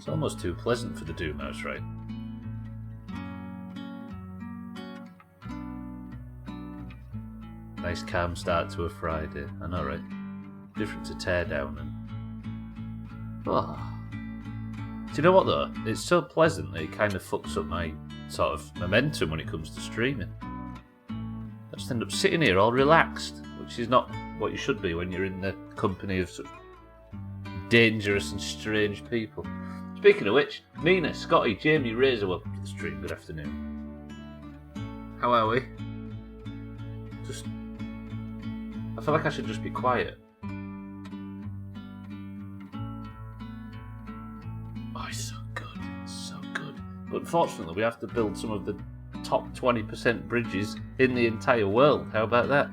It's almost too pleasant for the Doomhaus, right? Nice calm start to a Friday. I know, right? Different to Teardown and... Oh. Do you know what, though? It's so pleasant that it kind of fucks up my sort of momentum when it comes to streaming. I just end up sitting here all relaxed, which is not what you should be when you're in the company of such dangerous and strange people. Speaking of which, Mina, Scotty, Jamie, Razor, welcome to the stream. Good afternoon. How are we? I feel like I should just be quiet. Oh, it's so good. It's so good. But unfortunately, we have to build some of the top 20% bridges in the entire world. How about that?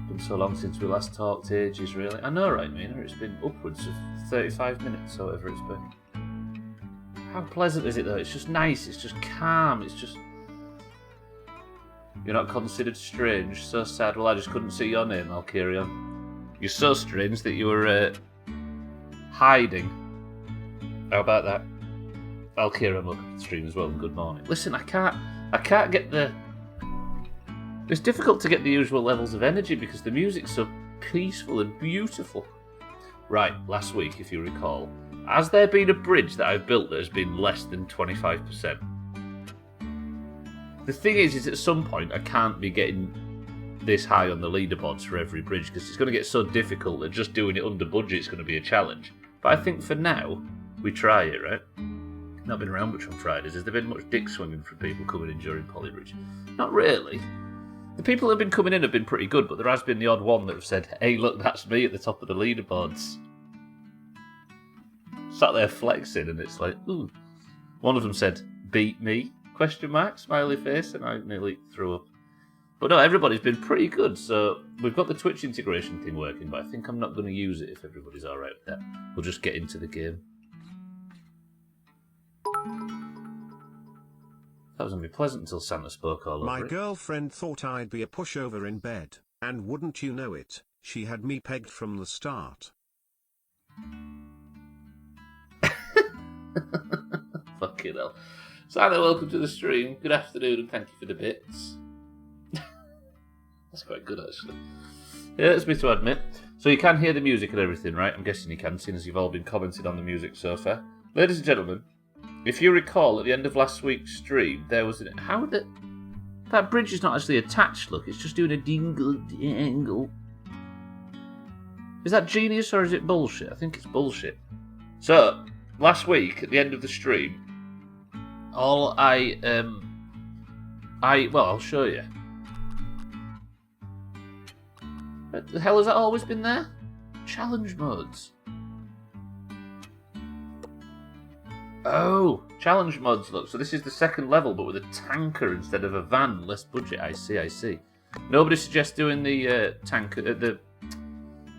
Been so long since we last talked, ages really. I know, right, Mina? It's been upwards of 35 minutes or whatever it's been. How pleasant is it though? It's just nice, it's just calm, it's just... You're not considered strange, so sad. Well, I just couldn't see your name, I'll carry on. You're so strange that you were hiding. How about that? I'll carry on looking at the stream as well, and good morning. Listen, I can't get the... It's difficult to get the usual levels of energy because the music's so peaceful and beautiful. Right, last week, if you recall, has there been a bridge that I've built that has been less than 25%? The thing is at some point I can't be getting this high on the leaderboards for every bridge because it's going to get so difficult that just doing it under budget is going to be a challenge. But I think for now, we try it, right? Not been around much on Fridays. Has there been much dick swinging from people coming in during Polybridge? Not really. The people that have been coming in have been pretty good, but there has been the odd one that have said, hey, look, that's me at the top of the leaderboards. Sat there flexing, and it's like, ooh. One of them said, beat me? Question mark, smiley face, and I nearly threw up. But no, everybody's been pretty good, so we've got the Twitch integration thing working, but I think I'm not going to use it if everybody's alright with that. We'll just get into the game. That was going to be pleasant until Santa spoke all over My it. girlfriend thought I'd be a pushover in bed, and wouldn't you know it, she had me pegged from the start. Fucking hell. Santa, welcome to the stream. Good afternoon and thank you for the bits. That's quite good, actually. Yeah, it's me to admit. So you can hear the music and everything, right? I'm guessing you can, seeing as you've all been commenting on the music so far. Ladies and gentlemen, if you recall, at the end of last week's stream, there was an... How did... That bridge is not actually attached, look. It's just doing a dingle-dangle. Is that genius or is it bullshit? I think it's bullshit. So, last week, at the end of the stream, well, I'll show you. What the hell has that always been there? Challenge modes. Oh, challenge modes, look. So this is the second level, but with a tanker instead of a van, less budget. I see. Nobody suggests doing the the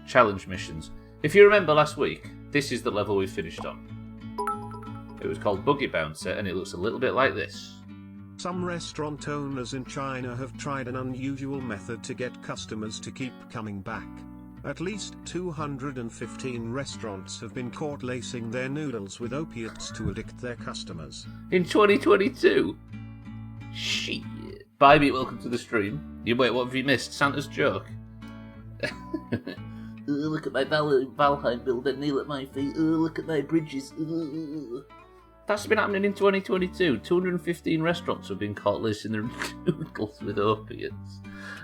challenge missions. If you remember last week, this is the level we finished on. It was called Buggy Bouncer, and it looks a little bit like this. Some restaurant owners in China have tried an unusual method to get customers to keep coming back. At least 215 restaurants have been caught lacing their noodles with opiates to addict their customers. In 2022? Shit. Bye, mate, welcome to the stream. Wait, what have you missed? Santa's joke? Look at my Valheim builder, kneel at my feet. Look at my bridges. That's been happening in 2022. 215 restaurants have been caught lacing their noodles with opiates.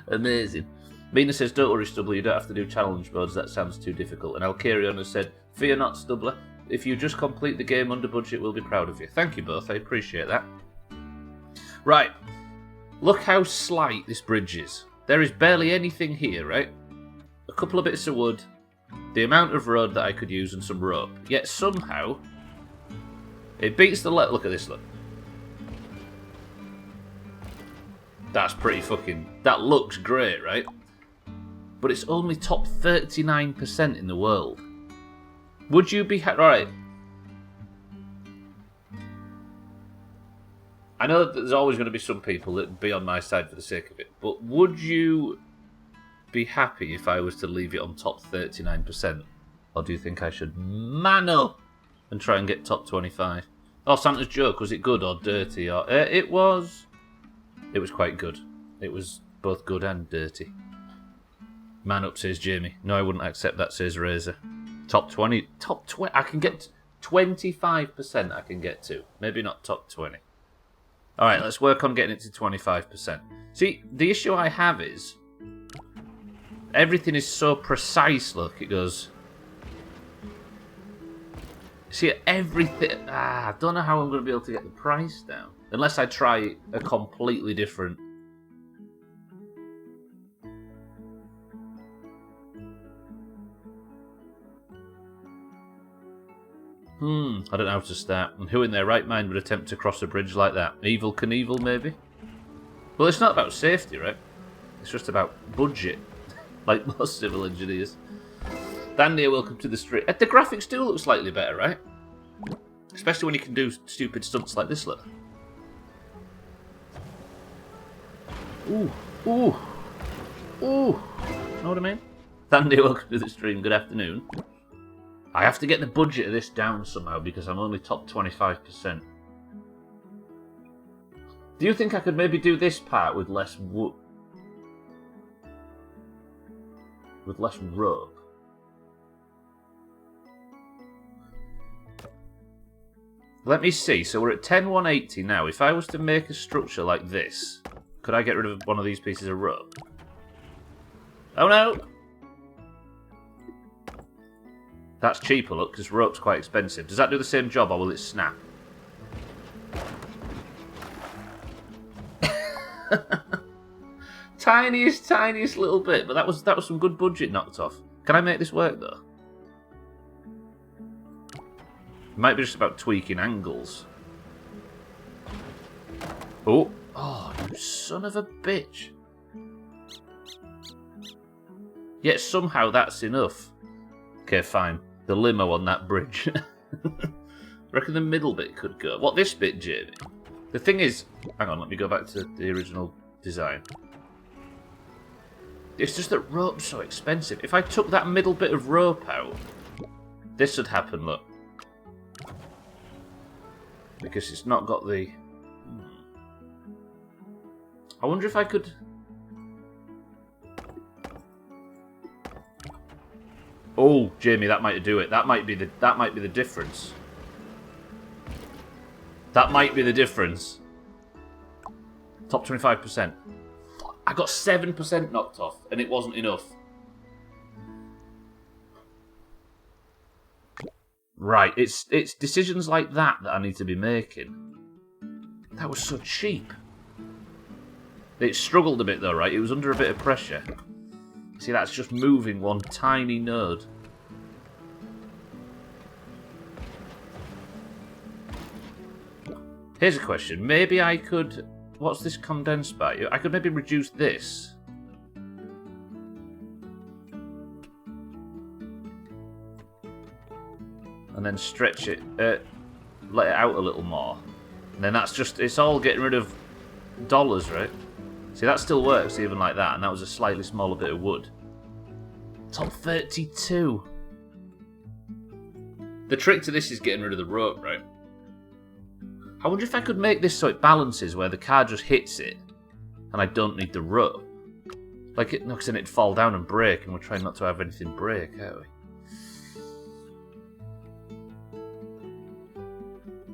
Amazing. Mina says, don't worry, Stubbler, you don't have to do challenge modes, that sounds too difficult. And Alcarion has said, fear not, Stubbler, if you just complete the game under budget, we'll be proud of you. Thank you both, I appreciate that. Right, look how slight this bridge is. There is barely anything here, right? A couple of bits of wood, the amount of road that I could use and some rope. Yet somehow, it beats the look at this, look. That's pretty fucking... That looks great, right? But it's only top 39% in the world. Would you be... Right. I know that there's always going to be some people that would be on my side for the sake of it, but would you be happy if I was to leave it on top 39%? Or do you think I should man up and try and get top 25? Oh, Santa's joke, was it good or dirty? Or it was quite good. It was both good and dirty. Man up, says Jamie. No, I wouldn't accept that, says Razor. Top 20. I can get 25%. I can get to. Maybe not top 20. All right, let's work on getting it to 25%. See, the issue I have is everything is so precise. Look, it goes. See, everything. I don't know how I'm going to be able to get the price down unless I try a completely different. I don't know how to start. And who in their right mind would attempt to cross a bridge like that? Evil Knievel, maybe? Well, it's not about safety, right? It's just about budget. Like most civil engineers. Dandy, welcome to the street. The graphics do look slightly better, right? Especially when you can do stupid stunts like this, look. Ooh. Ooh. Ooh. Know what I mean? Dandy, welcome to the stream. Good afternoon. I have to get the budget of this down somehow because I'm only top 25%. Do you think I could maybe do this part with less wood? With less rope? Let me see. So we're at 10,180 now. If I was to make a structure like this, could I get rid of one of these pieces of rope? Oh no! That's cheaper, look, because rope's quite expensive. Does that do the same job, or will it snap? tiniest little bit, but that was some good budget knocked off. Can I make this work, though? It might be just about tweaking angles. Oh, you son of a bitch. Yet somehow that's enough. Okay, fine. The limo on that bridge. Reckon the middle bit could go. What, this bit, Jamie? The thing is... Hang on, let me go back to the original design. It's just that rope's so expensive. If I took that middle bit of rope out, this would happen, look. Because it's not got the... I wonder if I could... Oh, Jamie, that might do it. That might be the difference. That might be the difference. Top 25%. I got 7% knocked off, and it wasn't enough. Right, it's decisions like that I need to be making. That was so cheap. It struggled a bit though, right? It was under a bit of pressure. See, that's just moving one tiny node. Here's a question. Maybe I could... What's this condensed by? I could maybe reduce this. And then stretch it, let it out a little more. And then that's just, it's all getting rid of dollars, right? See, that still works even like that, and that was a slightly smaller bit of wood. Top 32. The trick to this is getting rid of the rope, right? I wonder if I could make this so it balances where the car just hits it, and I don't need the rope. Like, no, because then it'd fall down and break, and we're trying not to have anything break, aren't we?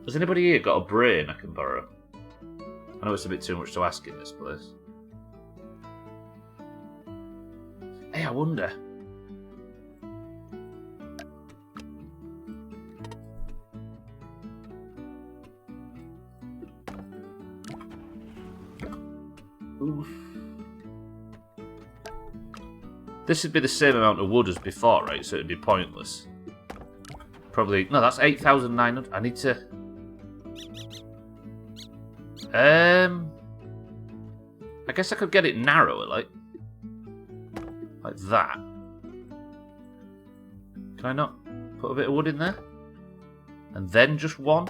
Has anybody here got a brain I can borrow? I know it's a bit too much to ask in this place. Hey, I wonder. Oof. This would be the same amount of wood as before, right? So it'd be pointless. Probably... No, that's 8,900. I need to... I guess I could get it narrower, like that. Can I not put a bit of wood in there? And then just one?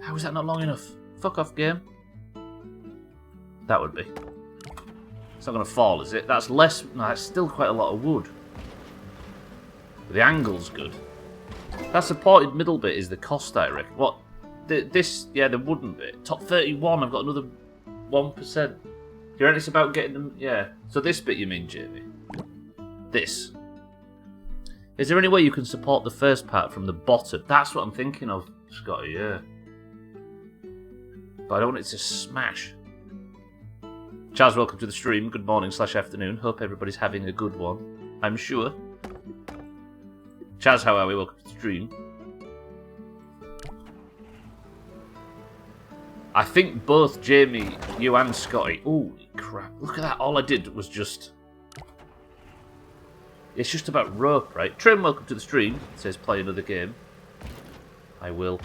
How is that not long enough? Fuck off, game. That would be. It's not going to fall, is it? That's less... No, that's still quite a lot of wood. But the angle's good. That supported middle bit is the cost, I reckon. What? This... Yeah, the wooden bit. Top 31, I've got another 1%. Do you reckon it's about getting them... Yeah. So this bit you mean, Jamie? This. Is there any way you can support the first part from the bottom? That's what I'm thinking of, Scotty, yeah. But I don't want it to smash. Charles, welcome to the stream. Good morning / afternoon. Hope everybody's having a good one. I'm sure. Chaz, how are we? Welcome to the stream. I think both Jamie, you and Scotty... Holy crap. Look at that. All I did was just... It's just about rope, right? Trim, welcome to the stream. It says play another game. I will.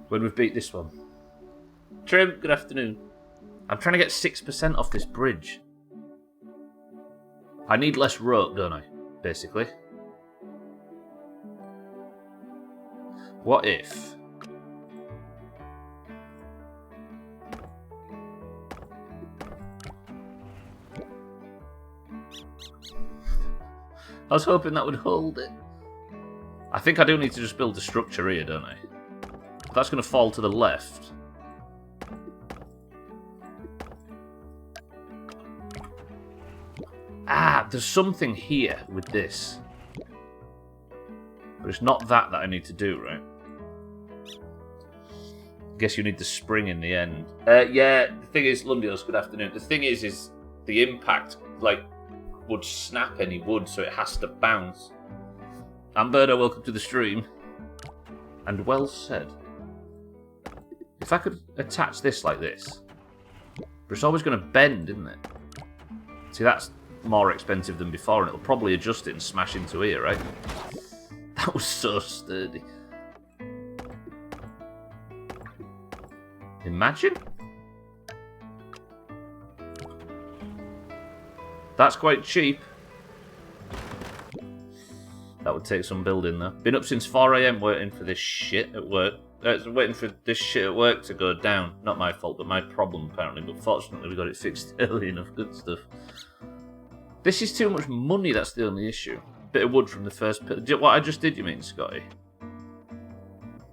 When we've beat this one. Trim, good afternoon. I'm trying to get 6% off this bridge. I need less rope, don't I? Basically. What if... I was hoping that would hold it. I think I do need to just build a structure here, don't I? That's going to fall to the left. Ah, there's something here with this. But it's not that I need to do, right? I guess you need the spring in the end. Yeah, the thing is, Lundios, good afternoon. The thing is the impact, like, would snap any wood, so it has to bounce. Amberto, welcome to the stream. And well said. If I could attach this like this. But it's always going to bend, isn't it? See, that's more expensive than before, and it'll probably adjust it and smash into here, right? That was so sturdy. Imagine. That's quite cheap. That would take some building, though. Been up since 4 AM waiting for this shit at work. Waiting for this shit at work to go down. Not my fault, but my problem, apparently. But fortunately, we got it fixed early enough. Good stuff. This is too much money, that's the only issue. Bit of wood from the first pit. What I just did, you mean, Scotty?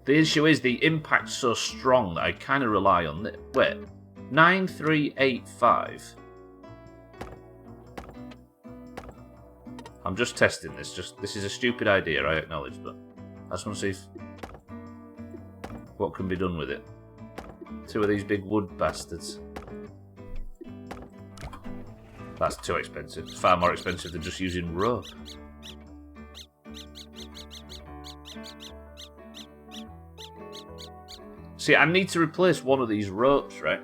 The issue is the impact's so strong that I kind of rely on this. Wait. 9385. I'm just testing this. This is a stupid idea, I acknowledge, but I just want to see what can be done with it. 2 of these big wood bastards. That's too expensive. It's far more expensive than just using rope. See, I need to replace one of these ropes, right?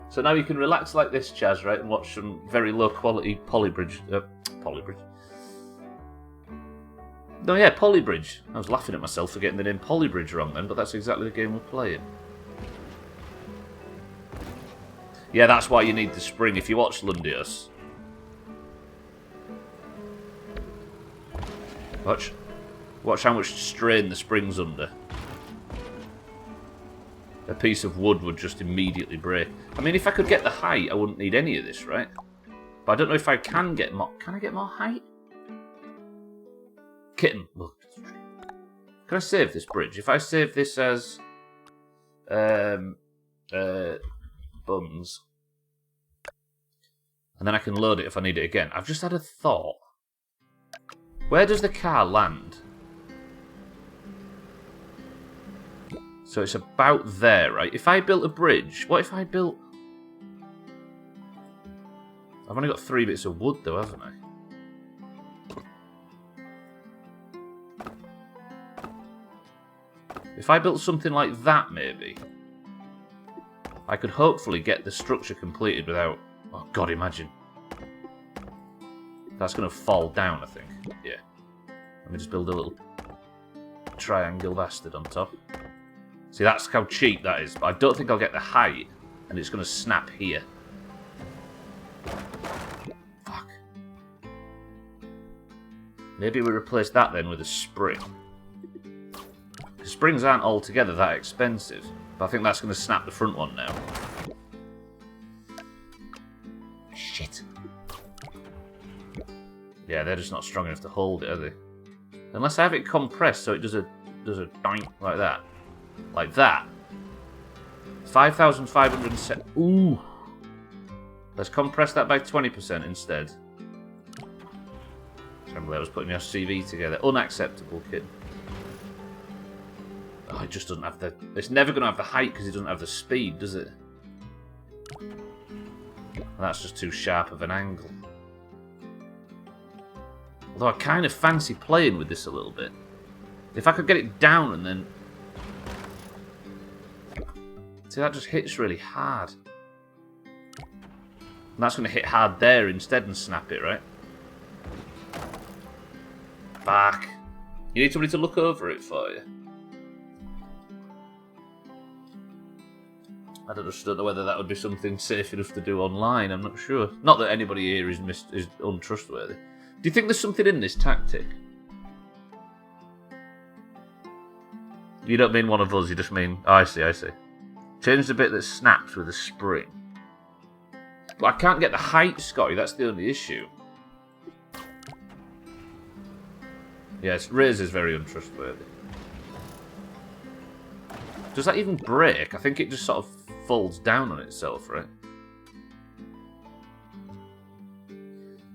So now you can relax like this, Chaz, right, and watch some very low-quality polybridge. Polybridge? No, yeah, polybridge. I was laughing at myself for getting the name polybridge wrong then, but that's exactly the game we're playing. Yeah, that's why you need the spring if you watch Lundios. Watch how much strain the spring's under. A piece of wood would just immediately break. I mean, if I could get the height, I wouldn't need any of this, right? But I don't know if I can get more... Can I get more height? Kitten. Look. Can I save this bridge? If I save this as... buns. And then I can load it if I need it again. I've just had a thought. Where does the car land? So it's about there, right? If I built a bridge, what if I built... I've only got 3 bits of wood though, haven't I? If I built something like that, maybe, I could hopefully get the structure completed without... Oh god, imagine. That's going to fall down, I think. Yeah. Let me just build a little triangle bastard on top. See, that's how cheap that is, but I don't think I'll get the height, and it's going to snap here. Fuck. Maybe we replace that then with a spring. Because springs aren't altogether that expensive, but I think that's going to snap the front one now. Yeah, they're just not strong enough to hold it, are they? Unless I have it compressed so it does a doink like that. Like that. 5,507. Ooh. Let's compress that by 20% instead. Remember, I was putting your CV together. Unacceptable, kid. Oh, it just doesn't have the... It's never going to have the height because it doesn't have the speed, does it? And that's just too sharp of an angle. Although I kind of fancy playing with this a little bit. If I could get it down and then... See, that just hits really hard. And that's going to hit hard there instead and snap it, right? Fuck. You need somebody to look over it for you. I just don't know whether that would be something safe enough to do online. I'm not sure. Not that anybody here is untrustworthy. Do you think there's something in this tactic? You don't mean one of us, you just mean... Oh, I see. Change the bit that snaps with a spring. But I can't get the height, Scotty, that's the only issue. Yes, Razor's very untrustworthy. Does that even break? I think it just sort of folds down on itself, right?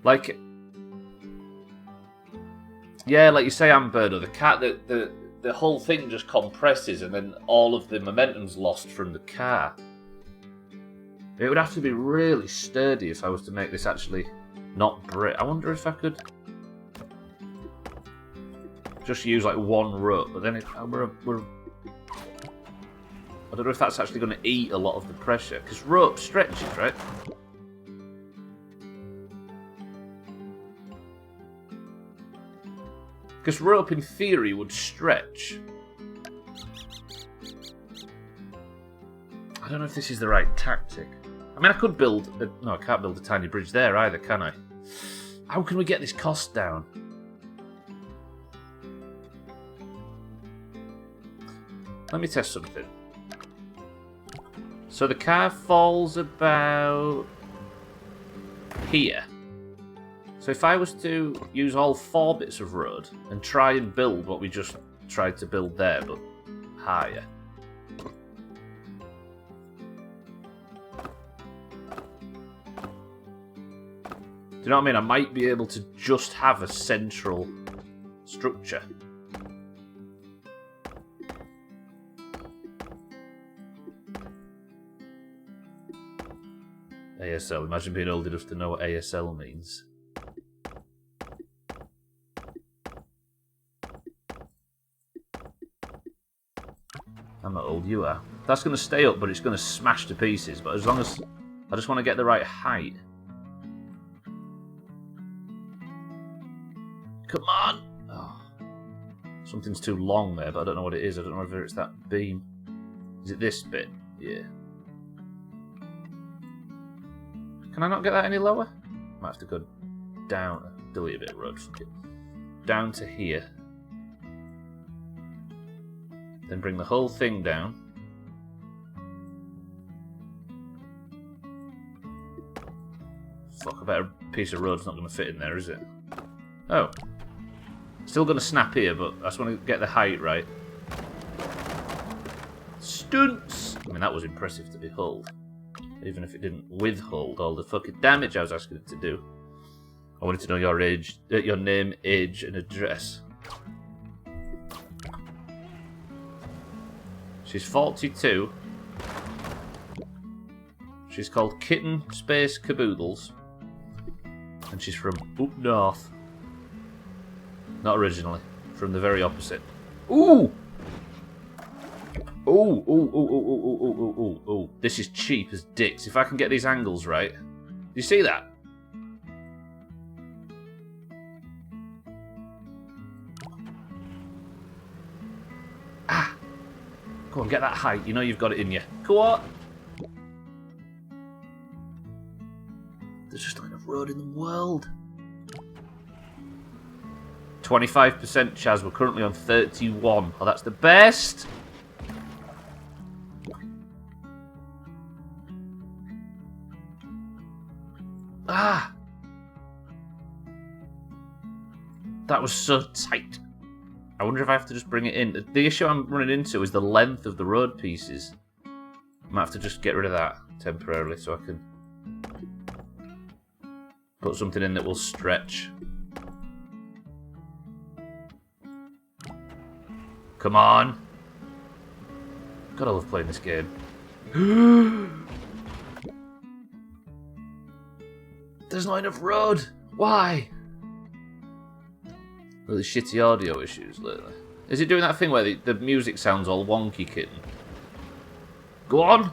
Like... Yeah, like you say, Amberdo, the cat, the whole thing just compresses and then all of the momentum's lost from the car. It would have to be really sturdy if I was to make this actually not break. I wonder if I could just use like one rope, but then I don't know if that's actually going to eat a lot of the pressure, because rope stretches, right? Because rope, in theory, would stretch. I don't know if this is the right tactic. I mean, I could build... No, I can't build a tiny bridge there either, can I? How can we get this cost down? Let me test something. So the car falls about... here. So if I was to use all 4 bits of road and try and build what we just tried to build there, but higher. Do you know what I mean? I might be able to just have a central structure. ASL. Imagine being old enough to know what ASL means. I'm not old, you are. That's going to stay up, but it's going to smash to pieces. But as long as... I just want to get the right height. Come on! Oh. Something's too long there, but I don't know what it is. I don't know whether it's that beam. Is it this bit? Yeah. Can I not get that any lower? Might have to go down. Delete a bit of road. Fuck it. Down to here. Then bring the whole thing down. Fuck, I bet a piece of road's not going to fit in there, is it? Oh. Still going to snap here, but I just want to get the height right. Stunts! I mean, that was impressive to behold. Even if it didn't withhold all the fucking damage I was asking it to do. I wanted to know your age, your name, age, and address. She's 42. She's called Kitten Space Caboodles. And she's from up north. Not originally. From the very opposite. Ooh! Ooh, ooh, ooh, ooh, ooh, ooh, ooh, ooh, ooh. This is cheap as dicks. If I can get these angles right. Do you see that? Ah! Go on, get that height. You know you've got it in you. Go on! There's just not enough road in the world. 25% Chaz. We're currently on 31. Oh, that's the best! Ah! That was so tight. I wonder if I have to just bring it in. The issue I'm running into is the length of the road pieces. I might have to just get rid of that temporarily so I can put something in that will stretch. Come on. God, I love playing this game. There's not enough road. Why? Really shitty audio issues lately. Is it doing that thing where the music sounds all wonky, kitten? Go on.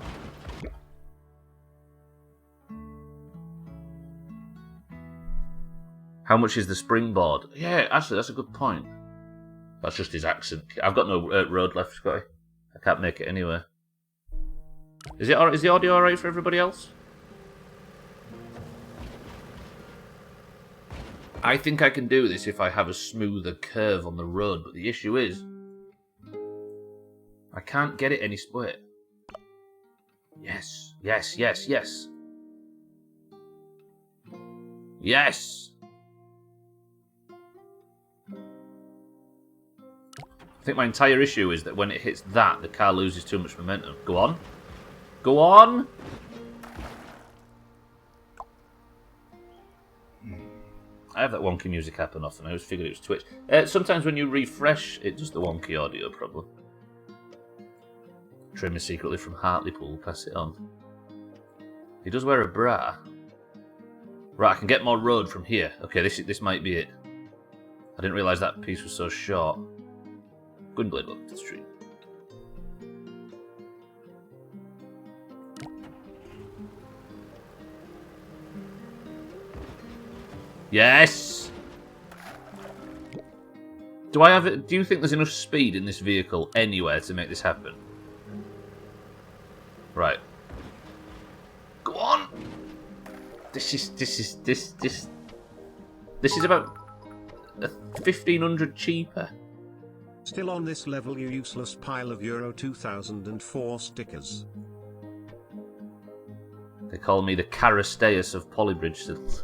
How much is the springboard? Yeah, actually, that's a good point. That's just his accent. I've got no road left, Scotty. I can't make it anywhere. Is the audio alright for everybody else? I think I can do this if I have a smoother curve on the road, but the issue is I can't get it any split. Yes, yes, yes, yes. Yes! I think my entire issue is that when it hits that, the car loses too much momentum. Go on. Go on! I have that wonky music happen often. I always figured it was Twitch. Sometimes when you refresh, it does the wonky audio problem. Trim is secretly from Hartlepool. Pass it on. He does wear a bra. Right, I can get more road from here. Okay, this might be it. I didn't realise that piece was so short. Gunblade, welcome to the stream. Yes! Do I have it? Do you think there's enough speed in this vehicle anywhere to make this happen? Right. Go on! This is about 1,500 cheaper. Still on this level, you useless pile of Euro 2004 stickers. They call me the Caristeus of Polybridge Siddles.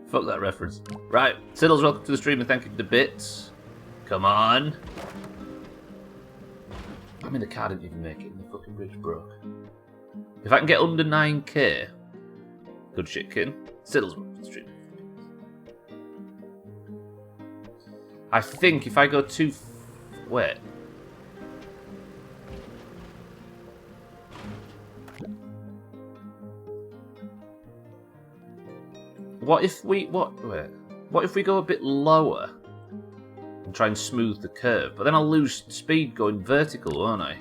Fuck that reference. Right, Siddles, welcome to the stream and thank you for the bits. Come on. I mean, the car didn't even make it and the fucking bridge broke. If I can get under 9k, good shit, kin. Siddles, welcome to the stream. I think if I go too... wait. What if we go a bit lower and try and smooth the curve? But then I'll lose speed going vertical, won't I?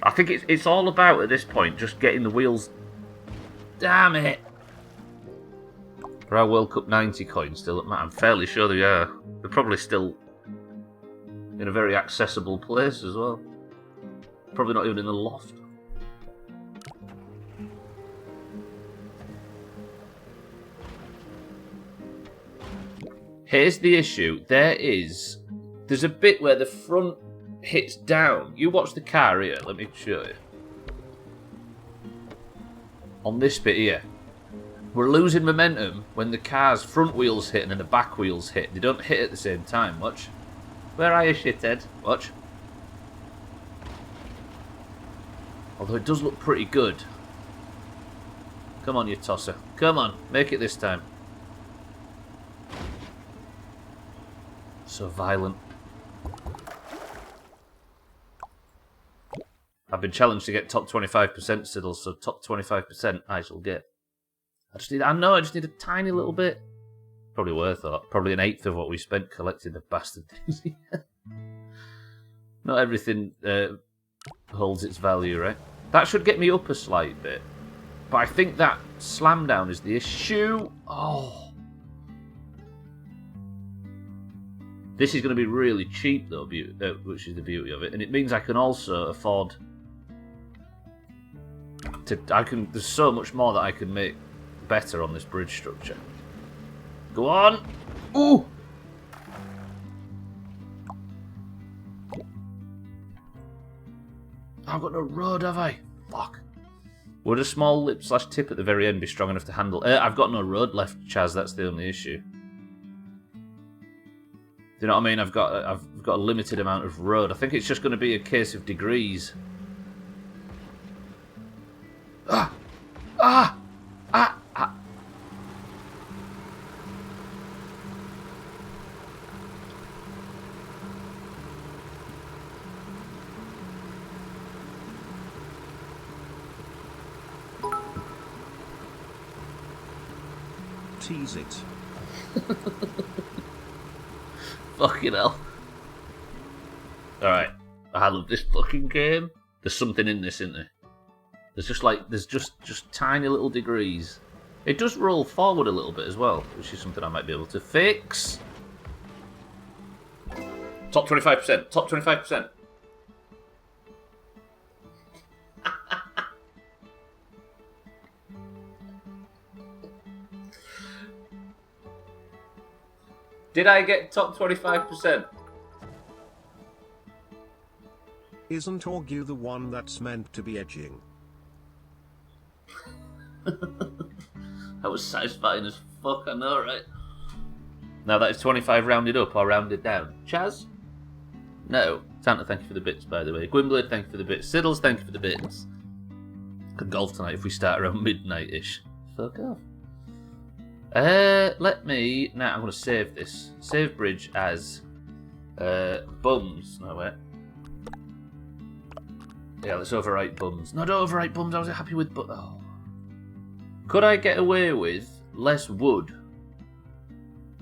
I think it's all about, at this point, just getting the wheels... Damn it! Are our World Cup 90 coins still at Matt? I'm fairly sure they are. They're probably still in a very accessible place as well. Probably not even in the loft. Here's the issue. There's a bit where the front hits down. You watch the car here. Let me show you. On this bit here. We're losing momentum when the car's front wheels hit and then the back wheels hit. They don't hit at the same time. Watch. Where are you, shithead? Watch. Although it does look pretty good. Come on, you tosser. Come on. Make it this time. So violent. I've been challenged to get top 25% Siddles, so top 25% I shall get. I just need a tiny little bit. Probably worth it. Probably an eighth of what we spent collecting the bastard things. Not everything holds its value, right? That should get me up a slight bit. But I think that slam down is the issue. Oh. This is going to be really cheap, though, which is the beauty of it. And it means I can also afford to... There's so much more that I can make better on this bridge structure. Go on! Ooh! I've got no road, have I? Fuck. Would a small lip/tip at the very end be strong enough to handle? I've got no road left, Chaz. That's the only issue. Do you know what I mean? I've got a limited amount of road. I think it's just going to be a case of degrees. Ah! Ah! Ah! Ah! Tease it. Fucking hell. Alright. I love this fucking game. There's something in this, isn't there? There's just tiny little degrees. It does roll forward a little bit as well, which is something I might be able to fix. Top 25%. Top 25%. Did I get top 25%? Isn't Augie the one that's meant to be edging? That was satisfying as fuck, I know, right? Now that is 25 rounded up or rounded down. Chaz? No. Santa, thank you for the bits, by the way. Gwynblade, thank you for the bits. Siddles, thank you for the bits. Could golf tonight if we start around midnight-ish. Fuck off. Let me... Now, I'm going to save this. Save bridge as... bums. No, wait. Yeah, let's overwrite bums. No, don't overwrite bums. I was happy with... Oh. Could I get away with less wood?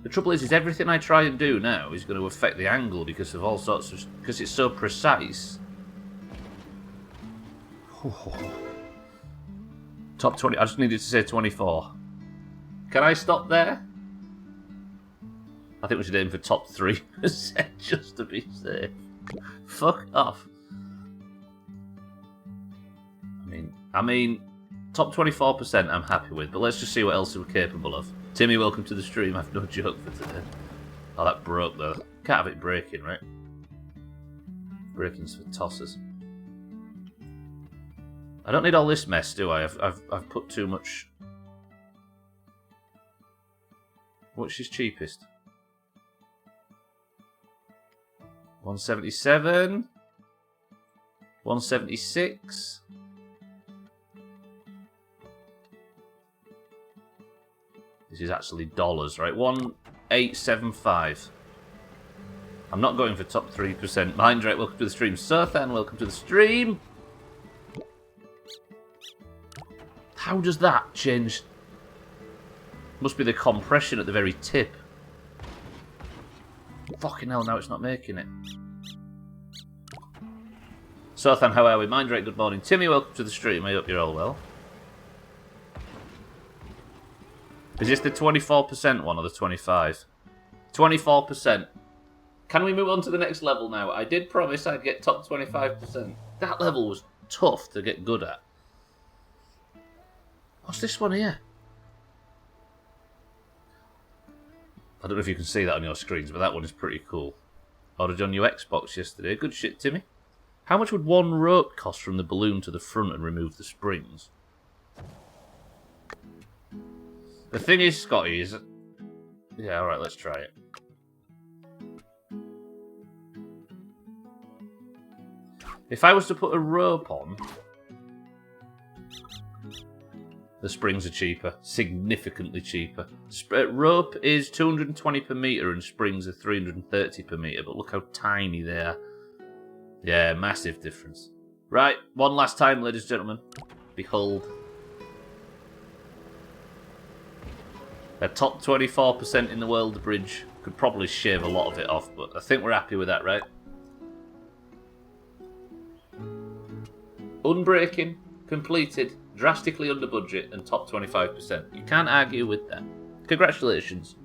The trouble is everything I try and do now is going to affect the angle because of all sorts of... Because it's so precise. Top 20... I just needed to say 24. Can I stop there? I think we should aim for top 3% just to be safe. Fuck off. I mean, top 24% I'm happy with, but let's just see what else we're capable of. Timmy, welcome to the stream. I've no joke for today. Oh, that broke though. Can't have it breaking, right? Breaking's for tossers. I don't need all this mess, do I? I've put too much. Which is cheapest? 177. 176. This is actually dollars, right? 1875. I'm not going for top 3%. Mindrake, welcome to the stream. Surthan, welcome to the stream. How does that change? Must be the compression at the very tip. Fucking hell, now it's not making it. Surthan, how are we? Mindrake, good morning. Timmy, welcome to the stream. I hope you're all well. Is this the 24% one or the 25%? 24%. Can we move on to the next level now? I did promise I'd get top 25%. That level was tough to get good at. What's this one here? I don't know if you can see that on your screens, but that one is pretty cool. Ordered on your Xbox yesterday. Good shit, Timmy. How much would one rope cost from the balloon to the front and remove the springs? The thing is, Scotty, is... Yeah, alright, let's try it. If I was to put a rope on... The springs are cheaper. Significantly cheaper. Rope is 220 per metre and springs are 330 per metre, but look how tiny they are. Yeah, massive difference. Right, one last time, ladies and gentlemen. Behold. A top 24% in the world bridge. Could probably shave a lot of it off, but I think we're happy with that, right? Unbreaking, completed, drastically under budget, and top 25%. You can't argue with that. Congratulations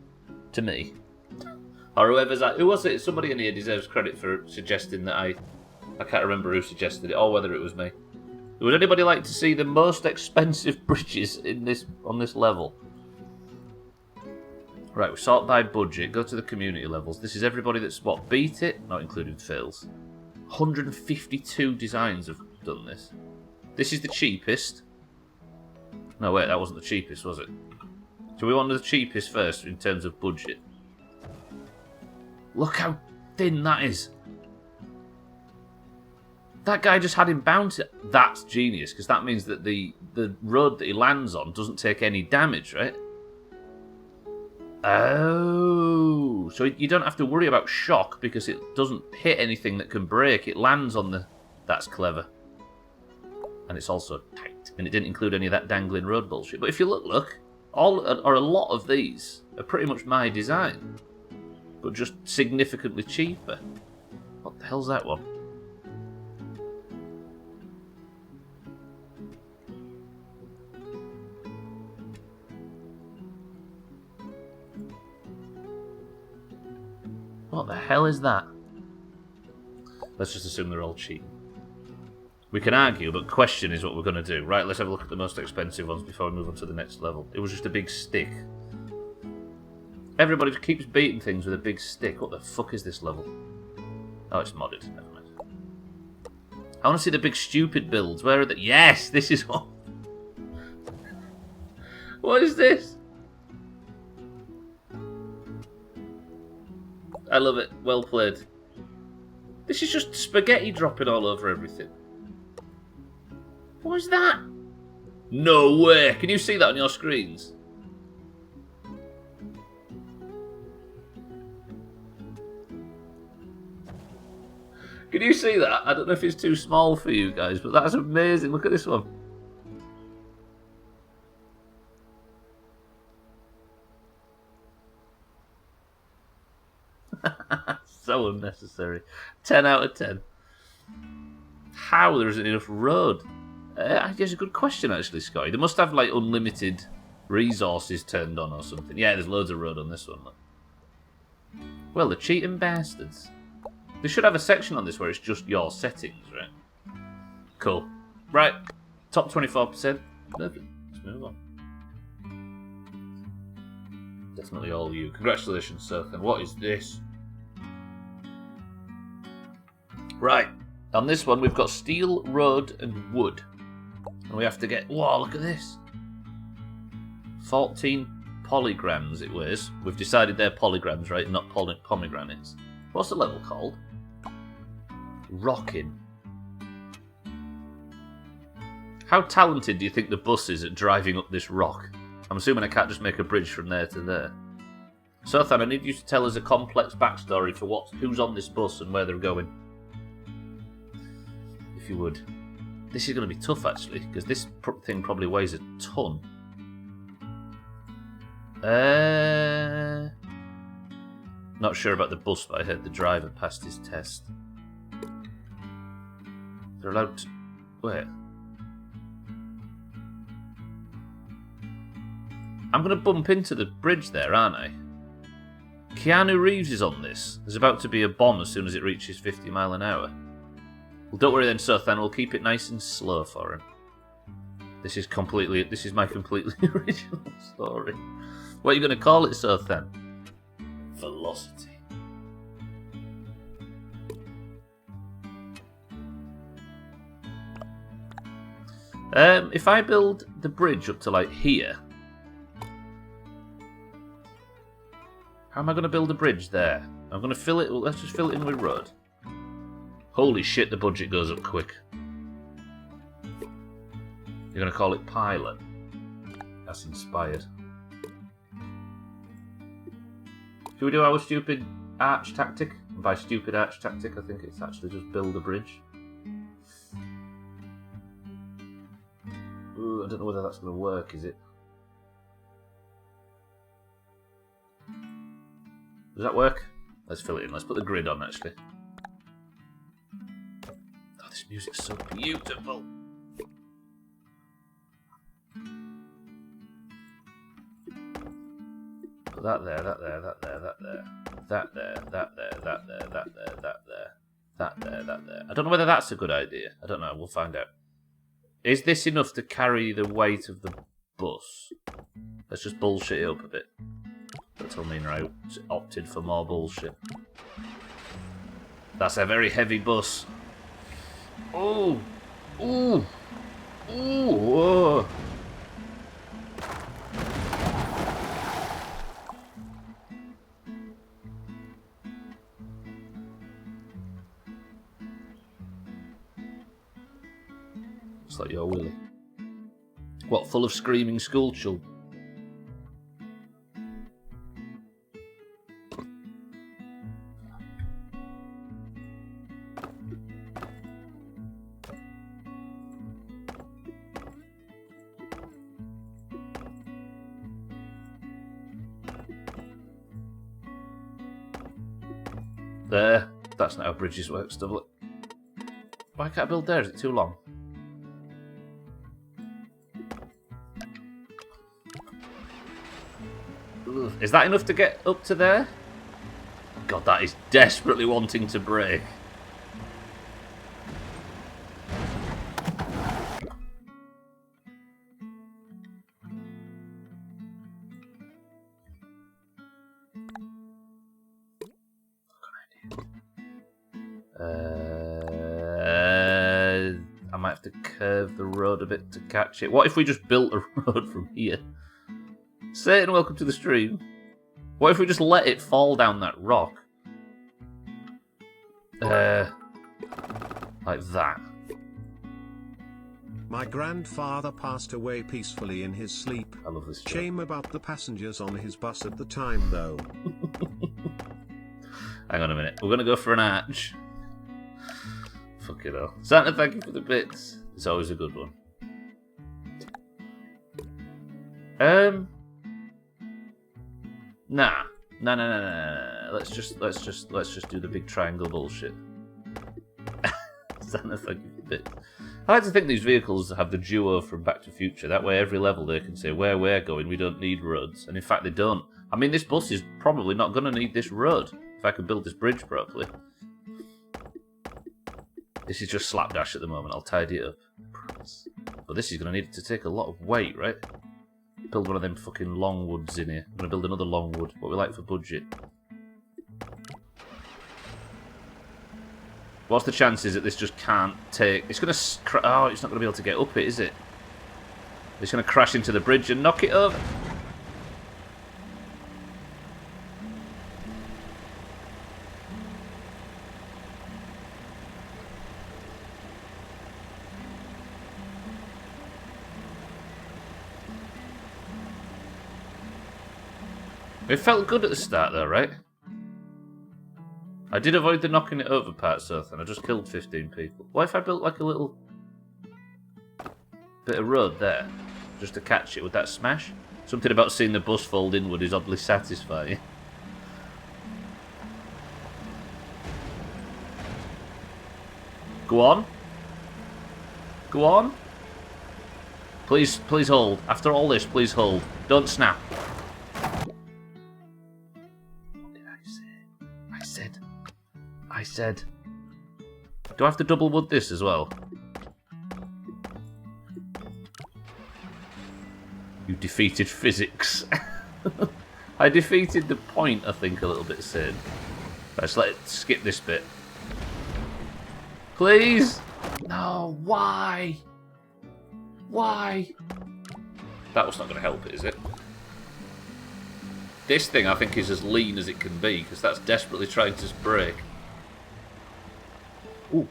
to me. Or whoever's that. Who was it? Somebody in here deserves credit for suggesting that I can't remember who suggested it, or whether it was me. Would anybody like to see the most expensive bridges in on this level? Right, we sort by budget, go to the community levels. This is everybody that's, what, beat it? Not including fails. 152 designs have done this. This is the cheapest. No, wait, that wasn't the cheapest, was it? So we want the cheapest first in terms of budget. Look how thin that is. That guy just had him bounce it. That's genius, because that means that the road that he lands on doesn't take any damage, right? Oh, so you don't have to worry about shock because it doesn't hit anything that can break. It lands on the... That's clever. And it's also tight. And it didn't include any of that dangling road bullshit. But if you look, all or a lot of these are pretty much my design. But just significantly cheaper. What the hell's that one? What the hell is that? Let's just assume they're all cheating. We can argue, but question is what we're going to do. Right, let's have a look at the most expensive ones before we move on to the next level. It was just a big stick. Everybody keeps beating things with a big stick. What the fuck is this level? Oh, it's modded. Never mind. I want to see the big stupid builds. Where are they? Yes, this is one. What is this? I love it. Well played. This is just spaghetti dropping all over everything. What is that? No way! Can you see that on your screens? Can you see that? I don't know if it's too small for you guys, but that's amazing. Look at this one. So unnecessary. 10 out of 10. How there isn't enough road? I guess a good question, actually, Scotty. They must have, like, unlimited resources turned on or something. Yeah, there's loads of road on this one. Look. Well, the cheating bastards. They should have a section on this where it's just your settings, right? Cool. Right. Top 24%. Lovely. Let's move on. Definitely all you. Congratulations, Seth. And what is this? Right, on this one we've got steel, road and wood. And we have to get... Whoa, look at this. 14 polygrams it weighs. We've decided they're polygrams, right? Not pomegranates. What's the level called? Rocking. How talented do you think the bus is at driving up this rock? I'm assuming I can't just make a bridge from there to there. Sothan, I need you to tell us a complex backstory for who's on this bus and where they're going. If you would. This is going to be tough, actually, because this thing probably weighs a ton. Not sure about the bus, but I heard the driver passed his test. They're allowed to... Wait. I'm going to bump into the bridge there, aren't I? Keanu Reeves is on this. There's about to be a bomb as soon as it reaches 50 mile an hour. Well, don't worry then, Sothan. We'll keep it nice and slow for him. This is my completely original story. What are you going to call it, Sothan? Velocity. If I build the bridge up to like here, how am I going to build a bridge there? I'm going to fill it. Let's just fill it in with road. Holy shit, the budget goes up quick. You're going to call it pilot. That's inspired. Should we do our stupid arch tactic? And by stupid arch tactic, I think it's actually just build a bridge. Ooh, I don't know whether that's going to work, is it? Does that work? Let's fill it in. Let's put the grid on, actually. Oh, this music's so beautiful. Put that there, that there, that there, that there. That there, that there, that there, that there, that there. That there, that there. I don't know whether that's a good idea. I don't know. We'll find out. Is this enough to carry the weight of the bus? Let's just bullshit it up a bit. That'll mean I opted for more bullshit. That's a very heavy bus. Ooh! Ooh! Ooh! Whoa! Looks like your Willy. What, full of screaming school children? There. That's not how bridges work, Stubbler. Why can't I build there? Is it too long? Ugh. Is that enough to get up to there? God, that is desperately wanting to break. I might have to curve the road a bit to catch it. What if we just built a road from here? Satan, welcome to the stream. What if we just let it fall down that rock? Like that. My grandfather passed away peacefully in his sleep. I love this. Shame about the passengers on his bus at the time, though. Hang on a minute. We're going to go for an arch. Fuck it all. Santa, thank you for the bits. It's always a good one. Nah. Let's just do the big triangle bullshit. Santa, thank you for the bits. I like to think these vehicles have the duo from Back to the Future. That way, every level they can say where we're going. We don't need roads, and in fact, they don't. I mean, this bus is probably not going to need this road if I could build this bridge properly. This is just slapdash at the moment. I'll tidy it up. But this is going to need to take a lot of weight, right? Build one of them fucking longwoods in here. I'm going to build another longwood. What we like for budget. What's the chances that this just can't take... It's going to... Oh, it's not going to be able to get up it, is it? It's going to crash into the bridge and knock it over. It felt good at the start though, right? I did avoid the knocking it over part, Sothan. I just killed 15 people. What if I built like a little bit of road there? Just to catch it? Would that smash? Something about seeing the bus fold inward is oddly satisfying. Go on. Go on. Please hold. After all this, please hold. Don't snap. I said. Do I have to double wood this as well? You defeated physics. I defeated the point, I think, a little bit soon. Let's skip this bit. Please! No, why? Why? That was not going to help it, is it? This thing, I think, is as lean as it can be, because that's desperately trying to break. Ooh.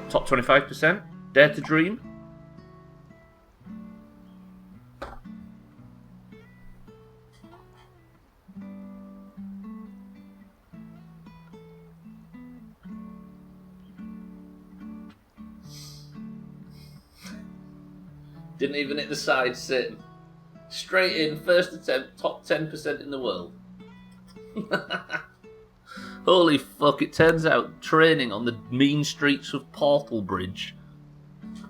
Top 25%? Dare to dream? Didn't even hit the side sit. Straight in, first attempt, top 10% in the world. Holy fuck, it turns out training on the mean streets of Portal Bridge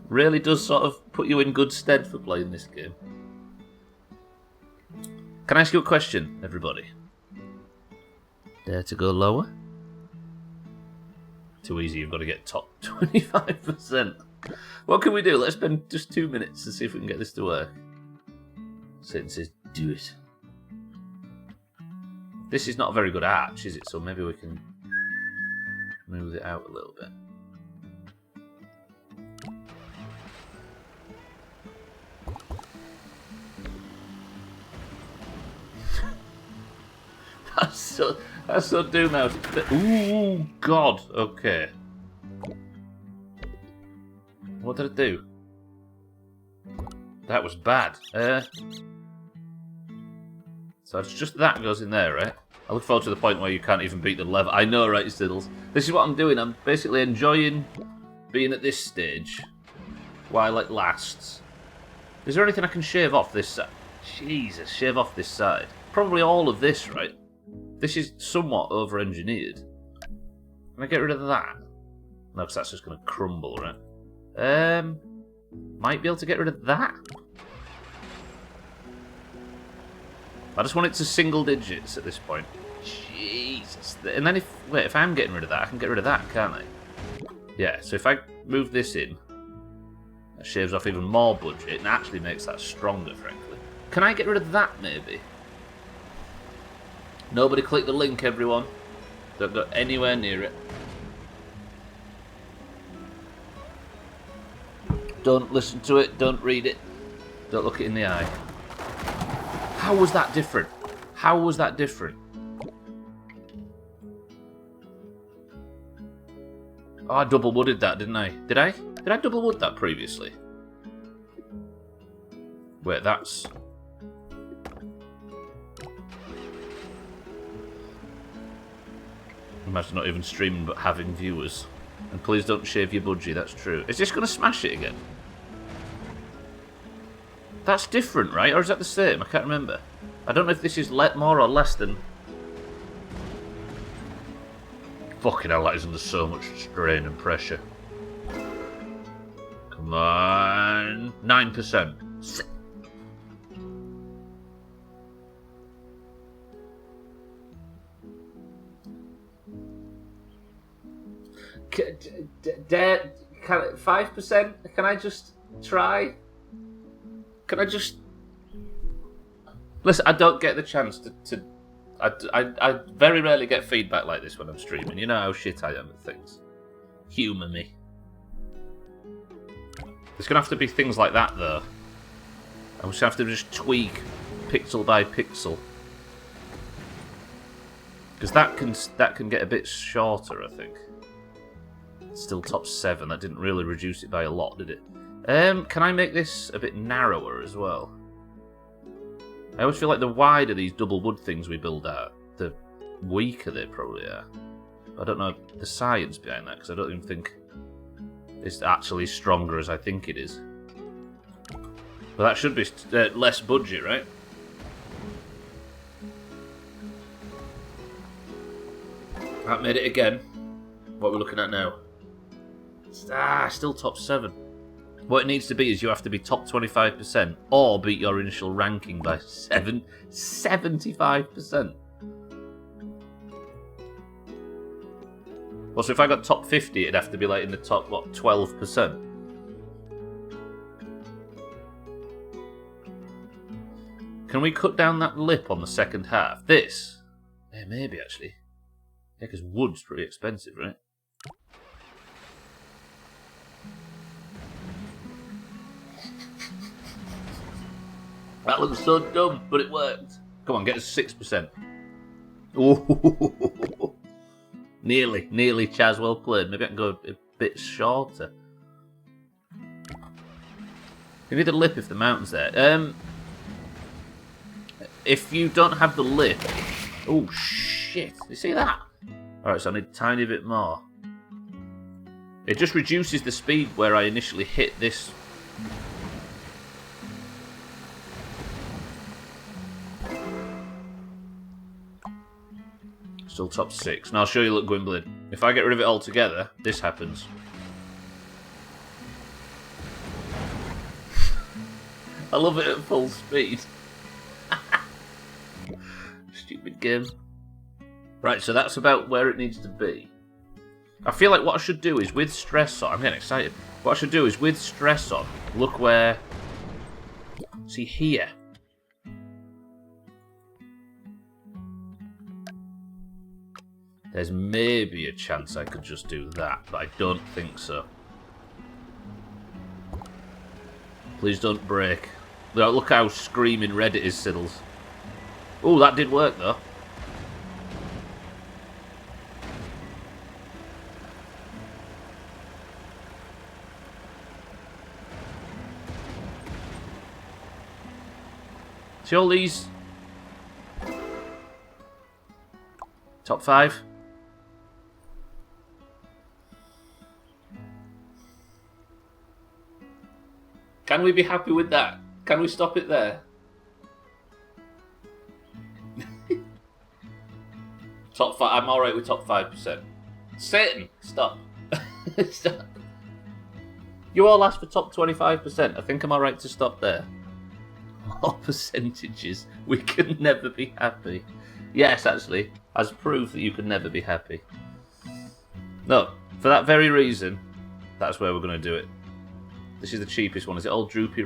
really does sort of put you in good stead for playing this game. Can I ask you a question, everybody? Dare to go lower? Too easy, you've got to get top 25%. What can we do? Let's spend just 2 minutes to see if we can get this to work. Satan says, do it. This is not a very good arch, is it? So maybe we can move it out a little bit. That's so Doomhaus. Ooh, God. Okay. What did it do? That was bad. So it's just that goes in there, right? I look forward to the point where you can't even beat the level. I know, right, Siddles? This is what I'm doing. I'm basically enjoying being at this stage while it lasts. Is there anything I can shave off this side? Jesus, shave off this side. Probably all of this, right? This is somewhat over-engineered. Can I get rid of that? No, because that's just going to crumble, right? Might be able to get rid of that. I just want it to single digits at this point. Jesus. And then if I'm getting rid of that, I can get rid of that, can't I? Yeah, so if I move this in, that shaves off even more budget and actually makes that stronger, frankly. Can I get rid of that, maybe? Nobody click the link, everyone. Don't go anywhere near it. Don't listen to it, don't read it. Don't look it in the eye. How was that different? How was that different? Oh, I double wooded that, didn't I? Did I? Did I double wood that previously? Wait, that's... Imagine not even streaming but having viewers. And please don't shave your budgie, that's true. Is this going to smash it again? That's different, right? Or is that the same? I can't remember. I don't know if this is more or less than... Fucking hell, that is under so much strain and pressure. Come on. 9%. Can 5%? Can I just try? Can I just... Listen, I don't get the chance to I very rarely get feedback like this when I'm streaming. You know how shit I am at things. Humour me. There's going to have to be things like that, though. I'm just going to have to just tweak pixel by pixel. Because that can get a bit shorter, I think. It's still top 7. That didn't really reduce it by a lot, did it? Can I make this a bit narrower as well? I always feel like the wider these double wood things we build out, the weaker they probably are. I don't know the science behind that, because I don't even think it's actually stronger as I think it is. But that should be less budget, right? That made it again. What are we looking at now? Still top 7. What it needs to be is you have to be top 25% or beat your initial ranking by 75%. Well, so if I got top 50, it'd have to be like in the top, what, 12%? Can we cut down that lip on the second half? This? Yeah, maybe actually. Yeah, because wood's pretty expensive, right? That looks so dumb, but it worked. Come on, get us 6%. Ooh. Nearly, Chaz, well played. Maybe I can go a bit shorter. You need a lip if the mountain's there. If you don't have the lip... Oh, shit. You see that? Alright, so I need a tiny bit more. It just reduces the speed where I initially hit this... Still top 6. And I'll show you, look, Gwynblade. If I get rid of it altogether, this happens. I love it at full speed. Stupid game. Right, so that's about where it needs to be. I feel like what I should do is with stress on... I'm getting excited. What I should do is with stress on, look where... See here. There's maybe a chance I could just do that, but I don't think so. Please don't break. Look how screaming red it is, Siddles. Oh, that did work, though. See all these... Top 5? Can we be happy with that? Can we stop it there? Top 5. I'm alright with top 5%. Satan, stop. Stop. You all asked for top 25%. I think I'm alright to stop there. More percentages. We can never be happy. Yes, actually, as proof that you can never be happy. No, for that very reason, that's where we're going to do it. This is the cheapest one. Is it all droopy?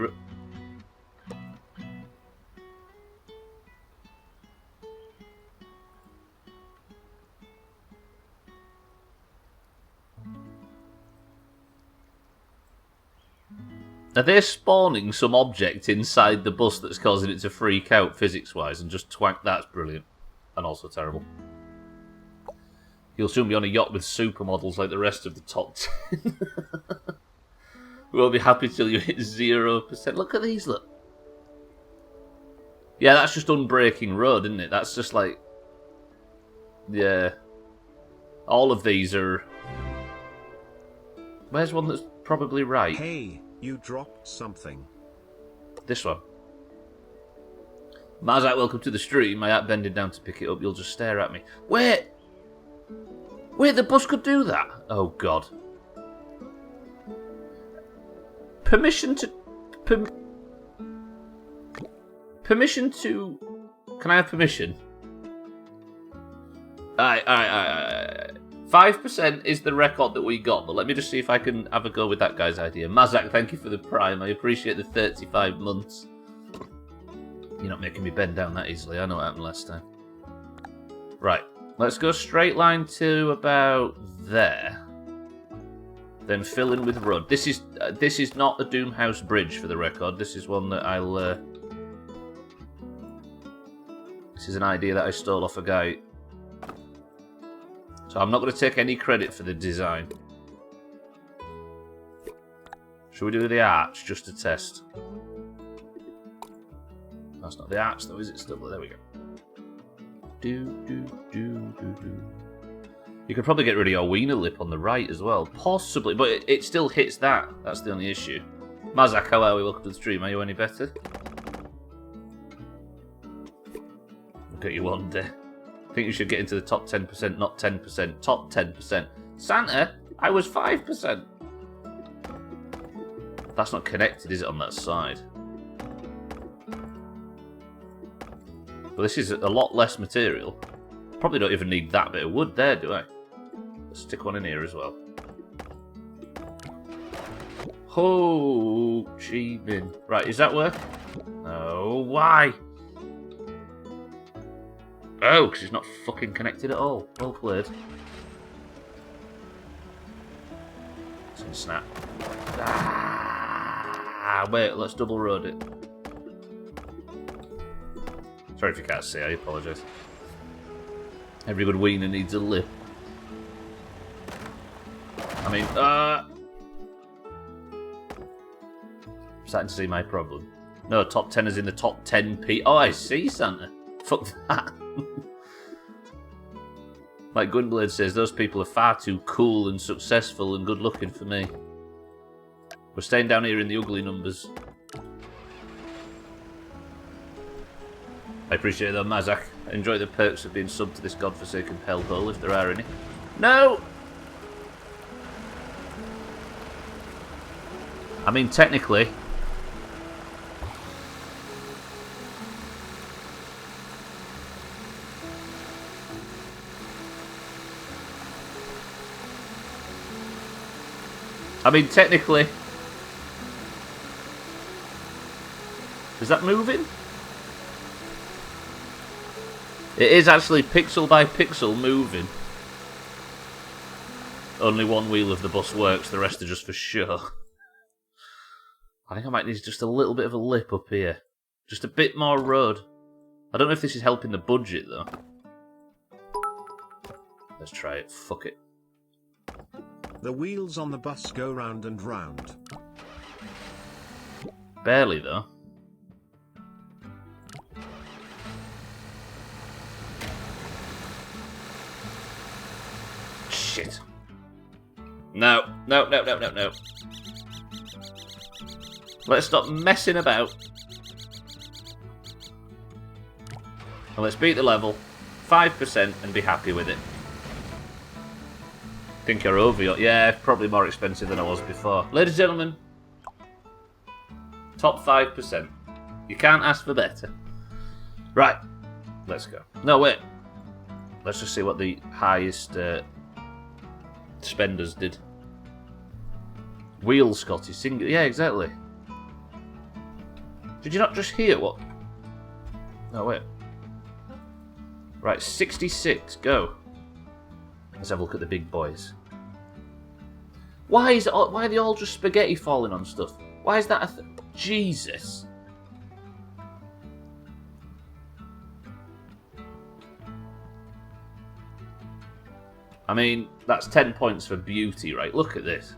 Are they spawning some object inside the bus that's causing it to freak out physics-wise and just twank? That's brilliant. And also terrible. You'll soon be on a yacht with supermodels like the rest of the top 10. We won't be happy till you hit 0%. Look at these, look. Yeah, that's just Unbreaking Road, isn't it? That's just like... Yeah. All of these are... Where's one that's probably right? Hey, you dropped something. This one. Mazak, welcome to the stream. My app bending down to pick it up. You'll just stare at me. Wait! Wait, the bus could do that? Oh, God. Permission to... Permission to... Can I have permission? Alright. 5% is the record that we got, but let me just see if I can have a go with that guy's idea. Mazak, thank you for the prime. I appreciate the 35 months. You're not making me bend down that easily. I know what happened last time. Right. Let's go straight line to about there. Then fill in with road. This is not a Doomhaus bridge for the record. This is one that I'll... This is an idea that I stole off a guy. So I'm not going to take any credit for the design. Should we do the arch just to test? That's not the arch though, is it? Stubbler. There we go. Do. You could probably get rid of your wiener lip on the right as well. Possibly, but it still hits that. That's the only issue. Mazak, how are we? Welcome to the stream. Are you any better? Look at you one day. I think you should get into the top 10%, not 10%. Top 10%. Santa, I was 5%. That's not connected, is it, on that side? Well, this is a lot less material. Probably don't even need that bit of wood there, do I? Let's stick one in here as well. Oh, gee, bin. Right, is that work? No, why? Oh, because it's not fucking connected at all. Well played. Some snap. Ah, wait, let's double road it. Sorry if you can't see, I apologise. Every good wiener needs a lip. I mean, I'm starting to see my problem. No, top 10 is in the top 10p. Oh, I see, Santa. Fuck that. Like Gwynblade says, those people are far too cool and successful and good looking for me. We're staying down here in the ugly numbers. I appreciate it though, Mazak. I enjoy the perks of being subbed to this godforsaken hellhole, if there are any. No! I mean, technically... Is that moving? It is actually pixel by pixel moving. Only one wheel of the bus works, the rest are just for show. I think I might need just a little bit of a lip up here. Just a bit more road. I don't know if this is helping the budget though. Let's try it. Fuck it. The wheels on the bus go round and round. Shit. No. Let's stop messing about. And let's beat the level. 5% and be happy with it. Think you're over. Yeah, probably more expensive than I was before. Ladies and gentlemen, top 5%. You can't ask for better. Right, let's go. No, wait. Let's just see what the highest spenders did. Wheel Scotty, single. Yeah, exactly. Did you not just hear what? No, wait. Right, 66, go. Let's have a look at the big boys. Why are they all just spaghetti falling on stuff? Why is that a Jesus. I mean, that's 10 points for beauty, right? Look at this.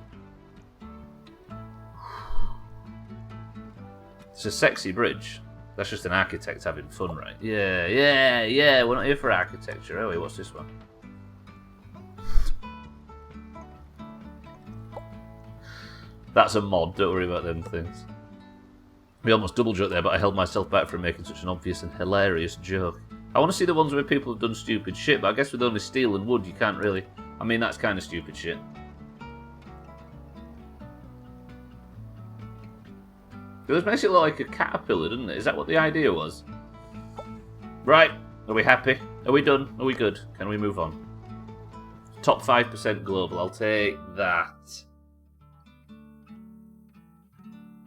It's a sexy bridge. That's just an architect having fun, right? Yeah. We're not here for architecture, are we? What's this one? That's a mod, don't worry about them things. We almost double joked there, but I held myself back from making such an obvious and hilarious joke. I want to see the ones where people have done stupid shit, but I guess with only steel and wood you can't really... I mean, that's kind of stupid shit. It makes it look like a caterpillar, doesn't it? Is that what the idea was? Right, are we happy? Are we done? Are we good? Can we move on? Top 5% global, I'll take that.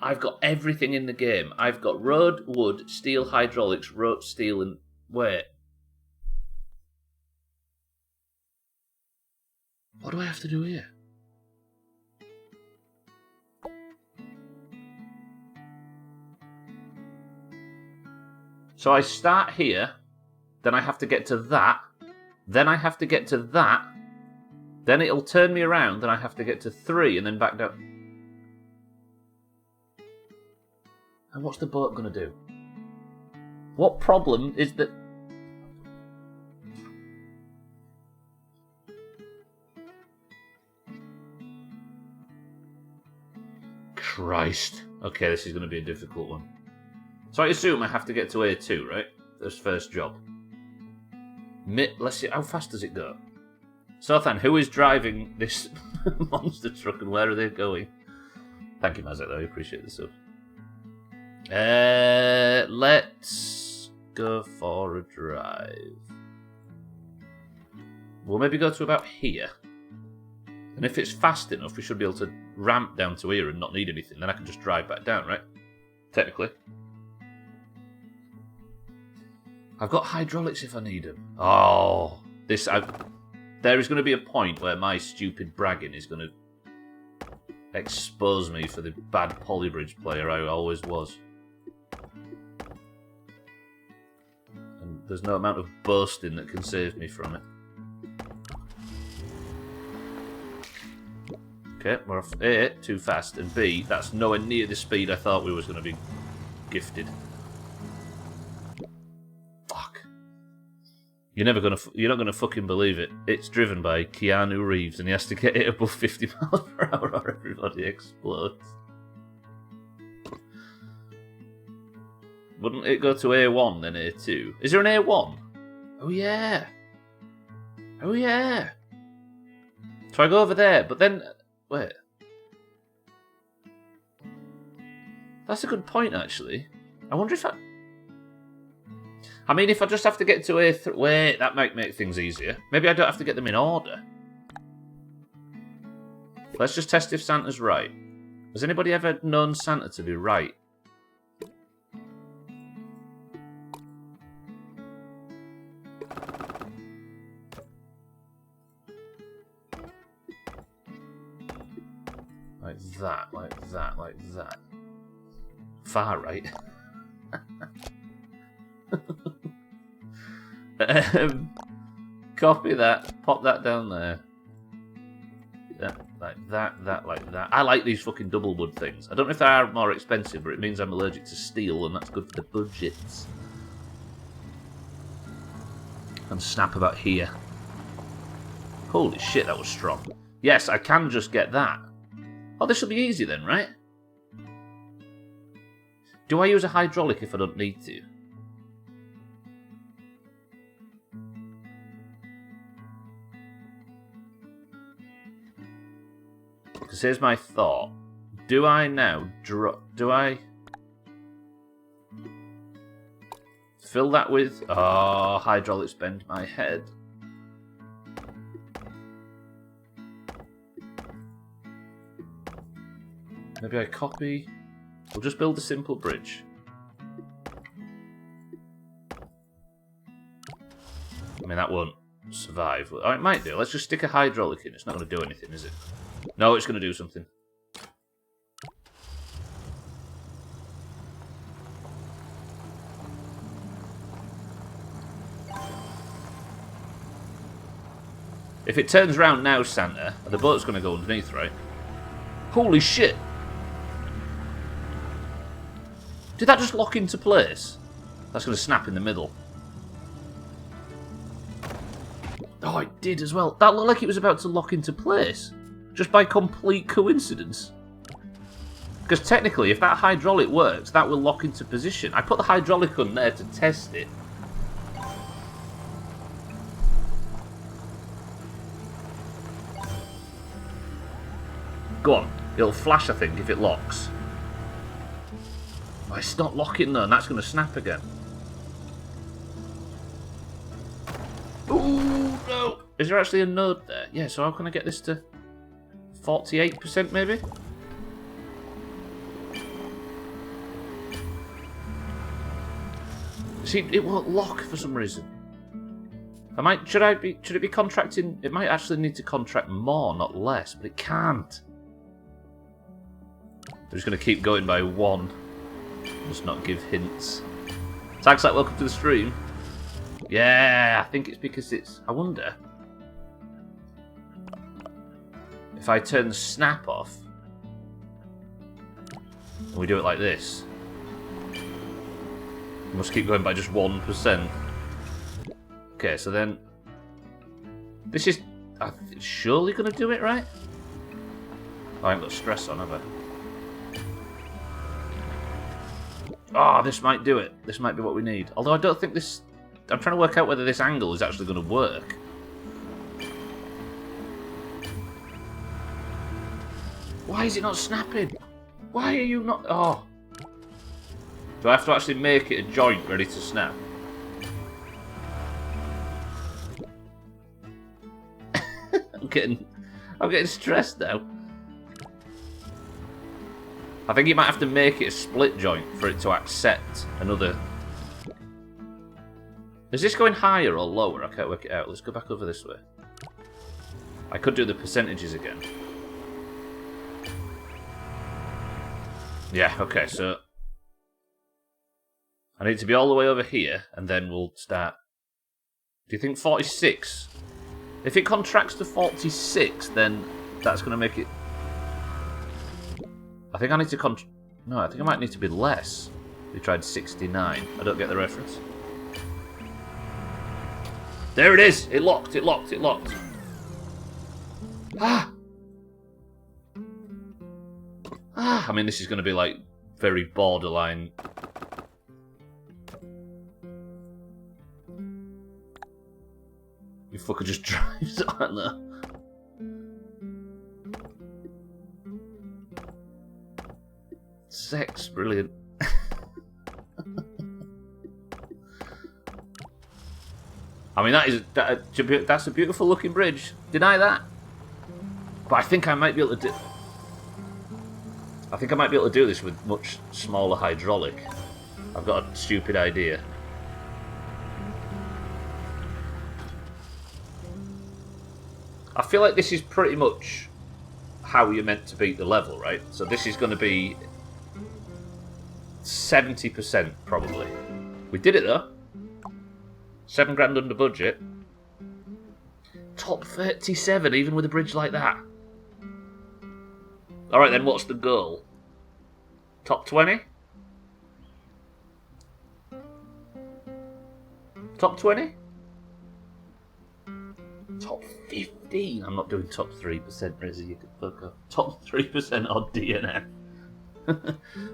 I've got everything in the game. I've got road, wood, steel, hydraulics, rope, steel, and... Wait. What do I have to do here? So I start here, then I have to get to that, then I have to get to that, then it'll turn me around, then I have to get to 3 and then back down. And what's the boat going to do? What problem is that... Christ. Okay, this is going to be a difficult one. So I assume I have to get to A2, right? That's first job. Let's see, how fast does it go? Sothan, who is driving this monster truck and where are they going? Thank you, Mazet, though. I appreciate the sub. Let's go for a drive. We'll maybe go to about here. And if it's fast enough, we should be able to ramp down to here and not need anything. Then I can just drive back down, right? Technically. I've got hydraulics if I need them. Oh, there is going to be a point where my stupid bragging is going to expose me for the bad polybridge player I always was. And there's no amount of boasting that can save me from it. Okay, we're off A, too fast, and B, that's nowhere near the speed I thought we was going to be gifted. Fuck. You're not gonna fucking believe it. It's driven by Keanu Reeves, and he has to get it above 50 miles per hour or everybody explodes. Wouldn't it go to A1 then A2? Is there an A1? Oh yeah. Oh yeah. So I go over there, but then wait. That's a good point, actually. I wonder if I mean, if I just have to get to A3... Wait, that might make things easier. Maybe I don't have to get them in order. Let's just test if Santa's right. Has anybody ever known Santa to be right? Like that, like that, like that. Far right. Copy that, pop that down there. Like that, like that. I like these fucking double wood things. I don't know if they are more expensive, but it means I'm allergic to steel, and that's good for the budgets. And snap about here. Holy shit, that was strong. Yes, I can just get that. Oh, this will be easy then, right? Do I use a hydraulic if I don't need to? Because here's my thought. Do I now do I fill that with... Oh, hydraulics bend my head. Maybe I copy... We'll just build a simple bridge. I mean, that won't survive. Oh, it might do. Let's just stick a hydraulic in. It's not going to do anything, is it? No, it's going to do something. If it turns round now, Santa, the boat's going to go underneath, right? Holy shit! Did that just lock into place? That's going to snap in the middle. Oh, it did as well. That looked like it was about to lock into place. Just by complete coincidence. Because technically, if that hydraulic works, that will lock into position. I put the hydraulic on there to test it. Go on. It'll flash, I think, if it locks. Oh, it's not locking though, and that's going to snap again. Ooh, no! Is there actually a node there? Yeah, so how can I get this to 48% maybe? See, it won't lock for some reason. Should it be contracting? It might actually need to contract more, not less, but it can't. I'm just going to keep going by one. Just not give hints. Tags like welcome to the stream. Yeah, I think it's because it's... I wonder if I turn the snap off and we do it like this. We must keep going by just 1%. Okay, so then this is surely going to do it, right? Oh, I haven't got stress on, have I? Oh, this might do it. This might be what we need. Although I don't think this... I'm trying to work out whether this angle is actually going to work. Why is it not snapping? Why are you not... Oh. Do I have to actually make it a joint ready to snap? I'm getting stressed now. I think you might have to make it a split joint for it to accept another... Is this going higher or lower? I can't work it out. Let's go back over this way. I could do the percentages again. Yeah, okay, so... I need to be all the way over here, and then we'll start... Do you think 46? If it contracts to 46, then that's going to make it... I think I need to No, I think I might need to be less. We tried 69. I don't get the reference. There it is! It locked, it locked, it locked. Ah! Ah! I mean, this is going to be, like, very borderline. You fucker just drives on there. Sex, brilliant. I mean, that's a beautiful looking bridge. Deny that. But I think I might be able to do... I think I might be able to do this with much smaller hydraulic. I've got a stupid idea. I feel like this is pretty much how you're meant to beat the level, right? So this is going to be 70% probably. We did it though. 7 grand under budget. Top 37 even with a bridge like that. Alright then, what's the goal? Top 20? Top 20? Top 15. I'm not doing top 3%, Rizzy. You can fuck off. Top 3% on DNF.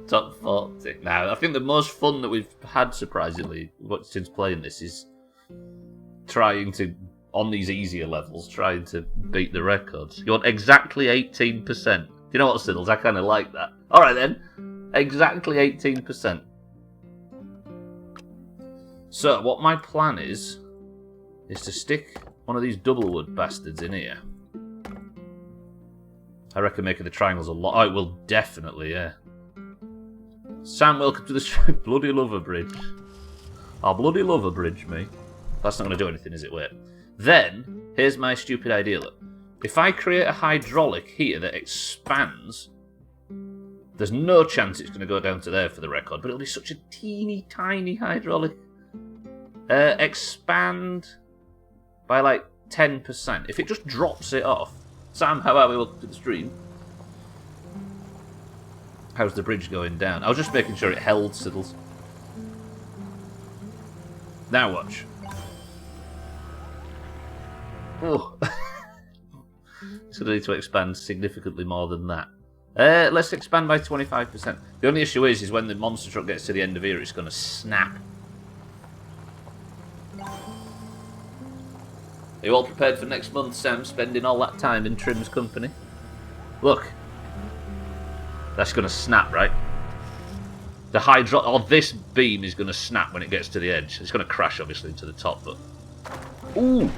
Top 40. Now, I think the most fun that we've had, surprisingly, since playing this is trying to, on these easier levels, trying to beat the records. You want exactly 18%. Do you know what, Siddles? I kind of like that. Alright then. Exactly 18%. So, what my plan is to stick one of these double wood bastards in here. I reckon making the triangles a lot. Oh, it will definitely, yeah. Sam, welcome to the bloody love a bridge. I bloody love a bridge, me. That's not going to do anything, is it? Wait. Then, here's my stupid idea. Look. If I create a hydraulic here that expands, there's no chance it's going to go down to there for the record, but it'll be such a teeny tiny hydraulic. Expand by like 10%. If it just drops it off. Sam, how are we? Welcome to the stream. How's the bridge going down? I was just making sure it held, Siddles. Now watch. Oh. It's going to need to expand significantly more than that. Let's expand by 25%. The only issue is when the monster truck gets to the end of here, it's going to snap. Are you all prepared for next month, Sam, spending all that time in Trim's company? Look. That's going to snap, right? This beam is going to snap when it gets to the edge. It's going to crash, obviously, into the top, but... Ooh!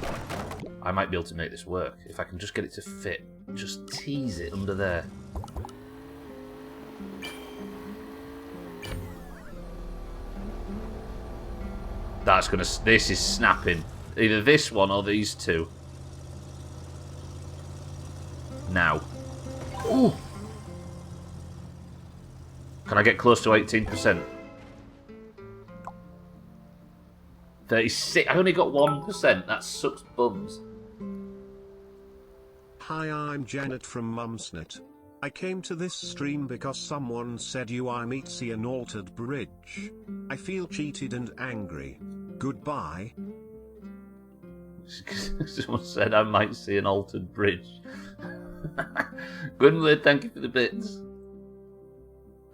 I might be able to make this work. If I can just get it to fit. Just tease it under there. That's going to... This is snapping. Either this one or these two. Now. Ooh! Can I get close to 18%? 36. I only got 1%. That sucks bums. Hi, I'm Janet from Mumsnet. I came to this stream because someone said I might see an altered bridge. I feel cheated and angry. Goodbye. Someone said I might see an altered bridge. Gwynwood, thank you for the bits.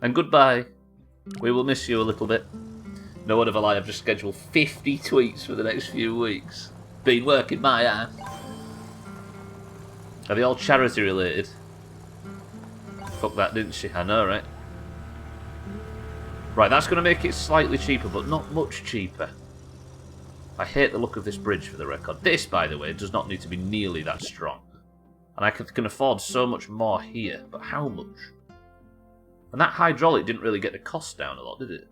And goodbye. We will miss you a little bit. No word of a lie, I've just scheduled 50 tweets for the next few weeks. Been working my ass. Are they all charity related? Fuck that, didn't she? I know, right? Right, that's going to make it slightly cheaper, but not much cheaper. I hate the look of this bridge, for the record. This, by the way, does not need to be nearly that strong. And I can afford so much more here, but how much? And that hydraulic didn't really get the cost down a lot, did it?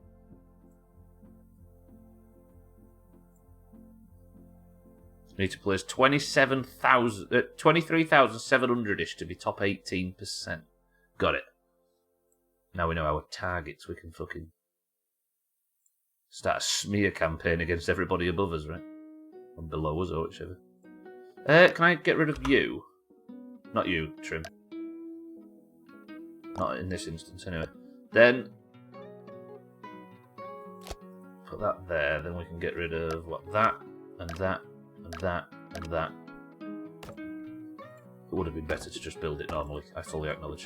Need to place 23,700-ish to be top 18%. Got it. Now we know our targets, we can fucking start a smear campaign against everybody above us, right? And below us, or whichever. Can I get rid of you? Not you, Trim. Not in this instance, anyway. Then put that there, then we can get rid of, what, that, and that, and that, and that. It would have been better to just build it normally, I fully acknowledge.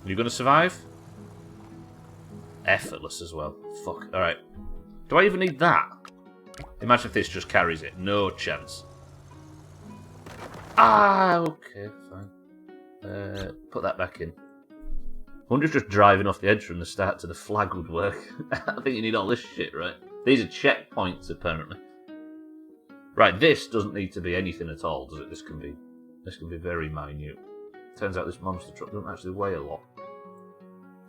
Are you going to survive? Effortless as well. Fuck, alright. Do I even need that? Imagine if this just carries it. No chance. Ah, okay, fine. Put that back in. I wonder if just driving off the edge from the start to the flag would work. I think you need all this shit, right? These are checkpoints, apparently. Right, this doesn't need to be anything at all, does it? This can be very minute. Turns out this monster truck doesn't actually weigh a lot.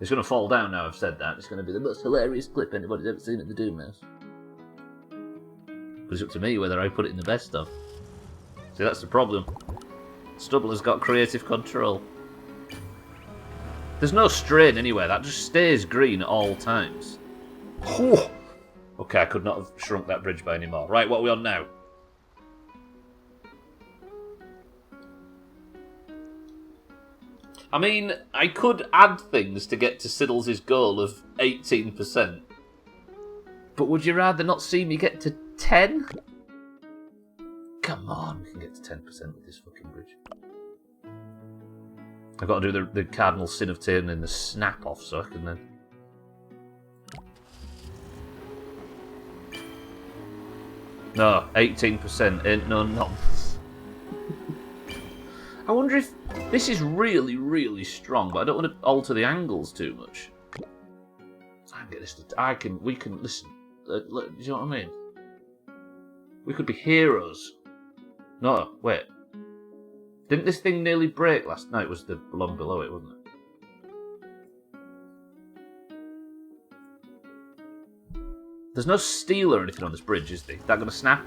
It's going to fall down now I've said that. It's going to be the most hilarious clip anybody's ever seen at the Doomhaus. But it's up to me whether I put it in the best of. See, that's the problem. Stubbler's got creative control. There's no strain anywhere. That just stays green at all times. Okay, I could not have shrunk that bridge by any more. Right, what are we on now? I mean, I could add things to get to Siddles' goal of 18%. But would you rather not see me get to 10? Come on, we can get to 10% with this fucking bridge. I've got to do the cardinal sin of turning the snap off so I can then... No, 18% ain't no nonsense. I wonder if... This is really, really strong, but I don't want to alter the angles too much. I can get this to... We can... Listen. Do you know what I mean? We could be heroes. No, wait. Didn't this thing nearly break last night? It was the long below it, wasn't it? There's no steel or anything on this bridge, is there? Is that going to snap?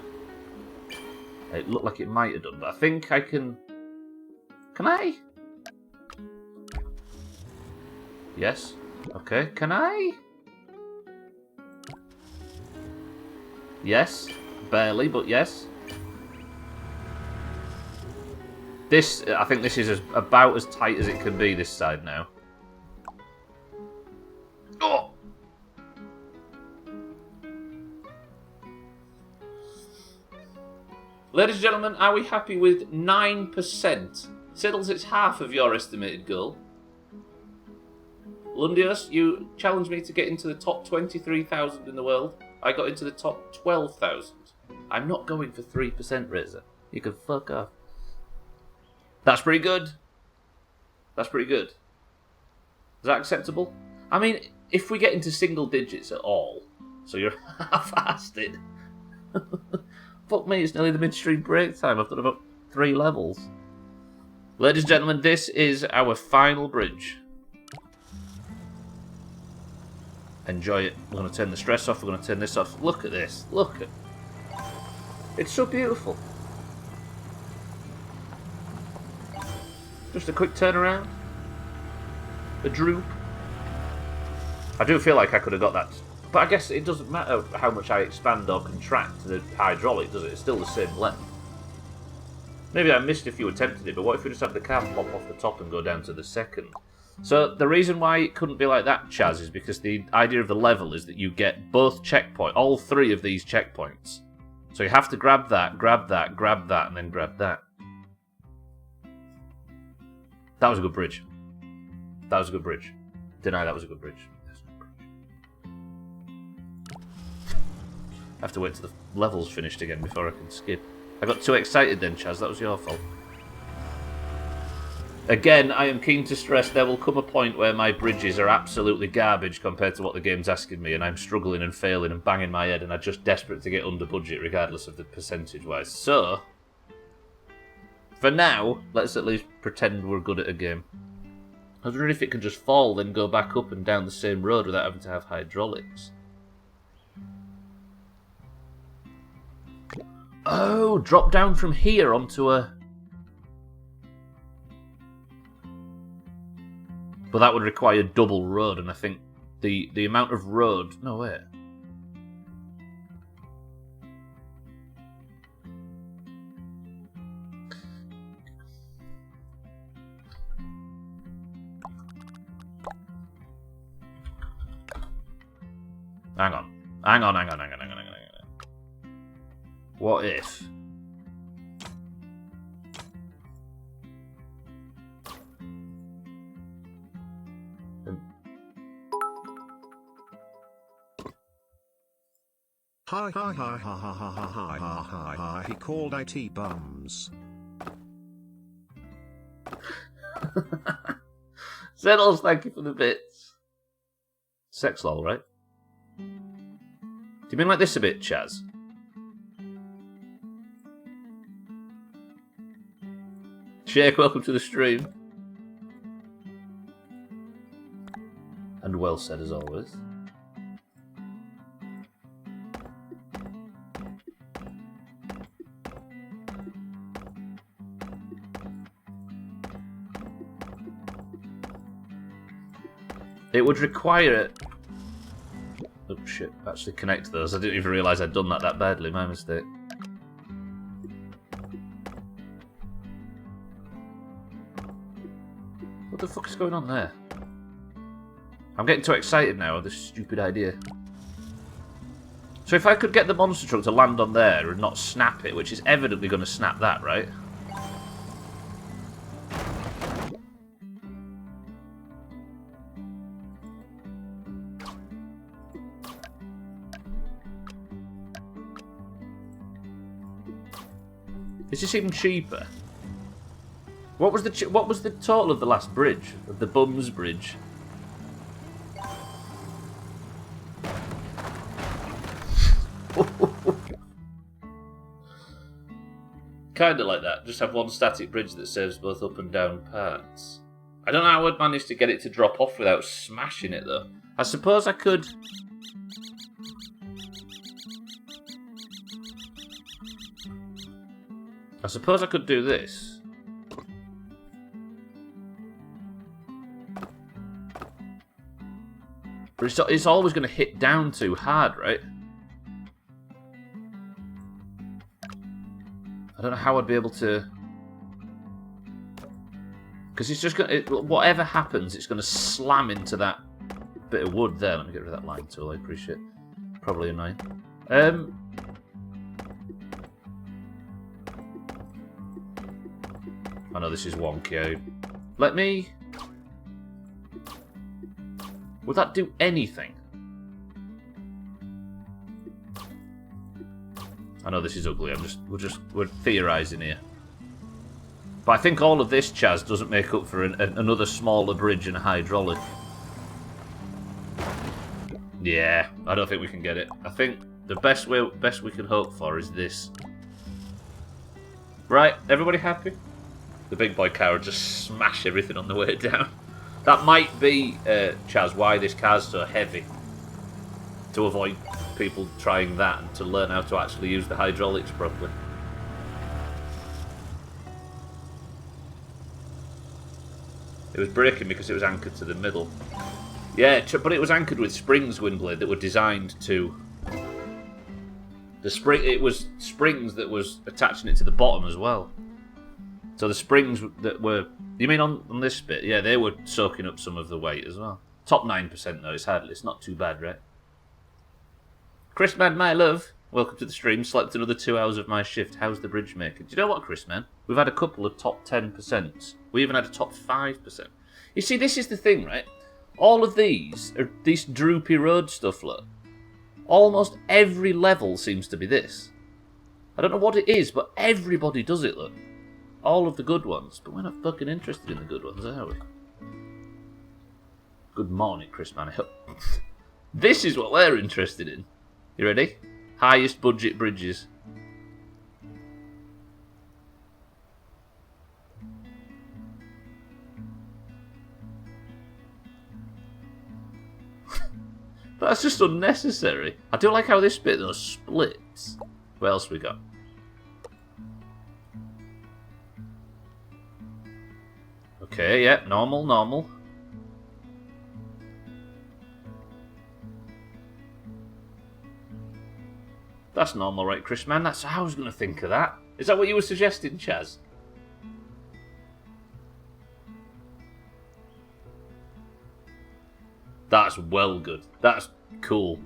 It looked like it might have done, but I think I can... Can I? Yes. Okay, can I? Yes. Barely, but yes. This, I think this is about as tight as it can be this side now. Oh! Ladies and gentlemen, are we happy with 9%? Siddles, it's half of your estimated goal. Lundios, you challenged me to get into the top 23,000 in the world. I got into the top 12,000. I'm not going for 3%, Razor. You can fuck off. That's pretty good. That's pretty good. Is that acceptable? I mean, if we get into single digits at all, so you're half-assed it. Fuck me, it's nearly the midstream break time. I've done about 3 levels. Ladies and gentlemen, this is our final bridge. Enjoy it. We're going to turn the stress off. We're going to turn this off. Look at this. Look at... It's so beautiful. Just a quick turnaround. A droop. I do feel like I could have got that. But I guess it doesn't matter how much I expand or contract the hydraulic, does it? It's still the same length. Maybe I missed if you attempted it, but what if we just have the car pop off the top and go down to the second? So the reason why it couldn't be like that, Chaz, is because the idea of the level is that you get both checkpoints, all 3 of these checkpoints. So you have to grab that, grab that, grab that, and then grab that. That was a good bridge. That was a good bridge. Deny that was a good bridge. I have to wait till the level's finished again before I can skip. I got too excited then, Chaz. That was your fault. Again, I am keen to stress there will come a point where my bridges are absolutely garbage compared to what the game's asking me, and I'm struggling and failing and banging my head, and I'm just desperate to get under budget regardless of the percentage-wise. So, for now, let's at least pretend we're good at a game. I was wondering if it could just fall, then go back up and down the same road without having to have hydraulics. Oh, drop down from here onto a... But that would require double road, and I think the amount of road... No, wait. Hang on. Hang on. What if... Hi, he called IT bums. Settles, thank you for the bits. Sex lol, right? Do you mean like this a bit, Chaz? Shake, welcome to the stream. And well said as always. It would require... Oh shit, actually connect those. I didn't even realise I'd done that badly, my mistake. What the fuck is going on there? I'm getting too excited now with this stupid idea. So if I could get the monster truck to land on there and not snap it, which is evidently going to snap that, right? Is this even cheaper? What was the total of the last bridge? Of the Bums Bridge? Kind of like that. Just have one static bridge that serves both up and down parts. I don't know how I'd manage to get it to drop off without smashing it, though. I suppose I could... do this. But it's always going to hit down too hard, right? I don't know how I'd be able to... Because it's just going to... Whatever happens, it's going to slam into that bit of wood there. Let me get rid of that line tool, I appreciate. Probably annoying. I know this is wonky. Let me... Would that do anything? I know this is ugly. We're theorising here. But I think all of this, Chaz, doesn't make up for another smaller bridge and a hydraulic. Yeah, I don't think we can get it. I think the best we can hope for is this. Right, everybody happy? The big boy car would just smash everything on the way down. That might be, Chaz, why this car's so heavy. To avoid people trying that and to learn how to actually use the hydraulics properly. It was braking because it was anchored to the middle. Yeah, but it was anchored with springs, Windblade, that were designed to... It was springs that was attaching it to the bottom as well. So the springs that were... You mean on this bit? Yeah, they were soaking up some of the weight as well. Top 9% though, it's not too bad, right? Chris Man, my love, welcome to the stream. Slept another 2 hours of my shift. How's the bridge maker? Do you know what, Chris Man? We've had a couple of top 10%. We even had a top 5%. You see, this is the thing, right? All of these are this droopy road stuff, look. Almost every level seems to be this. I don't know what it is, but everybody does it, look. All of the good ones, but we're not fucking interested in the good ones, are we? Good morning, Chris Man. This is what we're interested in. You ready? Highest budget bridges. That's just unnecessary. I do like how this bit though splits. What else we got? Okay, yeah, normal. That's normal, right, Chris, man? That's how I was going to think of that. Is that what you were suggesting, Chaz? That's well good. That's cool.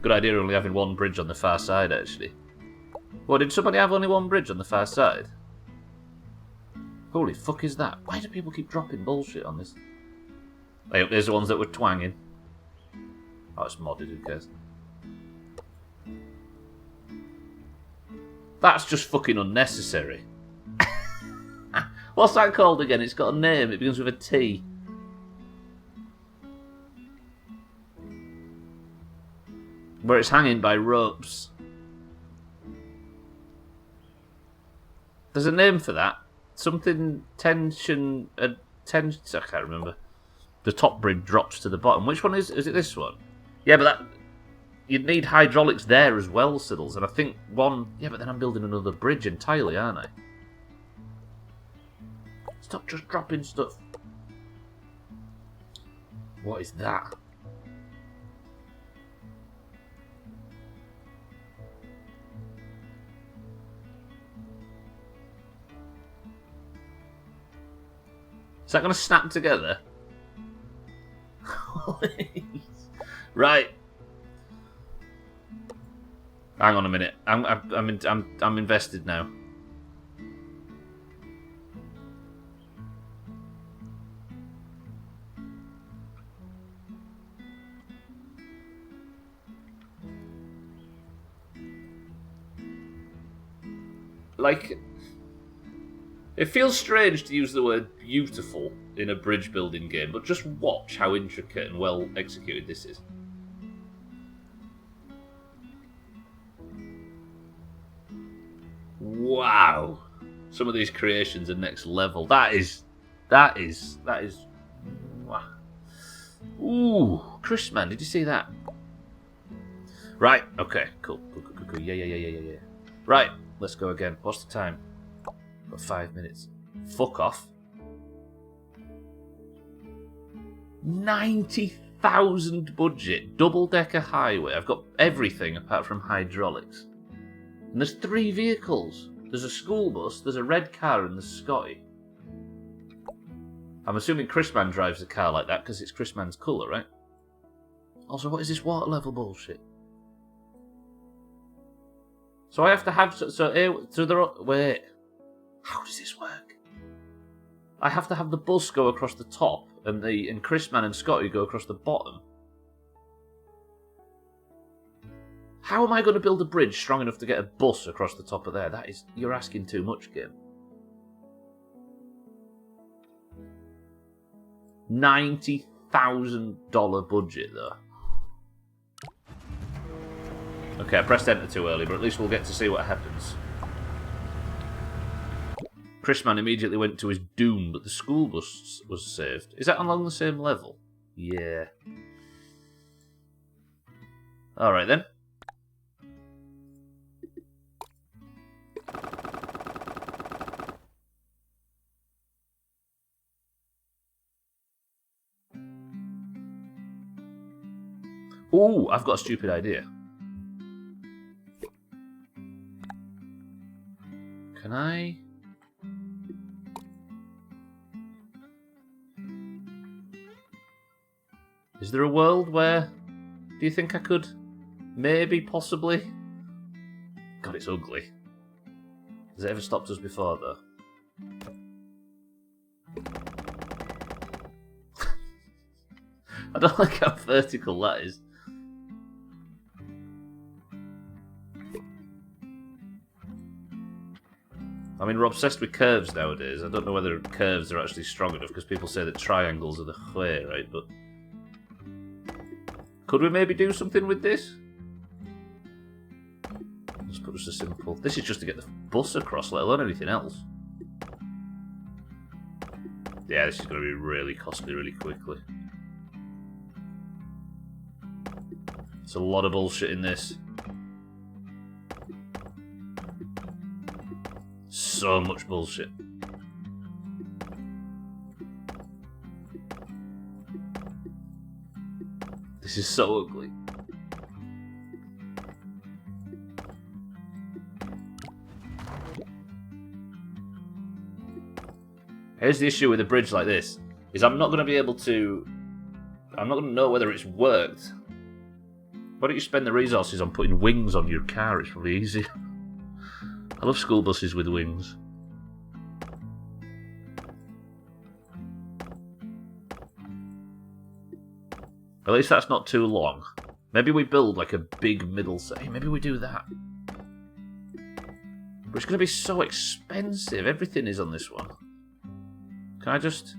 Good idea only having one bridge on the far side, actually. What, did somebody have only one bridge on the far side? Holy fuck is that? Why do people keep dropping bullshit on this? Hey, there's the ones that were twanging. Oh, it's modded, who cares? That's just fucking unnecessary. What's that called again? It's got a name. It begins with a T. Where it's hanging by ropes. There's a name for that. Something tension... I can't remember. The top bridge drops to the bottom. Which one is it this one? Yeah, but that... You'd need hydraulics there as well, Siddles. And I think one... Yeah, but then I'm building another bridge entirely, aren't I? Stop just dropping stuff. What is that? Is that going to snap together? Right. Hang on a minute. I'm invested now. Like, it feels strange to use the word beautiful in a bridge building game, but just watch how intricate and well executed this is. Wow. Some of these creations are next level. That is wow. Ooh, Chris, man, did you see that? Right, okay, cool. Yeah. Right, let's go again. What's the time? Got 5 minutes. Fuck off. 90,000 budget, double-decker highway. I've got everything apart from hydraulics. And there's 3 vehicles. There's a school bus, there's a red car, and there's Scotty. I'm assuming Chrisman drives a car like that because it's Chrisman's colour, right? Also, what is this water level bullshit? So I have to have... Wait. How does this work? I have to have the bus go across the top and Chrisman and Scotty go across the bottom. How am I going to build a bridge strong enough to get a bus across the top of there? That is... You're asking too much, game. $90,000 budget, though. Okay, I pressed enter too early, but at least we'll get to see what happens. Chrisman immediately went to his doom, but the school bus was saved. Is that along the same level? Yeah. Alright then. Ooh, I've got a stupid idea. Can I... Is there a world where... Do you think I could... Maybe, possibly... God, it's ugly. Has it ever stopped us before, though? I don't like how vertical that is. I mean, we're obsessed with curves nowadays. I don't know whether curves are actually strong enough, because people say that triangles are the way, right? But could we maybe do something with this? Let's put just a simple... This is just to get the bus across, let alone anything else. Yeah, this is going to be really costly really quickly. It's a lot of bullshit in this. So much bullshit. This is so ugly. Here's the issue with a bridge like this, is I'm not going to be able to... I'm not going to know whether it's worked. Why don't you spend the resources on putting wings on your car? It's probably easier. I love school buses with wings. At least that's not too long. Maybe we build like a big middle... Hey, maybe we do that. But it's going to be so expensive. Everything is on this one. Can I just...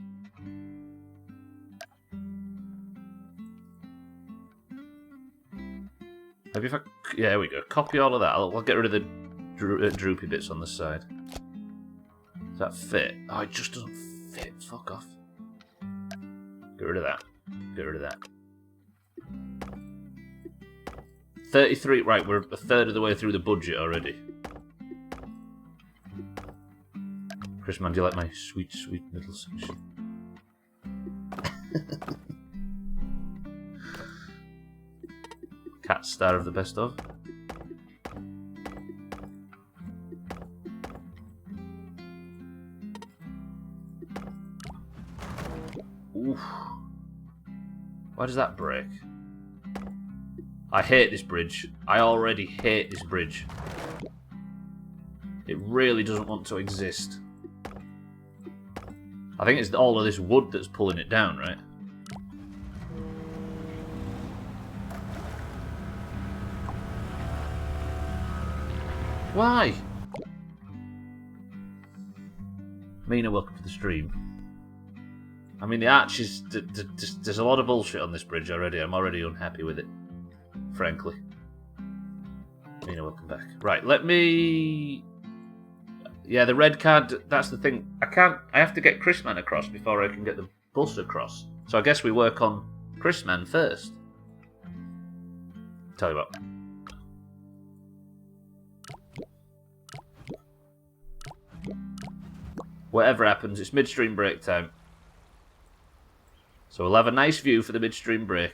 Maybe if I... Yeah, there we go. Copy all of that. I'll get rid of the droopy bits on the side. Does that fit? Oh, it just doesn't fit. Fuck off. Get rid of that. Get rid of that. 33. Right, we're a third of the way through the budget already. Chris, man, do you like my sweet, sweet middle section? Cat star of the best of. Oof. Why does that break? I hate this bridge. I already hate this bridge. It really doesn't want to exist. I think it's all of this wood that's pulling it down, right? Why? Mina, welcome to the stream. I mean, the arch is... There's a lot of bullshit on this bridge already. I'm already unhappy with it. Frankly. Mina, welcome back. Right, let me... Yeah, the red card, that's the thing. I have to get Chrisman across before I can get the bus across. So I guess we work on Chrisman first. Tell you what. Whatever happens, it's midstream break time. So we'll have a nice view for the midstream break.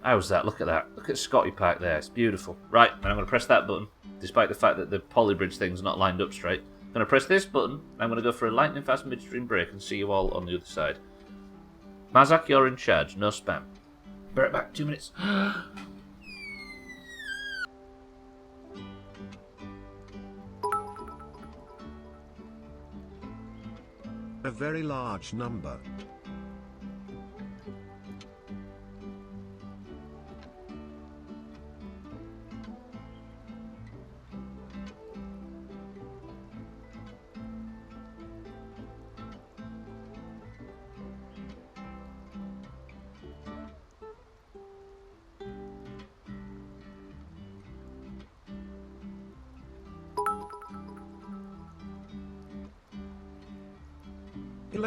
How's that? Look at that. Look at Scotty Park there. It's beautiful. Right, and I'm going to press that button, despite the fact that the polybridge thing's not lined up straight. I'm going to press this button, and I'm going to go for a lightning fast midstream break and see you all on the other side. Mazak, you're in charge. No spam. Be right back. 2 minutes. A very large number.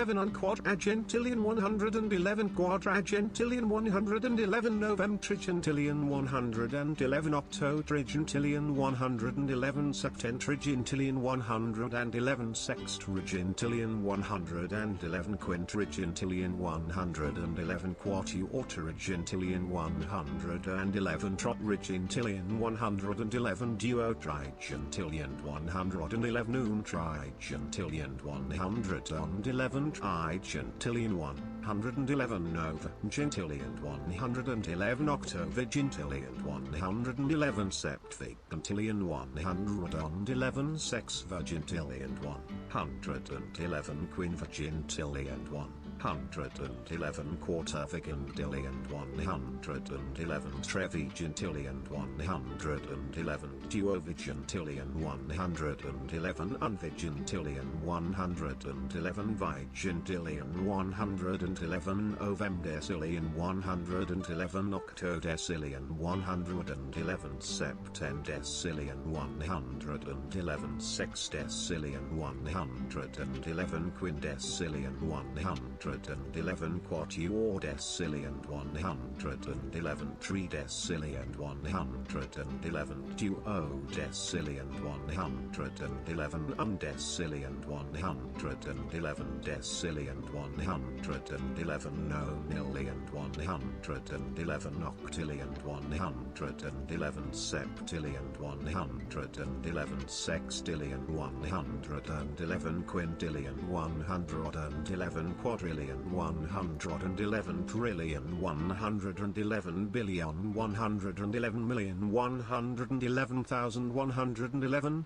On quadragentillion 111 quadragentillion 111 novemtrigentillion 111 octotrigentillion 111 septentrigentillion 111 sextrigentillion 111 quintrigentillion 111 quartuortrigentillion 111 trotrigentillion 111 duotrigentillion 111 noontrigentillion 111 trigentillion 111 novagentillion 111 octovigentillion 111 septvigentillion 111 sexvigentillion 111 quinvigentillion 111 quartervigentillion 111 trevigentillion 111 duovigentillion 111 unvigentillion 111 vigentillion 111 ovemdecillion 111 octodecillion 111 septendecillion 111 sexdecillion 111 quindecillion 111 quartuordecillion 111 tridecillion 111 duodecillion 111 undecillion 111 decillion 111 nonillion 111 octillion 111 septillion 111 sextillion 111 quintillion 111 quadrillion 111 trillion 111 billion 111 million 111,111.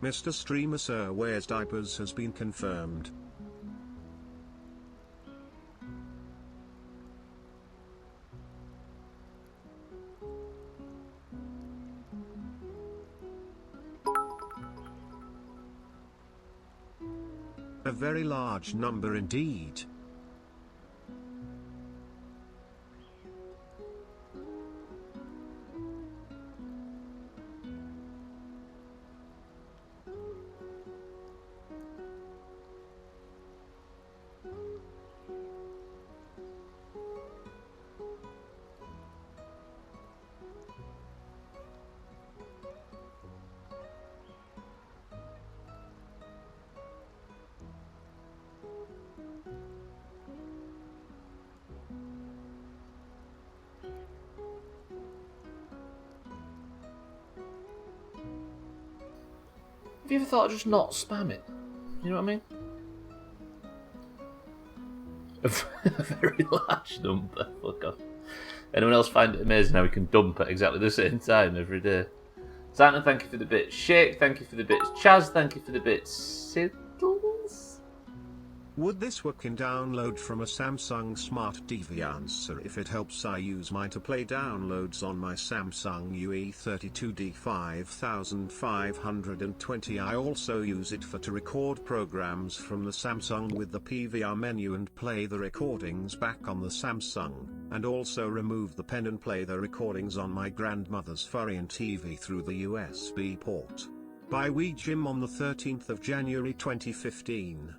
Mr. Streamer Sir Wears Diapers has been confirmed. A very large number indeed. Have you ever thought of just not spam it? You know what I mean? A very large number. Fuck off. Anyone else find it amazing how we can dump at exactly the same time every day? Santa, thank you for the bits. Shake, thank you for the bits. Chaz, thank you for the bits. Siddles? Would this work in download from a Samsung Smart TV? Answer: if it helps, I use mine to play downloads on my Samsung UE32D 5520. I also use it to record programs from the Samsung with the PVR menu and play the recordings back on the Samsung, and also remove the pen and play the recordings on my grandmother's foreign TV through the USB port. By Jim on the 13th of January 2015.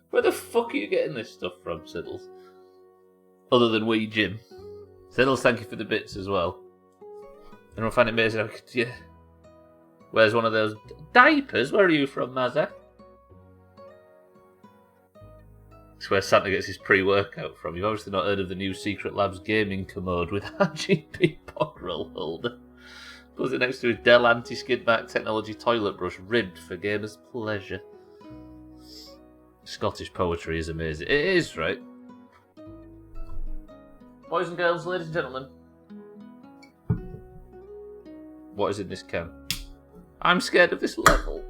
Where the fuck are you getting this stuff from, Siddles? Other than Wee Jim. Siddles, thank you for the bits as well. And I find it amazing how yeah. Where's one of those diapers? Where are you from, Mazza? It's where Santa gets his pre-workout from. You've obviously not heard of the new Secret Labs gaming commode with RGB pod roll holder. Puts it next to his Dell anti-skid back technology toilet brush, ribbed for gamers' pleasure. Scottish poetry is amazing. It is, right? Boys and girls, ladies and gentlemen. What is in this can? I'm scared of this level.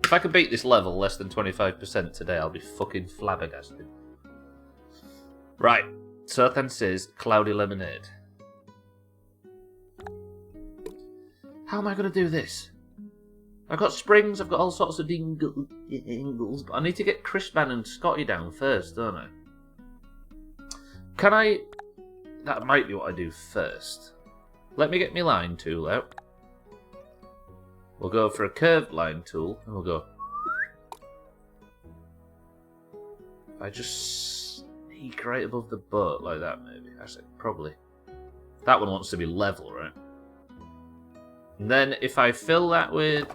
If I can beat this level less than 25% today, I'll be fucking flabbergasted. Right. Sothan says cloudy lemonade. How am I going to do this? I've got springs, I've got all sorts of dingles, but I need to get Crispman and Scotty down first, don't I? Can I... That might be what I do first. Let me get my line tool out. We'll go for a curved line tool, and we'll go... If I just sneak right above the boat like that, maybe. Actually, probably. That one wants to be level, right? And then if I fill that with...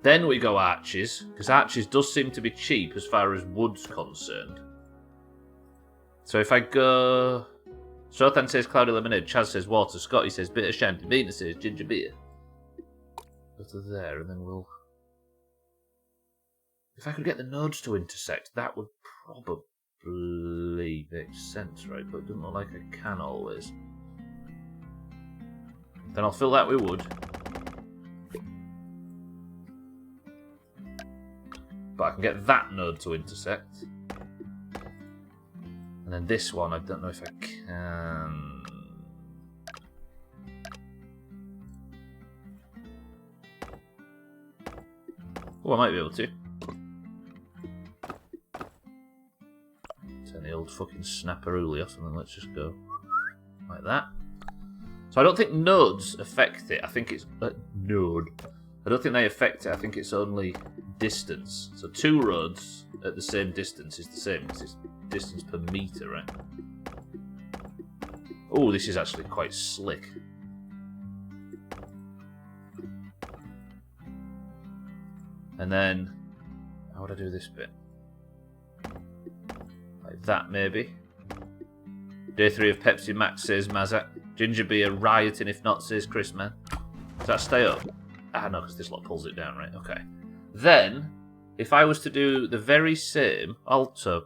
Then we go arches, because arches does seem to be cheap as far as wood's concerned. So if I go... Sothan says cloudy lemonade, Chaz says water, Scotty says bitter shandy, Mina says ginger beer. Go to there, and then we'll... If I could get the nodes to intersect, that would probably make sense, right? But it doesn't look like I can always. Then I'll fill that with wood. But I can get that node to intersect. And then this one, I don't know if I can... Oh, I might be able to. Turn the old fucking snapperooly off and then let's just go like that. So I don't think nodes affect it. I think it's... node. I don't think they affect it. I think it's only distance. So two roads at the same distance is the same because it's distance per meter, right? Oh, this is actually quite slick. And then, how would I do this bit? Like that, maybe. Day 3 of Pepsi Max, says Mazak. Ginger beer rioting if not, says Chris, man. Does that stay up? Ah, no, because this lot pulls it down, right? Okay. Then, if I was to do the very same, also,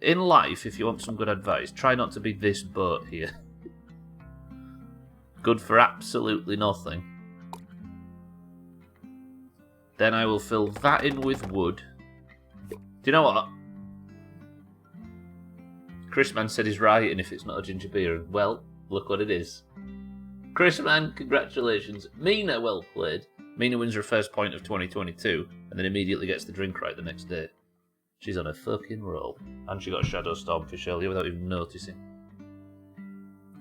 in life, if you want some good advice, try not to be this boat here. Good for absolutely nothing. Then I will fill that in with wood. Do you know what? Chrisman said he's rioting if it's not a ginger beer. Well, look what it is. Chrisman, congratulations. Mina, well played. Mina wins her first point of 2022 and then immediately gets the drink right the next day. She's on a fucking roll. And she got a Shadow Stormfish earlier without even noticing.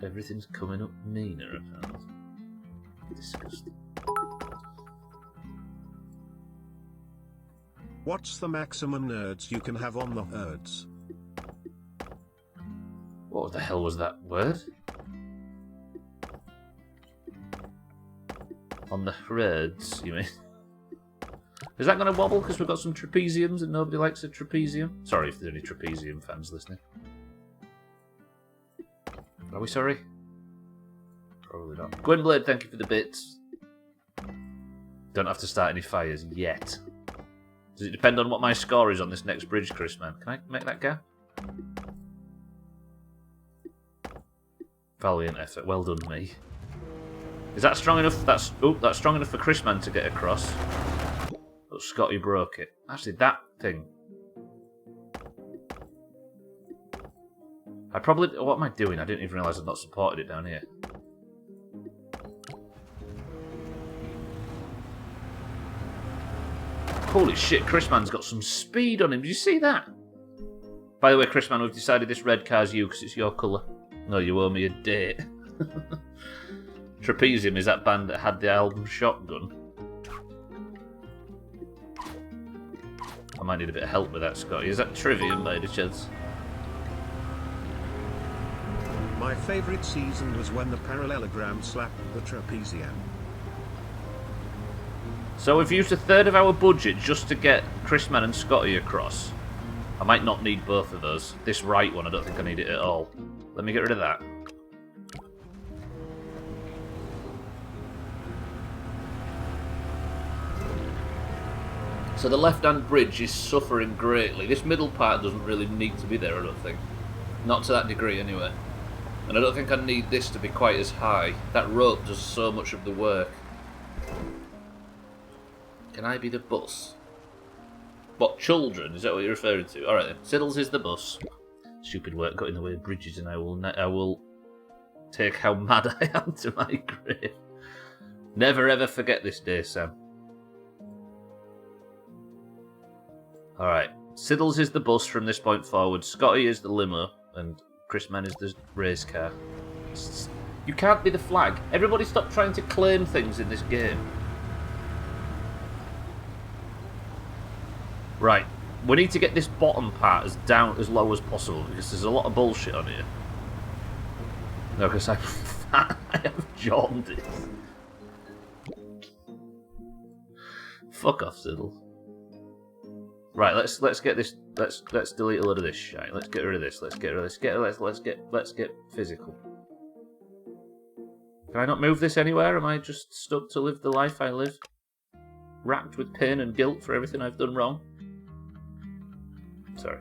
Everything's coming up Mina, apparently. Disgusting. What's the maximum nerds you can have on the herds? What the hell was that word? On the herds, you mean? Is that going to wobble because we've got some trapeziums and nobody likes a trapezium? Sorry if there's any trapezium fans listening. Are we sorry? Probably not. Gwynblade, thank you for the bits. Don't have to start any fires yet. Does it depend on what my score is on this next bridge, Chris, man? Can I make that gap? Valiant effort. Well done, me. Is that strong enough? That's strong enough for Chris, man, to get across. But Scotty broke it. Actually, that thing. I probably... What am I doing? I didn't even realise I'd not supported it down here. Holy shit, Chris Man's got some speed on him. Did you see that? By the way, Chris Man, we've decided this red car's you because it's your colour. No, you owe me a date. Trapezium is that band that had the album Shotgun. I might need a bit of help with that, Scotty. Is that Trivium by any chance? My favourite season was when the parallelogram slapped the trapezium. So we've used a third of our budget just to get Chris Man and Scotty across. I might not need both of those. This right one, I don't think I need it at all. Let me get rid of that. So the left-hand bridge is suffering greatly. This middle part doesn't really need to be there, I don't think. Not to that degree, anyway. And I don't think I need this to be quite as high. That rope does so much of the work. Can I be the bus? What, children? Is that what you're referring to? Alright then. Siddles is the bus. Stupid work got in the way of bridges, and I will take how mad I am to my grave. Never ever forget this day, Sam. Alright. Siddles is the bus from this point forward. Scotty is the limo, and Chris Man is the race car. You can't be the flag. Everybody stop trying to claim things in this game. Right, we need to get this bottom part as low as possible because there's a lot of bullshit on here. No, because I have jaundice. Fuck off, Siddle. Right, let's get this. Let's delete a load of this shit. Let's get rid of this. Let's get physical. Can I not move this anywhere? Am I just stuck to live the life I live? Racked with pain and guilt for everything I've done wrong? Sorry.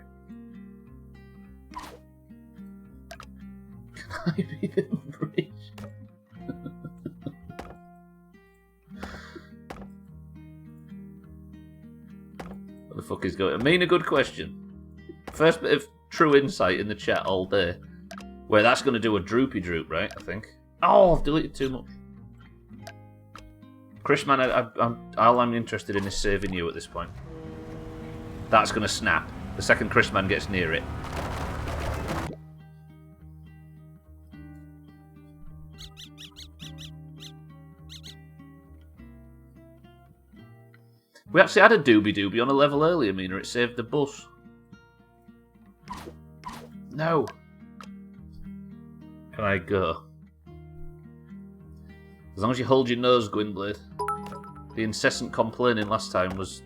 Can I be the bridge? What the fuck is going on? I mean, a good question. First bit of true insight in the chat all day. Where that's going to do a droopy droop, right? I think. Oh, I've deleted too much. Chris, man, all I'm interested in is saving you at this point. That's going to snap. The second Chris Man gets near it. We actually had a doobie on a level earlier, Mina. It saved the bus. No. Can I go? As long as you hold your nose, Gwynblade. The incessant complaining last time was...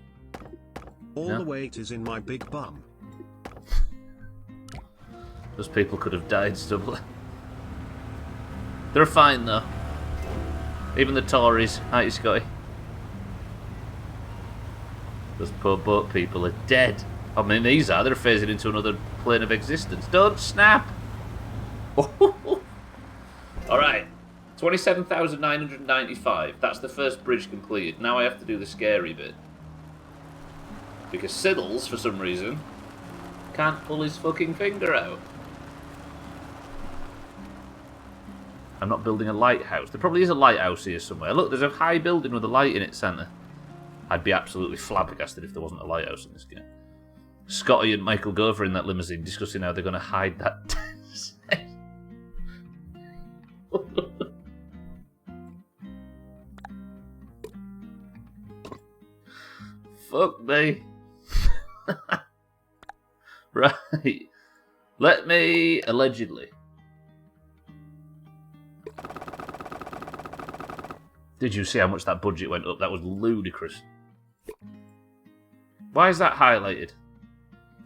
All the weight is in my big bum. Those people could have died, Stubbler. They're fine, though. Even the Tories. Aren't you, Scotty? Those poor boat people are dead. I mean, these are. They're phasing into another plane of existence. Don't snap! Alright. 27,995. That's the first bridge completed. Now I have to do the scary bit. Because Siddles, for some reason, can't pull his fucking finger out. I'm not building a lighthouse. There probably is a lighthouse here somewhere. Look, there's a high building with a light in its centre. I'd be absolutely flabbergasted if there wasn't a lighthouse in this game. Scotty and Michael Gover in that limousine discussing how they're going to hide that. Fuck me. Right. Let me... Allegedly. Did you see how much that budget went up? That was ludicrous. Why is that highlighted?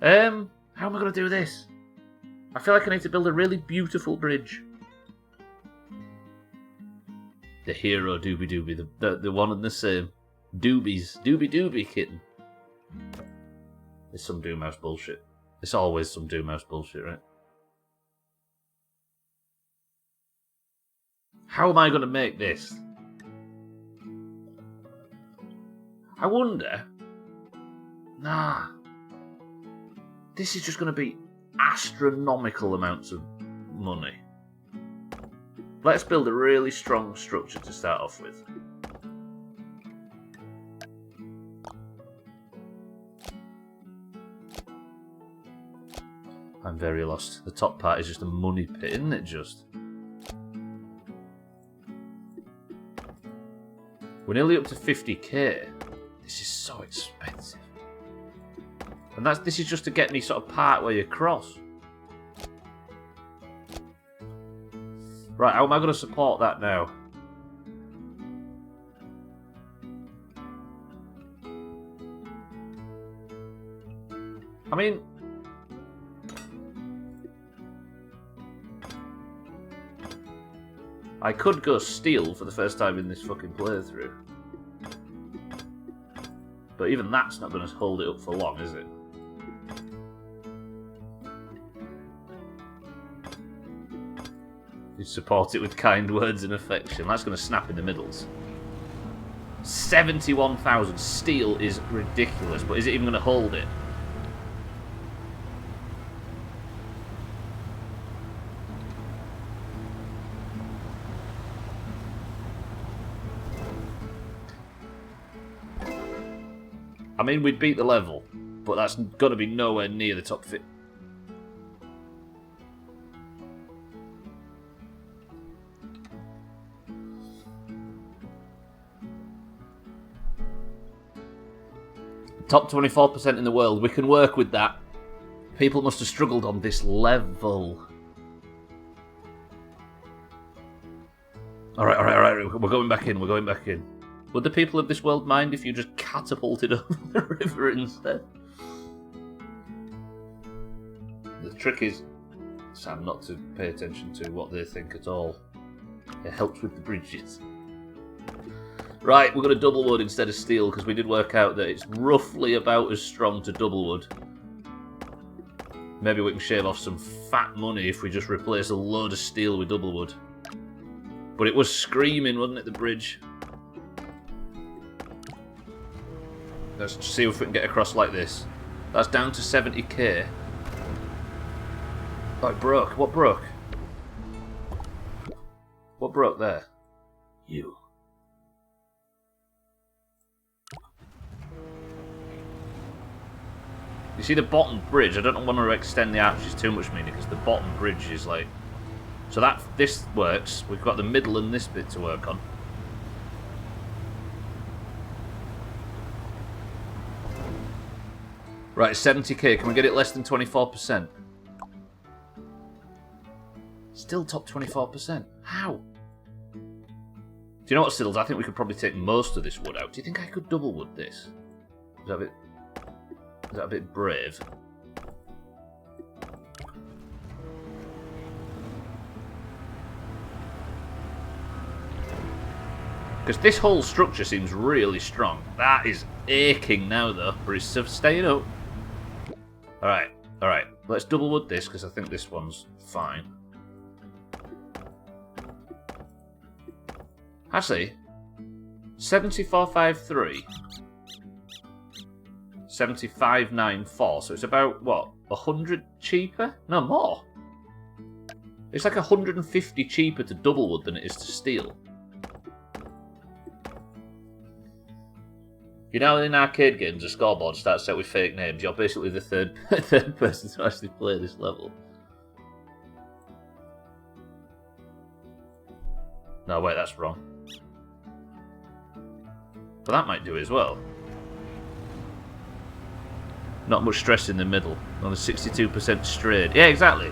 How am I going to do this? I feel like I need to build a really beautiful bridge. The hero doobie-doobie. The one and the same. Doobies. Doobie kitten. It's some Doomhaus bullshit. It's always some Doomhaus bullshit, right? How am I going to make this? I wonder. Nah. This is just going to be astronomical amounts of money. Let's build a really strong structure to start off with. I'm very lost. The top part is just a money pit, isn't it just? We're nearly up to 50k. This is so expensive. And this is just to get me sort of part way across. Right, how am I going to support that now? I mean... I could go steel for the first time in this fucking playthrough. But even that's not going to hold it up for long, is it? You support it with kind words and affection. That's going to snap in the middles. 71,000. Steel is ridiculous, but is it even going to hold it? I mean, we'd beat the level, but that's got to be nowhere near the top 50. Top 24% in the world. We can work with that. People must have struggled on this level. Alright. We're going back in. Would the people of this world mind if you just catapulted over the river instead? The trick is, Sam, not to pay attention to what they think at all. It helps with the bridges. Right, we're going to double wood instead of steel, because we did work out that it's roughly about as strong to double wood. Maybe we can shave off some fat money if we just replace a load of steel with double wood. But it was screaming, wasn't it, the bridge? Let's see if we can get across like this. That's down to 70k. Oh, it broke. What broke? What broke there? You. You see the bottom bridge? I don't want to extend the arches too much, meaning, because the bottom bridge is like... So this works. We've got the middle and this bit to work on. Right, 70k. Can we get it less than 24%? Still top 24%. How? Do you know what, Siddles? I think we could probably take most of this wood out. Do you think I could double wood this? Is that a bit brave? Because this whole structure seems really strong. That is aching now, though, but it's staying up. Alright. Let's double wood this, because I think this one's fine. Actually, 7453. 7594, so it's about, what, 100 cheaper? No, more. It's like 150 cheaper to double wood than it is to steel. You know, in arcade games, a scoreboard starts out with fake names. You're basically the third person to actually play this level. No, wait, that's wrong. But that might do it as well. Not much stress in the middle. Only 62% straight. Yeah, exactly.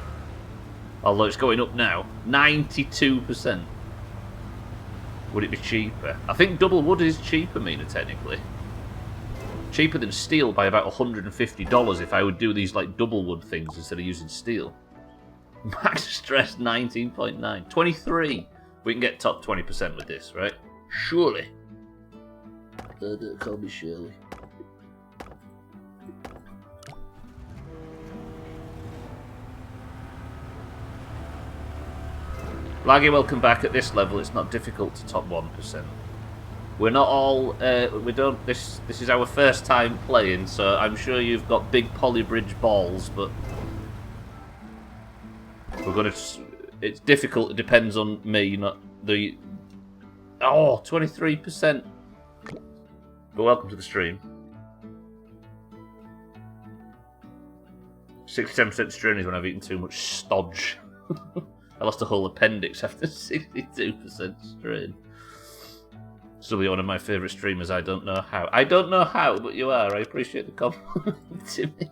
Although it's going up now. 92%. Would it be cheaper? I think double wood is cheaper, Mina, technically. Cheaper than steel by about $150 if I would do these like double wood things instead of using steel. Max stress 19.9. 23. We can get top 20% with this, right? Surely. Don't call me Shirley. Laggy, welcome back. At this level, it's not difficult to top 1%. We're not all. We don't. This is our first time playing, so I'm sure you've got big polybridge balls, but we're gonna. It's difficult. It depends on me, not the. Oh, 23%. But welcome to the stream. 67% strain is when I've eaten too much stodge. I lost a whole appendix after 62% strain. Still one of my favourite streamers, I don't know how. I don't know how, but you are. I appreciate the compliment to me.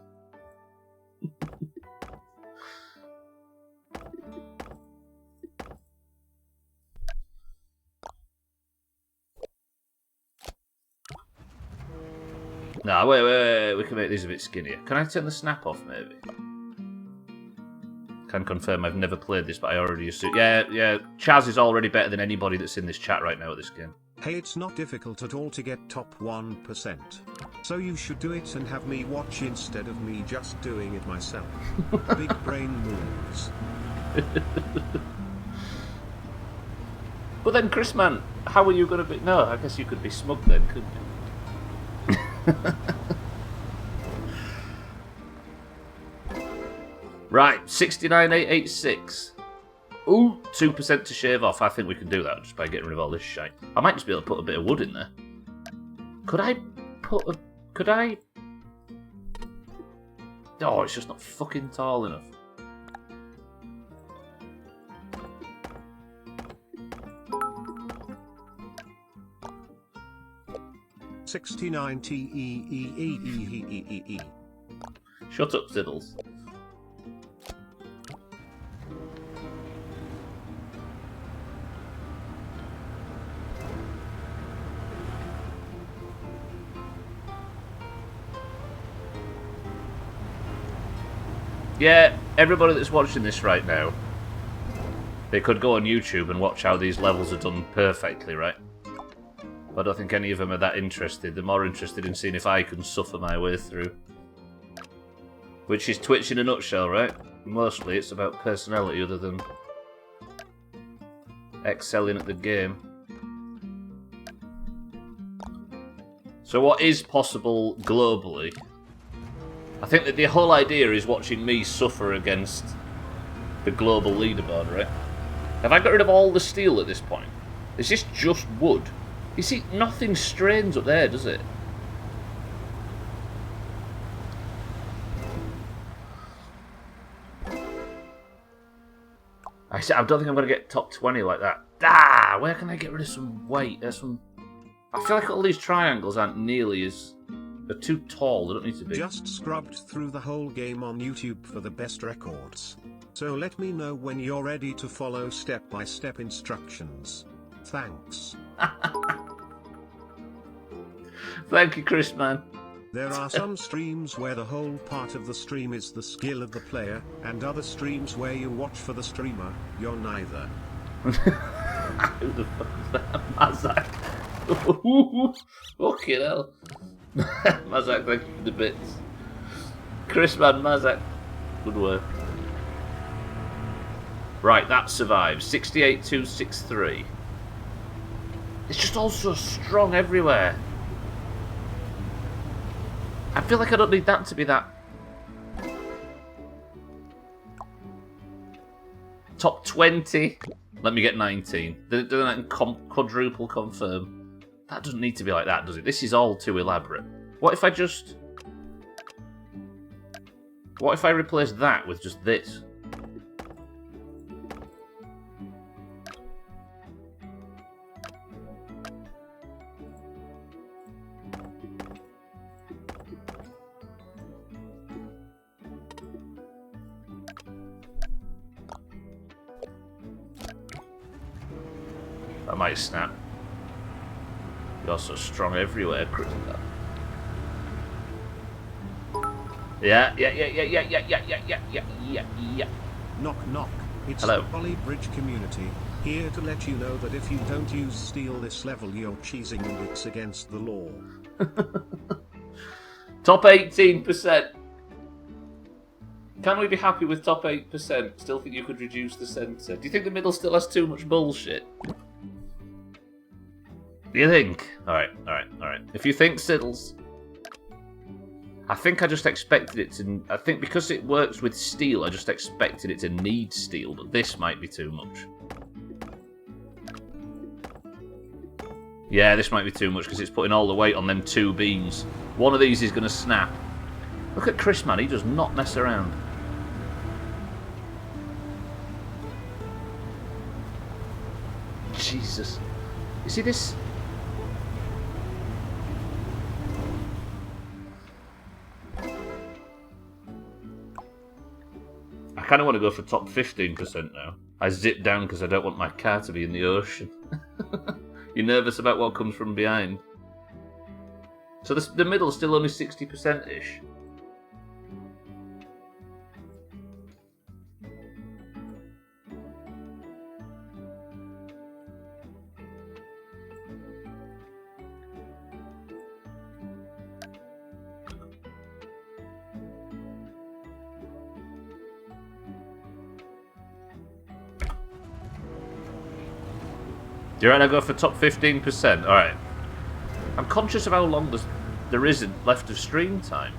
No, wait, we can make these a bit skinnier. Can I turn the snap off, maybe? Can confirm I've never played this, but I already assume. Yeah, Chaz is already better than anybody that's in this chat right now at this game. Hey, it's not difficult at all to get top 1%. So you should do it and have me watch instead of me just doing it myself. Big brain moves. But then, Chris, man, how are you going to be... No, I guess you could be smug then, couldn't you? Right, 69,886. Ooh, 2% to shave off. I think we can do that just by getting rid of all this shite. I might just be able to put a bit of wood in there. Could I put a... Could I... Oh, it's just not fucking tall enough. $69,000. Shut up, Siddles. Yeah, everybody that's watching this right now, they could go on YouTube and watch how these levels are done perfectly, right? But I don't think any of them are that interested. They're more interested in seeing if I can suffer my way through. Which is Twitch in a nutshell, right? Mostly it's about personality other than excelling at the game. So what is possible globally? I think that the whole idea is watching me suffer against the global leaderboard, right? Have I got rid of all the steel at this point? Is this just wood? You see, nothing strains up there, does it? I don't think I'm going to get top 20 like that. Ah, where can I get rid of some weight? There's some... I feel like all these triangles aren't nearly as... They're too tall, they don't need to be. Just scrubbed through the whole game on YouTube for the best records. So let me know when you're ready to follow step-by-step instructions. Thanks. Thank you, Chris, man. There are some streams where the whole part of the stream is the skill of the player, and other streams where you watch for the streamer. You're neither. Who the fuck is that? Mazak. Fucking hell. Mazak, thank you for the bits. Chris, man, Mazak. Good work. Right, that survives. 68,263. It's just all so strong everywhere. I feel like I don't need that to be that. Top 20. Let me get 19. Doesn't that quadruple confirm? That doesn't need to be like that, does it? This is all too elaborate. What if I just... What if I replace that with just this? That might snap. You're so strong everywhere, Critical. Yeah. Knock knock. It's Hello. the Polybridge community. Here to let you know that if you don't use steel this level, you're cheesing and it's against the law. Top 18%. Can we be happy with top 8%? Still think you could reduce the centre. Do you think the middle still has too much bullshit? Do you think? Alright. If you think Siddles... I think I just expected it to... I think because it works with steel, I just expected it to need steel, but this might be too much. Yeah, this might be too much because it's putting all the weight on them two beams. One of these is going to snap. Look at Chris, man. He does not mess around. Jesus. You see this? I kind of want to go for top 15% now. I zip down because I don't want my car to be in the ocean. You're nervous about what comes from behind. So the middle's still only 60%-ish. Do you reckon I go for top 15%? Alright. I'm conscious of how long there isn't left of stream time.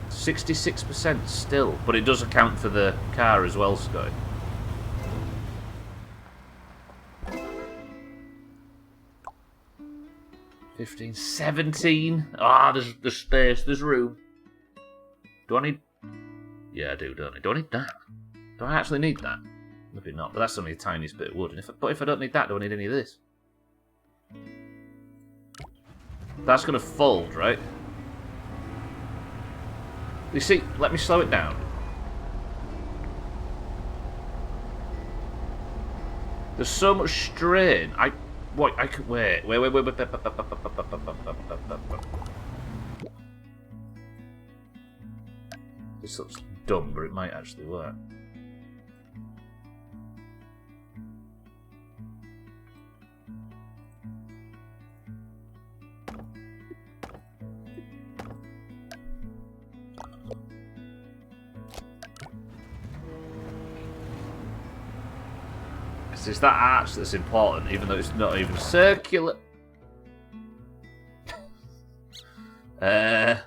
66% still, but it does account for the car as well, Scott. $15, $17. Ah, there's space, there's room. Do I need... Yeah, I do, don't I? Do I need that? Do I actually need that? Maybe not, but that's only the tiniest bit of wood. And but if I don't need that, do I need any of this? That's going to fold, right? You see, let me slow it down. There's so much strain. I could wait. This looks dumb, but it might actually work. It's that arch that's important, even though it's not even circular. I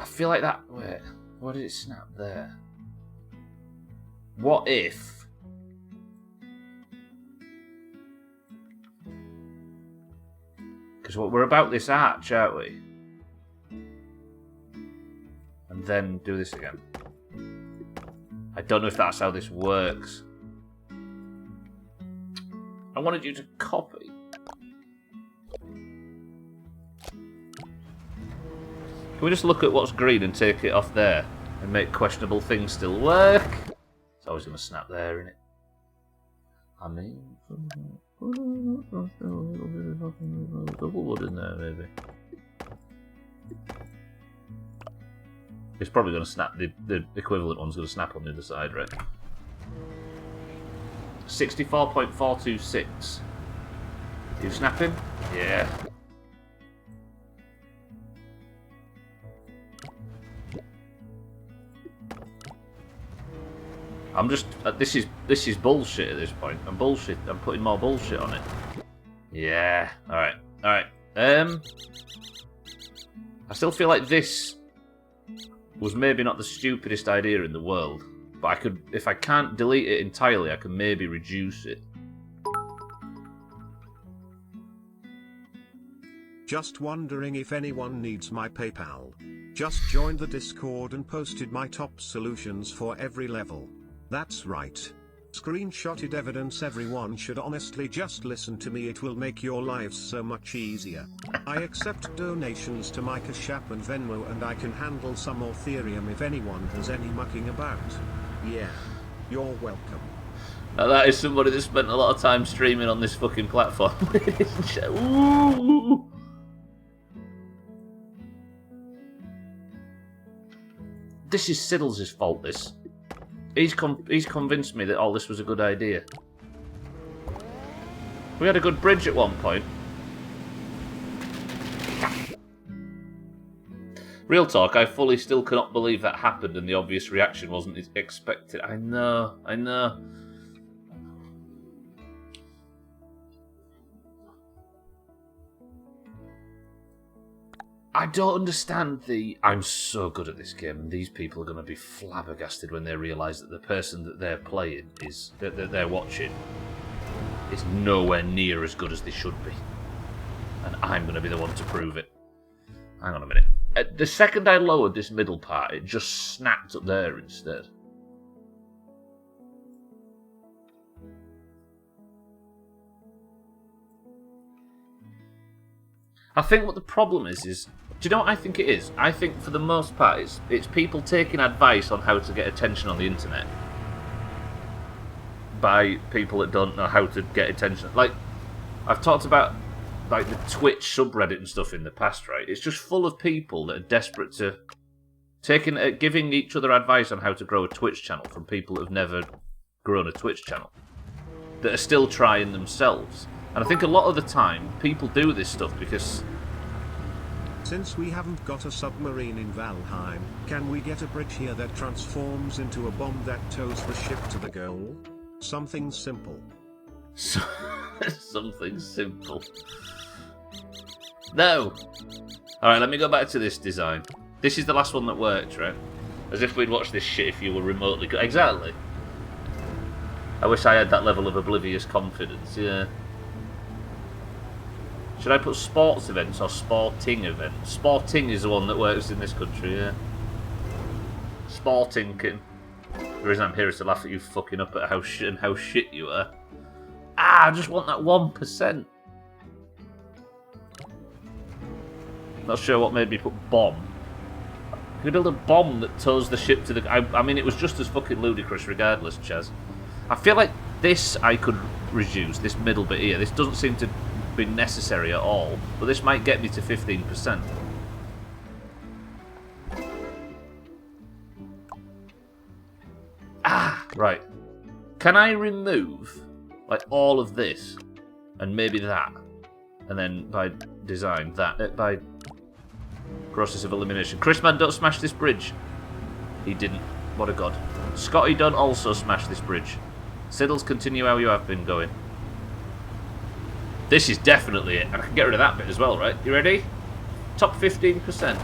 feel like that... Wait, why did it snap there? What if... Because we're about this arch, aren't we? And then do this again. I don't know if that's how this works. I wanted you to copy. Can we just look at what's green and take it off there and make questionable things still work? It's always going to snap there, isn't it? I mean, double wood in there, maybe. It's probably going to snap, the equivalent one's going to snap on the other side, right? 64.426. You snapping? Yeah. I'm just, this is bullshit at this point. I'm putting more bullshit on it. Yeah, alright. I still feel like this was maybe not the stupidest idea in the world, but I could, if I can't delete it entirely, I can maybe reduce it. Just wondering if anyone needs my PayPal. Just joined the Discord and posted my top solutions for every level. That's right. Screenshotted evidence. Everyone should honestly just listen to me, it will make your lives so much easier. I accept donations to my Cash App and Venmo, and I can handle some Ethereum if anyone has any mucking about. Yeah, you're welcome. Now that is somebody that spent a lot of time streaming on this fucking platform. Ooh. This is Siddles' fault, this. He's convinced me that all this was a good idea. We had a good bridge at one point. Real talk, I fully still cannot believe that happened and the obvious reaction wasn't expected. I know. I don't understand I'm so good at this game, and these people are going to be flabbergasted when they realise that the person that they're playing that they're watching is nowhere near as good as they should be. And I'm going to be the one to prove it. Hang on a minute. The second I lowered this middle part, it just snapped up there instead. I think what the problem is... Do you know what I think it is? I think for the most part it's people taking advice on how to get attention on the internet by people that don't know how to get attention. Like, I've talked about like the Twitch subreddit and stuff in the past, right? It's just full of people that are desperate to giving each other advice on how to grow a Twitch channel from people that have never grown a Twitch channel, that are still trying themselves. And I think a lot of the time people do this stuff because... Since we haven't got a submarine in Valheim, can we get a bridge here that transforms into a bomb that tows the ship to the goal? Something simple. Something simple. No! Alright, let me go back to this design. This is the last one that worked, right? As if we'd watch this shit if you were remotely... Exactly. I wish I had that level of oblivious confidence, yeah. Should I put sports events or sporting events? Sporting is the one that works in this country, yeah. Sporting. The reason I'm here is to laugh at you fucking up at how shit you are. I just want that 1%. Not sure what made me put bomb. Can you build a bomb that tows the ship to the... I mean, it was just as fucking ludicrous regardless, Chaz. I feel like this I could reduce, this middle bit here. This doesn't seem to be necessary at all, but this might get me to 15%. Right. Can I remove like all of this and maybe that, and then by design that by process of elimination? Chrisman, don't smash this bridge. He didn't. What a god. Scotty, don't also smash this bridge. Siddles, continue how you have been going. This is definitely it. I can get rid of that bit as well, right? You ready? Top 15%.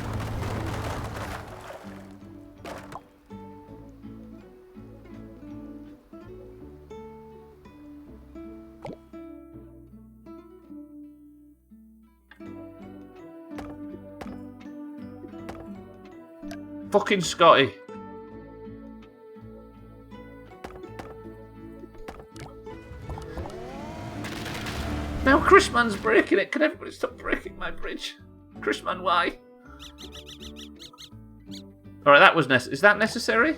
Fucking Scotty. Now Chrisman's breaking it. Can everybody stop breaking my bridge? Chrisman, why? Alright, that was necessary. Is that necessary?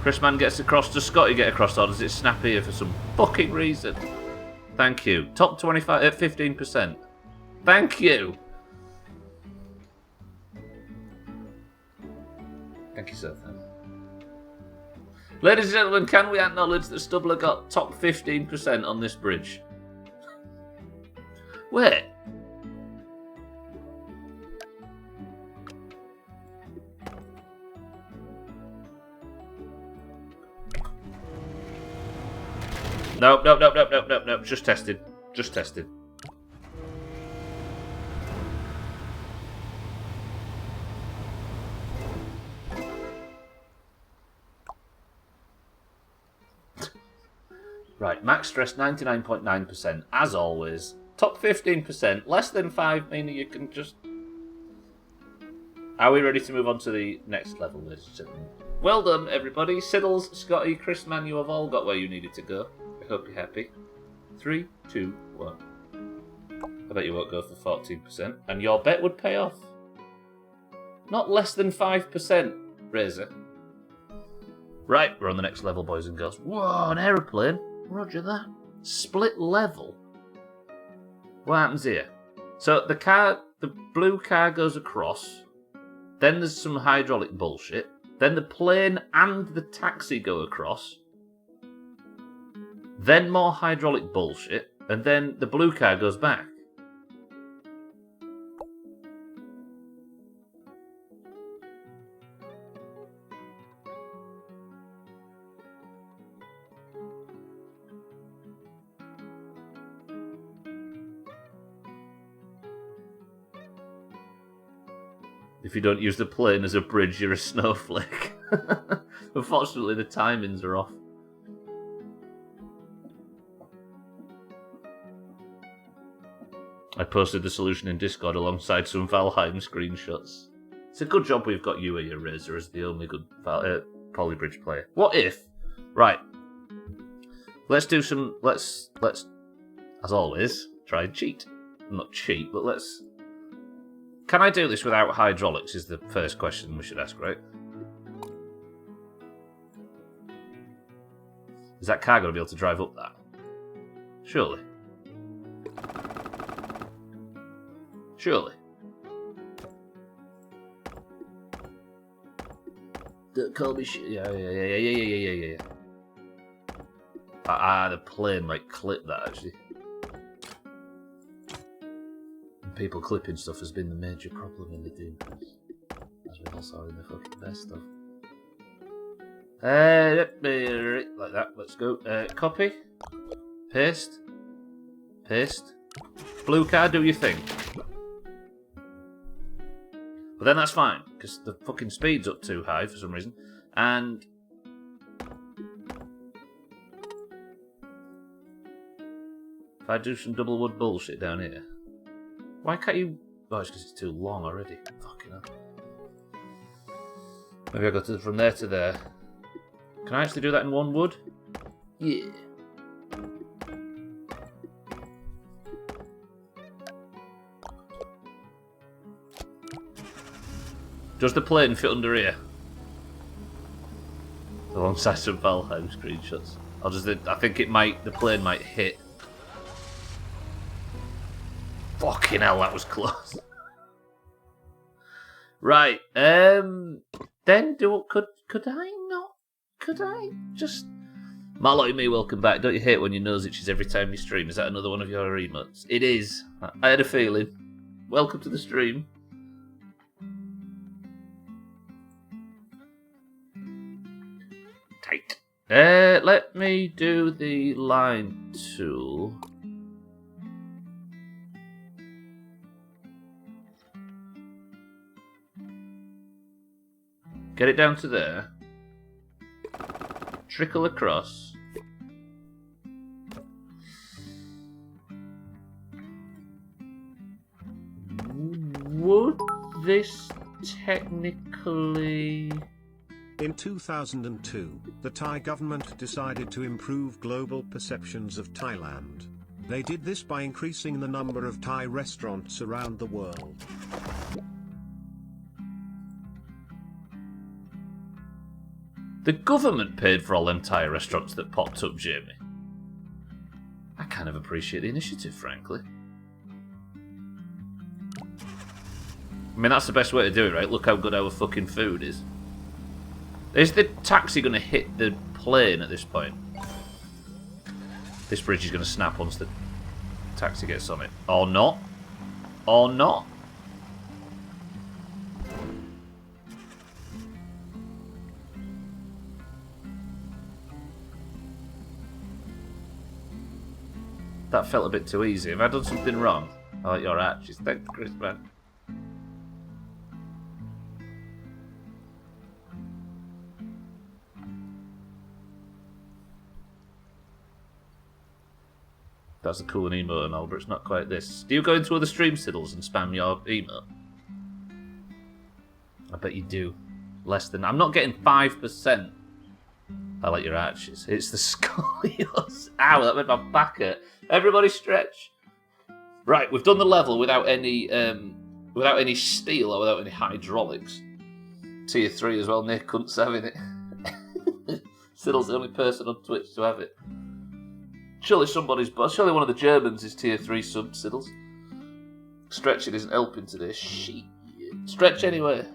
Chrisman gets across. Does Scotty get across, or does it snap here for some fucking reason? Thank you. Top 25 at 15%. Thank you. Thank you, sir. Ladies and gentlemen, can we acknowledge that Stubbler got top 15% on this bridge? Where? Nope. Just tested. Just tested. Right, max stress 99.9%, as always. Top 15%, less than 5, meaning you can just... Are we ready to move on to the next level, ladies and gentlemen? Well done, everybody. Siddles, Scotty, Chrisman, you have all got where you needed to go. I hope you're happy. 3, 2, 1. I bet you won't go for 14%. And your bet would pay off. Not less than 5%, Razor. Right, we're on the next level, boys and girls. Whoa, an aeroplane. Roger that. Split level. What happens here? So the blue car goes across, Then there's some hydraulic bullshit. Then the plane and the taxi go across. Then more hydraulic bullshit. And then the blue car goes back. If you don't use the plane as a bridge, you're a snowflake. Unfortunately, the timings are off. I posted the solution in Discord alongside some Valheim screenshots. It's a good job we've got you here, Razor, as the only good Polybridge player. What if... Right. Let's do some... Let's, as always, try and cheat. Not cheat, but let's... Can I do this without hydraulics is the first question we should ask, right? Is that car going to be able to drive up that? Surely. Surely. Don't call me shit. Yeah. The plane might clip that, actually. People clipping stuff has been the major problem in the Doomhaus, as we all saw in the fucking best stuff. Like that, let's go. Copy. Paste. Paste. Blue car, do your thing. But then that's fine, because the fucking speed's up too high for some reason. And... if I do some double wood bullshit down here... Why can't you... Oh, it's because it's too long already. Fucking hell. Maybe I go from there to there. Can I actually do that in one wood? Yeah. Does the plane fit under here? Alongside some Valheim screenshots. I think it might... The plane might hit. Fucking hell, that was close. Right, then could I just... Marlotte and me, welcome back. Don't you hate when your nose itches every time you stream? Is that another one of your emotes? It is. I had a feeling. Welcome to the stream. Tight. Let me do the line tool. Get it down to there. Trickle across. Would this technically... In 2002, the Thai government decided to improve global perceptions of Thailand. They did this by increasing the number of Thai restaurants around the world. The government paid for all them Thai restaurants that popped up, Jamie. I kind of appreciate the initiative, frankly. I mean, that's the best way to do it, right? Look how good our fucking food is. Is the taxi going to hit the plane at this point? This bridge is going to snap once the taxi gets on it. Or not. Or not. That felt a bit too easy. Have I done something wrong? I like your arches. Thanks, Chris, man. That's a cool emote and all, but it's not quite this. Do you go into other stream siddles and spam your emote? I bet you do. Less than... I'm not getting 5%. I like your arches. It's the scoliosis. Ow, that made my back hurt. Everybody stretch. Right, we've done the level without any steel or without any hydraulics. Tier 3 as well, Nick Hunt's having it. Siddle's the only person on Twitch to have it. Surely surely one of the Germans is Tier 3 sub Siddles. Stretching isn't helping today. Shit. Stretch anyway.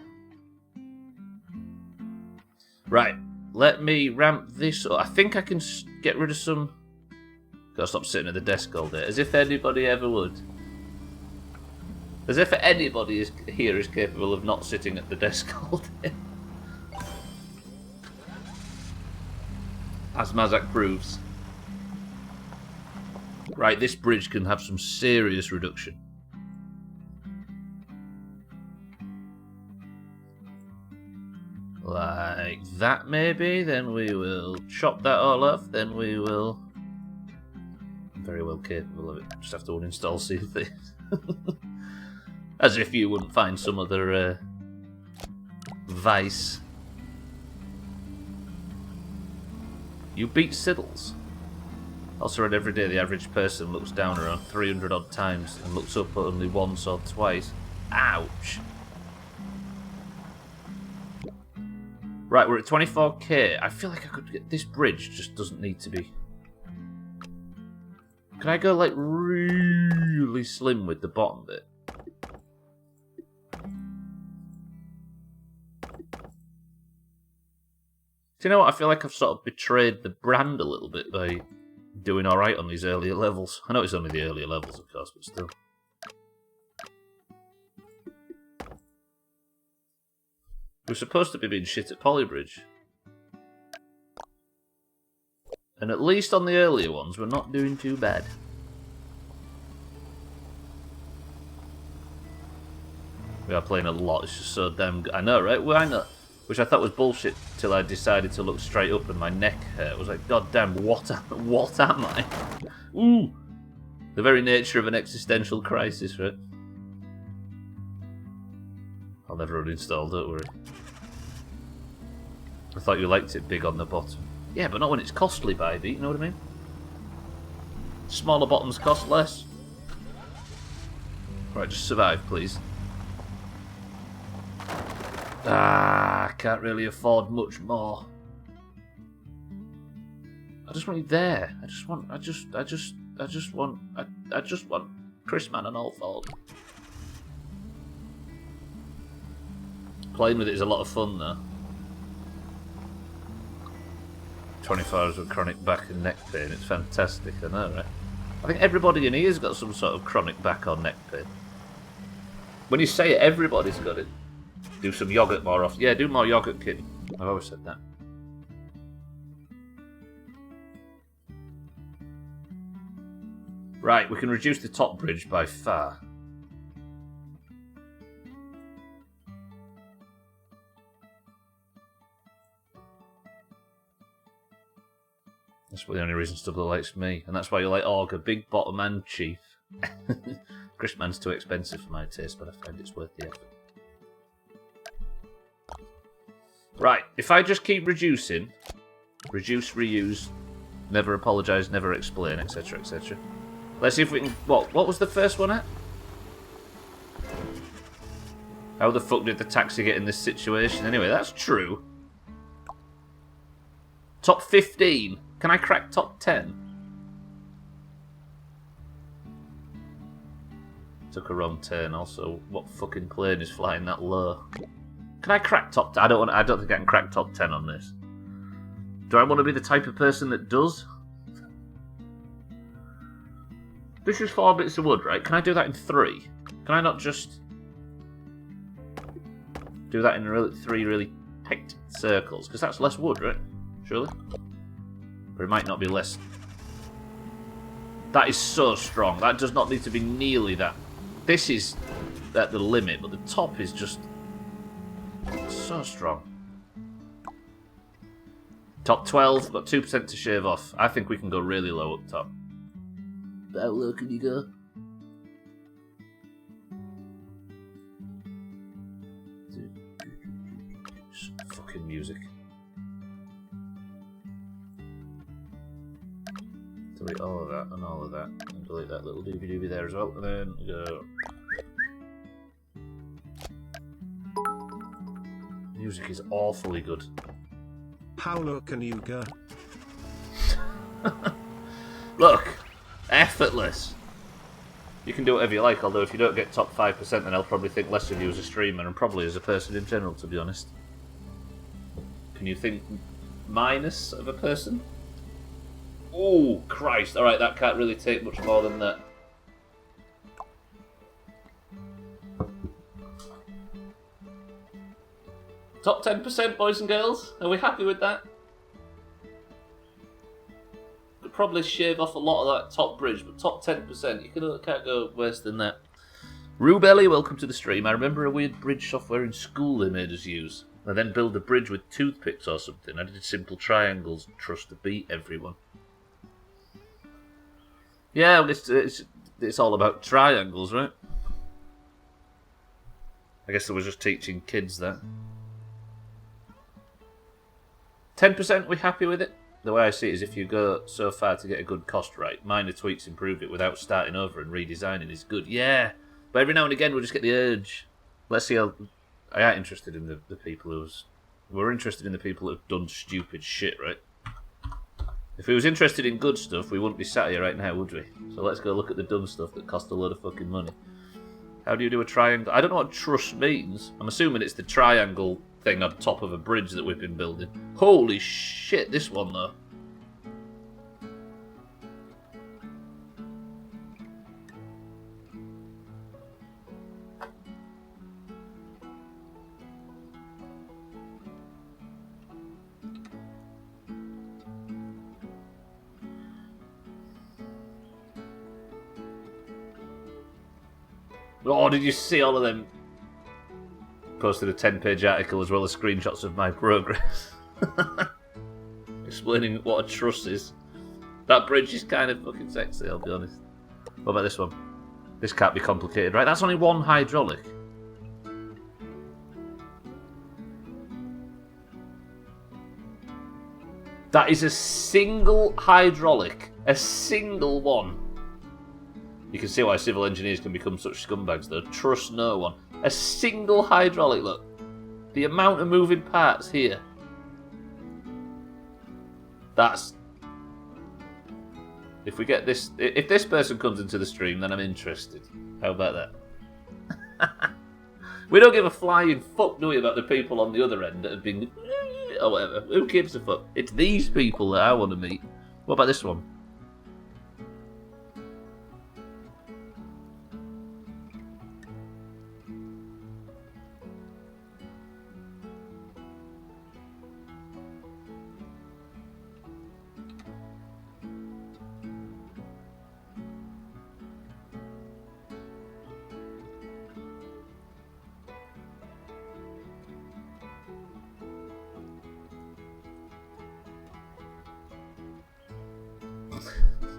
Right, let me ramp this up. I think I can get rid of some... Gotta stop sitting at the desk all day. As if anybody ever would. As if anybody here is capable of not sitting at the desk all day. As Mazak proves. Right, this bridge can have some serious reduction. Like that maybe, then we will chop that all off, then we will... I'm very well capable of it, just have to uninstall C things. As if you wouldn't find some other vice. You beat Siddles. Also read every day the average person looks down around 300 odd times and looks up only once or twice. Ouch. Right, we're at 24k. I feel like I could get... This bridge just doesn't need to be... Can I go like really slim with the bottom bit? Do you know what? I feel like I've sort of betrayed the brand a little bit by doing alright on these earlier levels. I know it's only the earlier levels, of course, but still. We're supposed to be being shit at Polybridge. And at least on the earlier ones, we're not doing too bad. We are playing a lot, it's just so damn good. I know, right? Why not? Which I thought was bullshit till I decided to look straight up and my neck hurt. I was like, God damn, what am I? Ooh! The very nature of an existential crisis, right? I'll never uninstall, don't worry. I thought you liked it big on the bottom. Yeah, but not when it's costly, baby, you know what I mean? Smaller bottoms cost less. Right, just survive, please. Ah, I can't really afford much more. I just want you there. I just want Chris Man and all fault. Playing with it is a lot of fun though. 24 hours with chronic back and neck pain, it's fantastic, I know, right? I think everybody in here's got some sort of chronic back or neck pain. When you say it, everybody's got it. Do some yogurt more often. Yeah, do more yogurt, kid. I've always said that. Right, we can reduce the top bridge by far. That's the only reason Stubbler likes me. And that's why you like Augur, big bottom and chief. Chris Man's too expensive for my taste, but I find it's worth the effort. Right, if I just keep reducing, reduce, reuse, never apologise, never explain, etc, etc. Let's see if we can... What was the first one at? How the fuck did the taxi get in this situation? Anyway, that's true. Top 15. Can I crack top 10? Took a wrong turn also. What fucking plane is flying that low? Can I crack top 10? I don't think I can crack top 10 on this. Do I want to be the type of person that does? This is 4 bits of wood, right? Can I do that in 3? Can I not just do that in 3 really tight circles? Because that's less wood, right? Surely? Or it might not be less. That is so strong. That does not need to be nearly that. This is at the limit, but the top is just so strong. Top 12, got 2% to shave off. I think we can go really low up top. How low can you go? Some fucking music. Delete all of that and all of that. And delete that little doobie there as well. And then go. Music is awfully good. How low can you go? Look! Effortless! You can do whatever you like, although if you don't get top 5%, then I'll probably think less of you as a streamer and probably as a person in general, to be honest. Can you think minus of a person? Oh, Christ. Alright, that can't really take much more than that. Top 10%, boys and girls. Are we happy with that? Could probably shave off a lot of that top bridge, but top 10%, you can't go worse than that. Rubelli, welcome to the stream. I remember a weird bridge software in school they made us use. I then build a bridge with toothpicks or something. I did simple triangles. Trust to beat everyone. Yeah, it's all about triangles, right? I guess they were just teaching kids that. 10%, we happy with it? The way I see it is if you go so far to get a good cost right, minor tweaks improve it without starting over and redesigning is good. Yeah, but every now and again we'll just get the urge. Let's see how... I am interested in the people who's... We're interested in the people who've done stupid shit, right? If we was interested in good stuff, we wouldn't be sat here right now, would we? So let's go look at the dumb stuff that cost a load of fucking money. How do you do a triangle? I don't know what truss means. I'm assuming it's the triangle thing on top of a bridge that we've been building. Holy shit, this one though. Oh, did you see all of them? Posted a 10-page article as well as screenshots of my progress. Explaining what a truss is. That bridge is kind of fucking sexy, I'll be honest. What about this one? This can't be complicated, right? That's only one hydraulic. That is a single hydraulic. A single one. You can see why civil engineers can become such scumbags, though. Trust no one. A single hydraulic, look. The amount of moving parts here. That's... If we get this... If this person comes into the stream, then I'm interested. How about that? We don't give a flying fuck, do we, about the people on the other end that have been... Or whatever. Who gives a fuck? It's these people that I want to meet. What about this one?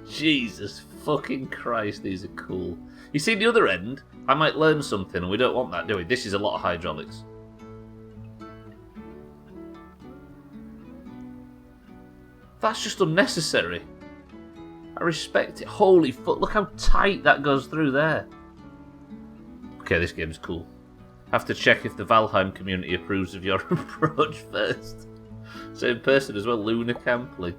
Jesus fucking Christ, these are cool. You see the other end? I might learn something, and we don't want that, do we? This is a lot of hydraulics. That's just unnecessary. I respect it. Holy fuck, look how tight that goes through there. Okay, this game's cool. Have to check if the Valheim community approves of your approach first. Same person as well, Luna Campley.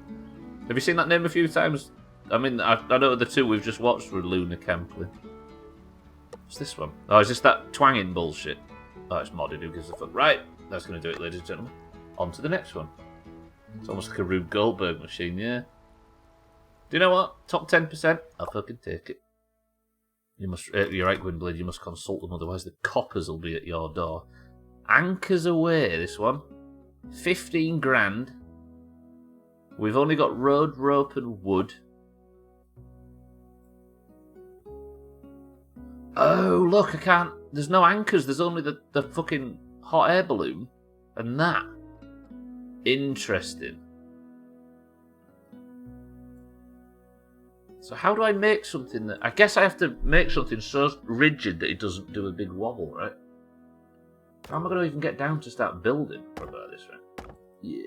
Have you seen that name a few times? I mean, I know the two we've just watched were Luna Campley. What's this one? Oh, is this that twanging bullshit? Oh, it's modded, who gives a fuck? Right, that's going to do it, ladies and gentlemen. On to the next one. It's almost like a Rube Goldberg machine, yeah. Do you know what? Top 10%? I'll fucking take it. You must, you're right, Gwynblade, you must consult them, otherwise the coppers will be at your door. Anchors away, this one. 15 grand. We've only got road, rope and wood. Oh, look, I can't... There's no anchors, there's only the fucking hot air balloon. And that. Interesting. So how do I make something that... I guess I have to make something so rigid that it doesn't do a big wobble, right? How am I going to even get down to start building? What about this, right? Yeah.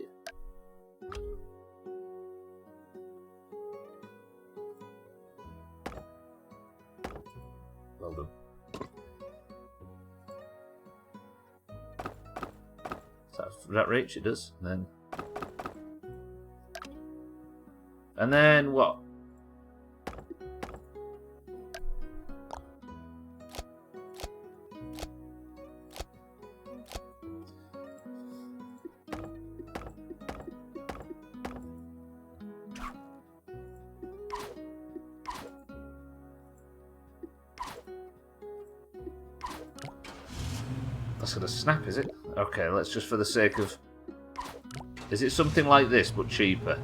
Well done. So that reach it does, and then what? That's gonna snap, is it? Okay, let's just for the sake of... Is it something like this, but cheaper?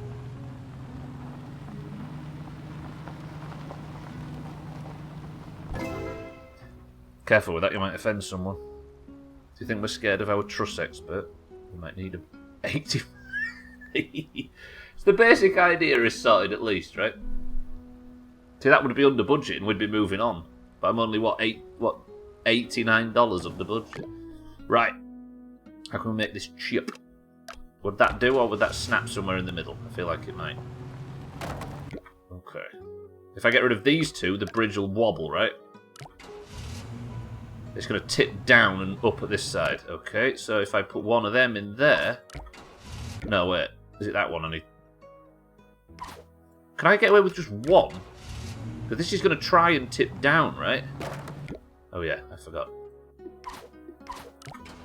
Careful with that, you might offend someone. Do you think we're scared of our truss expert? We might need him. 80... So the basic idea is sorted at least, right? See, that would be under budget and we'd be moving on. But I'm only, $89 of the budget. Right. How can we make this cheap? Would that do, or would that snap somewhere in the middle? I feel like it might. Okay. If I get rid of these two, the bridge will wobble, right? It's going to tip down and up at this side. Okay, so if I put one of them in there... No, wait. Is it that one I need? Can I get away with just one? Because this is going to try and tip down, right? Oh yeah, I forgot.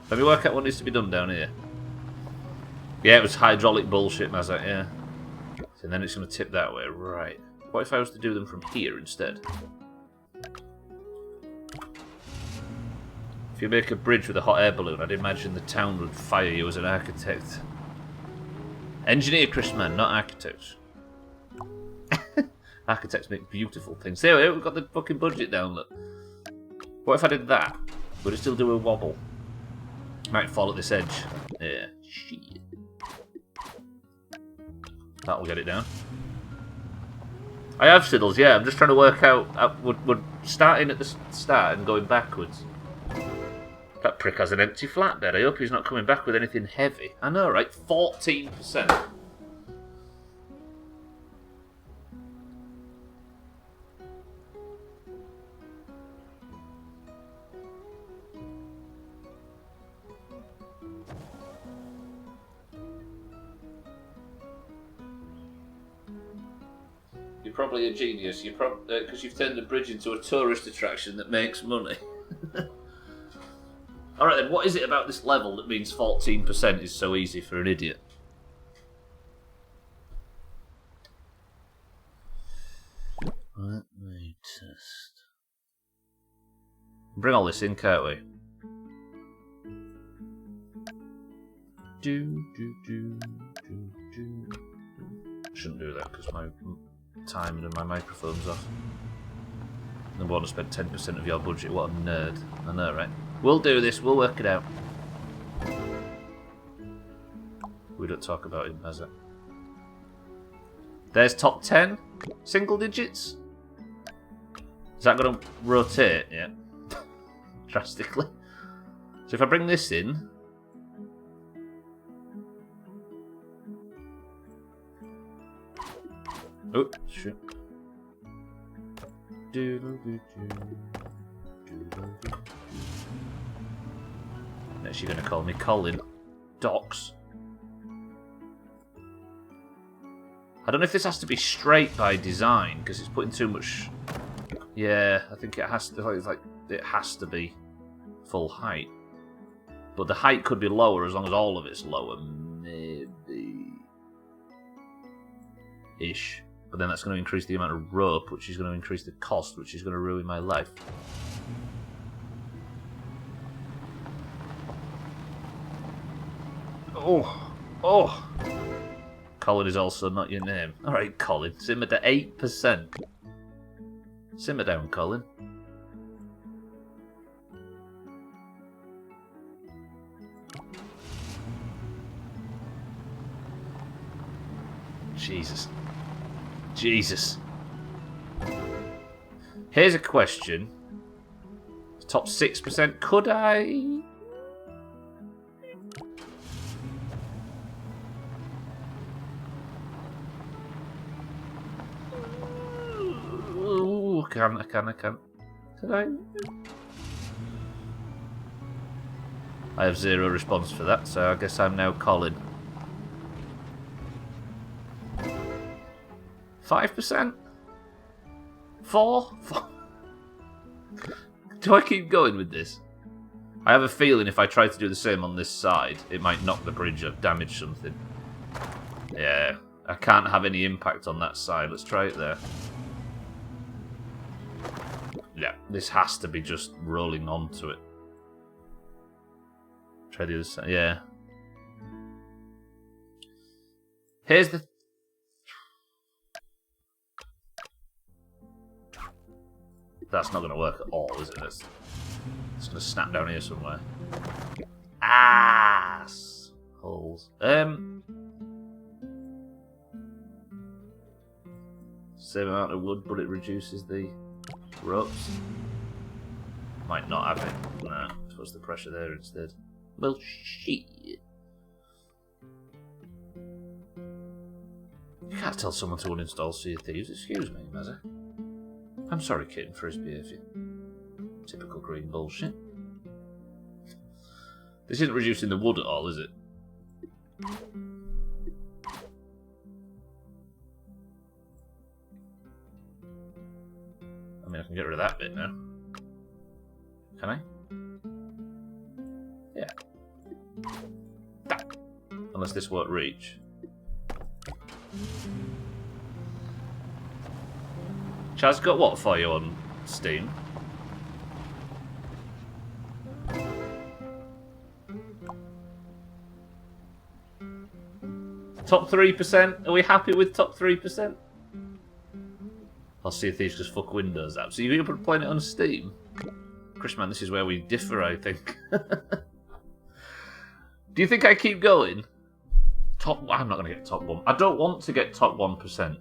Let me work out what needs to be done down here. Yeah, it was hydraulic bullshit, and I was like, yeah. And then it's going to tip that way, right. What if I was to do them from here instead? If you make a bridge with a hot air balloon, I'd imagine the town would fire you as an architect. Engineer, Chris, man, not architects. Architects make beautiful things. There, we've got the fucking budget down, look. What if I did that? Would it still do a wobble? Might fall at this edge. Yeah, shit. That'll get it down. I have fiddles, yeah. I'm just trying to work out... Would starting at the start and going backwards. That prick has an empty flatbed. I hope he's not coming back with anything heavy. I know, right? 14%. You're probably a genius. Because you've turned the bridge into a tourist attraction that makes money. Alright then, what is it about this level that means 14% is so easy for an idiot? Let me test. Bring all this in, can't we? Shouldn't do that because my timing and my microphone's off. And want to spend 10% of your budget. What a nerd. I know, right? We'll do this. We'll work it out. We don't talk about him, has it? There's top 10. Single digits. Is that going to rotate? Yeah. Drastically. So if I bring this in... Oh, shit. Is she going to call me Colin? Docs. I don't know if this has to be straight by design because it's putting too much. Yeah, I think it has to. It's like it has to be full height, but the height could be lower as long as all of it's lower, maybe ish. But then that's going to increase the amount of rope, which is going to increase the cost, which is going to ruin my life. Oh. Colin is also not your name. Alright, Colin. Simmer to 8%. Simmer down, Colin. Jesus. Here's a question. Top 6%. Could I... I can. Could I? I have zero response for that, so I guess I'm now Colin. 5%? 4? Do I keep going with this? I have a feeling if I try to do the same on this side, it might knock the bridge up, damage something. Yeah, I can't have any impact on that side. Let's try it there. Yeah, this has to be just rolling onto it. Try the other side. Yeah. Here's the... That's not going to work at all, is it? It's going to snap down here somewhere. Ass holes. Same amount of wood, but it reduces the ropes. Might not have it. Nah, what's the pressure there instead? Well, shit. You can't tell someone to uninstall Sea of Thieves. Excuse me, Mazza. I'm sorry, kitten, for his behaviour. Typical green bullshit. This isn't reducing the wood at all, is it? I mean, I can get rid of that bit now. Can I? Yeah. That. Unless this won't reach. Chaz got what for you on Steam? Top 3%? Are we happy with top 3%? I'll see if these just fuck Windows apps. So you're playing it on Steam? Chris, man, this is where we differ, I think. Do you think I keep going? I'm not going to get top 1. I don't want to get top 1%.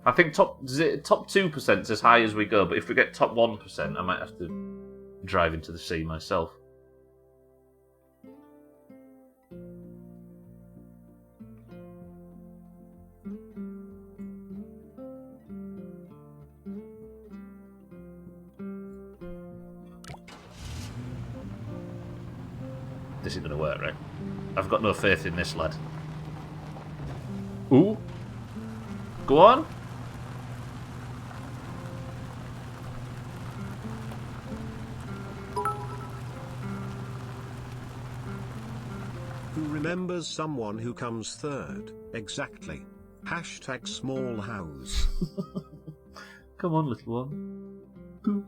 I think top 2% is as high as we go, but if we get top 1%, I might have to drive into the sea myself. This is going to work, right? I've got no faith in this lad. Ooh. Go on. Who remembers someone who comes third? Exactly. Hashtag small house. Come on, little one. Boop.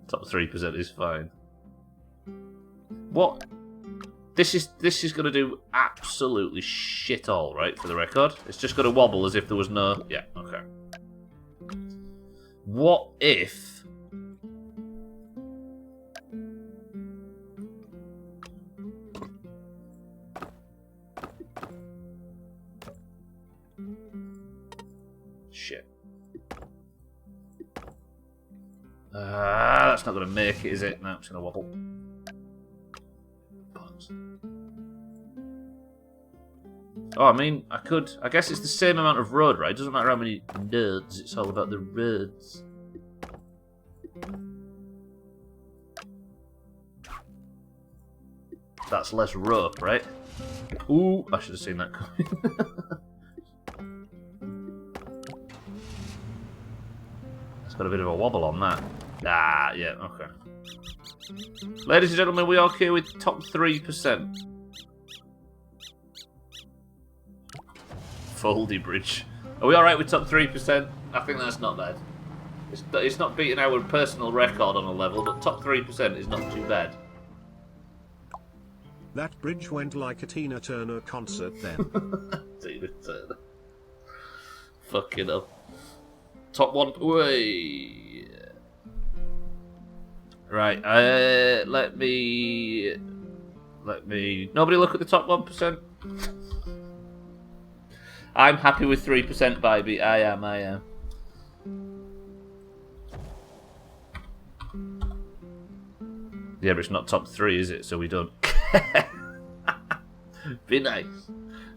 Top 3% is fine. What? This is going to do absolutely shit all, right, for the record? It's just going to wobble as if there was no... Yeah, okay. What if... Shit. That's not going to make it, is it? No, it's going to wobble. Oh, I mean, I guess it's the same amount of road, right? It doesn't matter how many nerds, it's all about the roads. That's less rope, right? Ooh, I should have seen that coming. It's got a bit of a wobble on that. Ah, yeah, okay. Ladies and gentlemen, we are here with top 3%. Foldy Bridge. Are we alright with top 3%? I think that's not bad. It's not beating our personal record on a level, but top 3% is not too bad. That bridge went like a Tina Turner concert then. Tina Turner. Fucking up. Top 1. Way. Right, let me... Nobody look at the top 1%? I'm happy with 3%, baby. I am. Yeah, but it's not top 3, is it? So we don't... Be nice.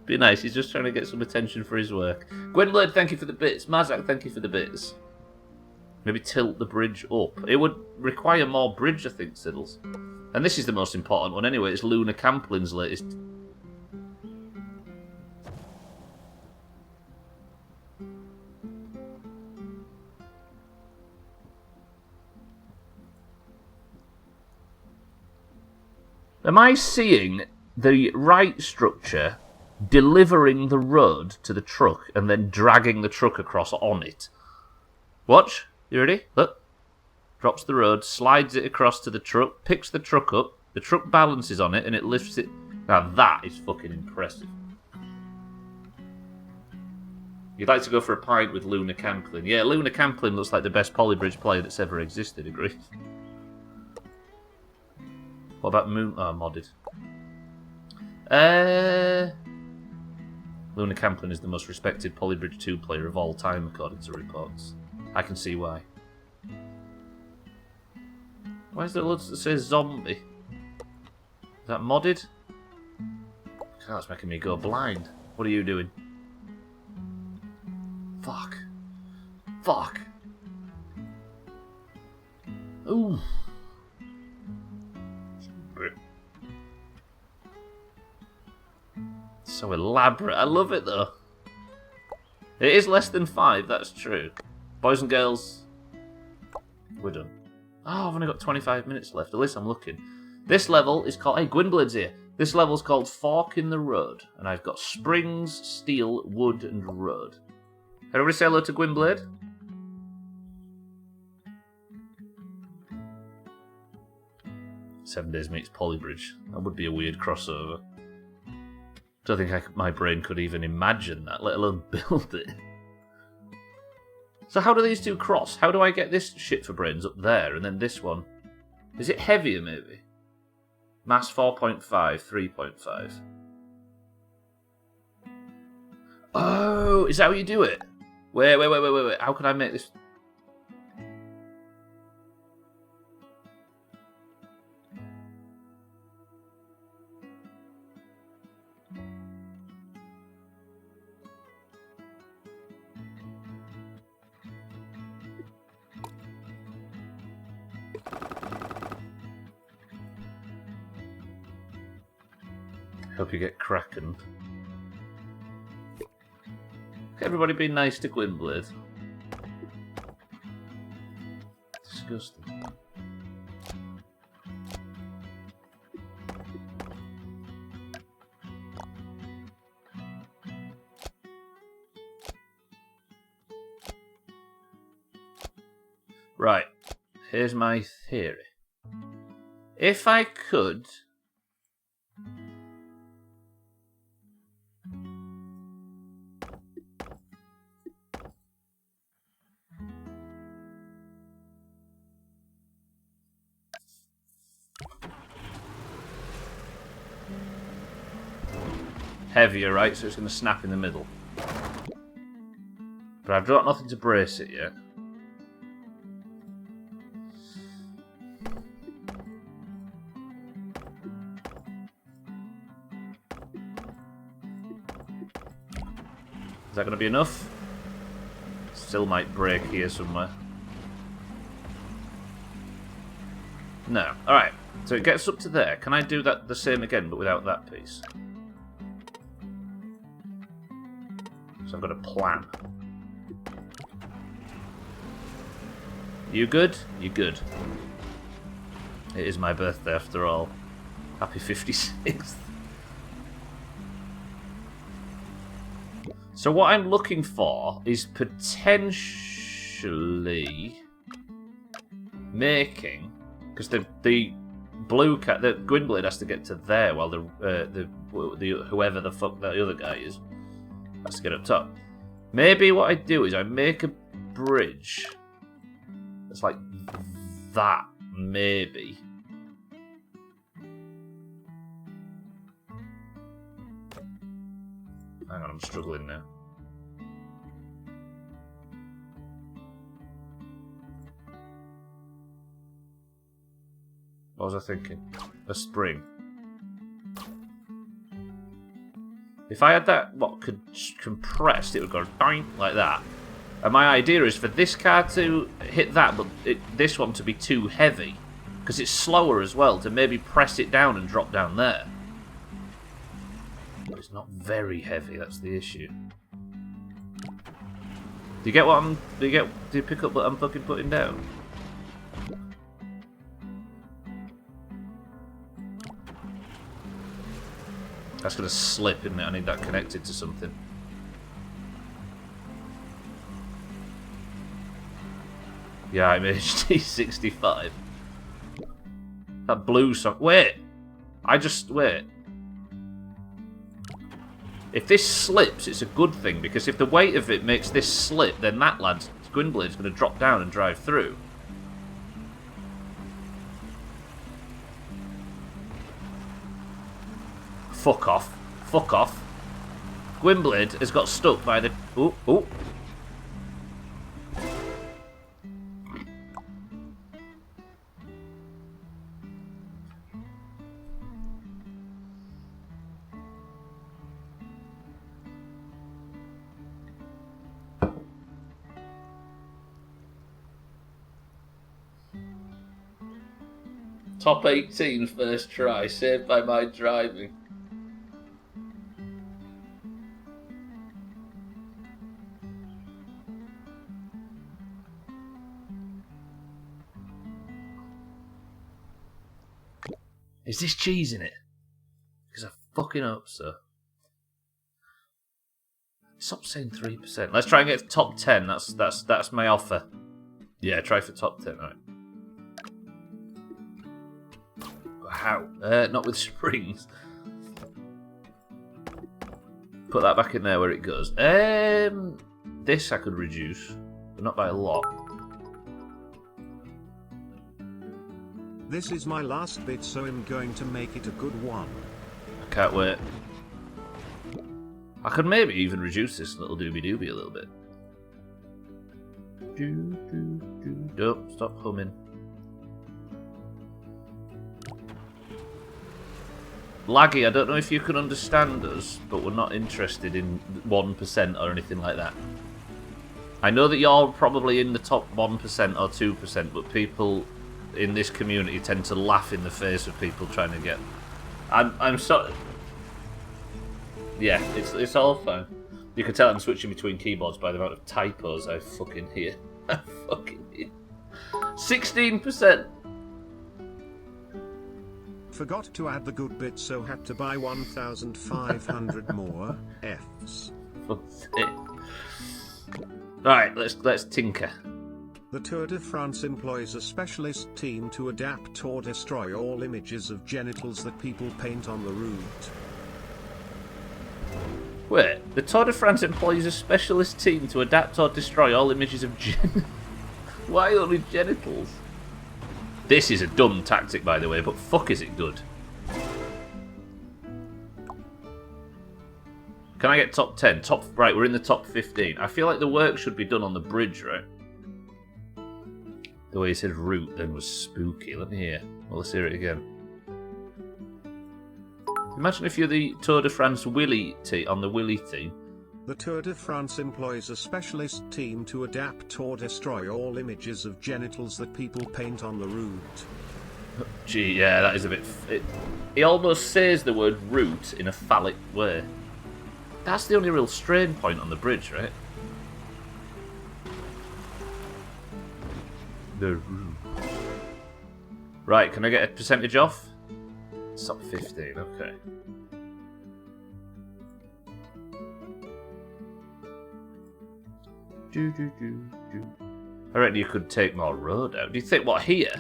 Be nice. He's just trying to get some attention for his work. Gwynblade, thank you for the bits. Mazak, thank you for the bits. Maybe tilt the bridge up. It would require more bridge, I think, Siddles. And this is the most important one anyway. It's Luna Camplin's latest. Am I seeing the right structure delivering the road to the truck and then dragging the truck across on it? Watch. You ready? Look. drops the road, slides it across to the truck, picks the truck up, the truck balances on it, and it lifts it. Now that is fucking impressive. You'd like to go for a pint with Luna Camplin. Yeah, Luna Camplin looks like the best polybridge player that's ever existed, agree? What about Moon? Oh, modded. Luna Camplin is the most respected polybridge 2 player of all time, according to reports. I can see why. Why is there loads that say zombie? Is that modded? God, that's making me go blind. What are you doing? Fuck. Fuck. Ooh. So elaborate. I love it though. It is less than 5, that's true. Boys and girls, we're done. Oh, I've only got 25 minutes left. At least I'm looking. This level is called... Hey, Gwynblade's here. This level's called Fork in the Road. And I've got springs, steel, wood, and road. Everybody say hello to Gwynblade. 7 Days meets Polybridge. That would be a weird crossover. Don't think my brain could even imagine that, let alone build it. So how do these two cross? How do I get this shit for brains up there and then this one? Is it heavier maybe? Mass 4.5, 3.5. Oh, is that how you do it? Wait. How can I make this? Hope you get crackened. Everybody be nice to Gwynblade. Disgusting. Right. Here's my theory. If I could... heavier, right? So it's going to snap in the middle. But I've got nothing to brace it yet. Is that going to be enough? Still might break here somewhere. No. Alright. So it gets up to there. Can I do that the same again, but without that piece? So I've got a plan. You good? You good. It is my birthday after all. Happy 56th. So what I'm looking for is potentially making, because the blue cat, the Gwynblade has to get to there while the whoever the fuck that other guy is has to get up top. Maybe what I do is I make a bridge that's like that, maybe. Hang on, I'm struggling now. What was I thinking? A spring. If I had that, compressed, it would go doing like that. And my idea is for this car to hit that, but this one to be too heavy. Because it's slower as well, to maybe press it down and drop down there. But it's not very heavy, that's the issue. Do you get what I'm... Do you pick up what I'm fucking putting down? That's going to slip, isn't it? I need that connected to something. Yeah, I'm HD 65. That blue song. Wait! Wait. If this slips, it's a good thing, because if the weight of it makes this slip, then that lad's Gwynblade's going to drop down and drive through. Fuck off. Fuck off. Gwynblade has got stuck by the... Ooh, ooh. Top 18 first try, saved by my driving. Is this cheese in it? Because I fucking hope so. Stop saying 3%. Let's try and get to top 10. That's my offer. Yeah, try for top 10. All right. How? Not with springs. Put that back in there where it goes. This I could reduce, but not by a lot. This is my last bit, so I'm going to make it a good one. I can't wait. I could maybe even reduce this little doobie-doobie a little bit. Don't stop humming. Laggy, I don't know if you can understand us, but we're not interested in 1% or anything like that. I know that you're probably in the top 1% or 2%, but people in this community tend to laugh in the face of people trying to get... I'm sorry. Yeah, it's all fine. You can tell I'm switching between keyboards by the amount of typos I fucking hear. I fucking hear. 16%! Forgot to add the good bit, so had to buy 1,500 more Fs. Right, let's tinker. The Tour de France employs a specialist team to adapt or destroy all images of genitals that people paint on the route. Wait, the Tour de France employs a specialist team to adapt or destroy all images of genitals? Why only genitals? This is a dumb tactic, by the way, but fuck is it good. Can I get top 10? Right, we're in the top 15. I feel like the work should be done on the bridge, right? The way he said route then was spooky. Let me hear. Well, let's hear it again. Imagine if you're the Tour de France Willy team, on the Willy team. The Tour de France employs a specialist team to adapt or destroy all images of genitals that people paint on the route. Gee, yeah, that is a bit... He almost says the word route in a phallic way. That's the only real strain point on the bridge, right? The route. Right, can I get a percentage off? Top 15, okay. I reckon you could take more road out. Do you think, what, here?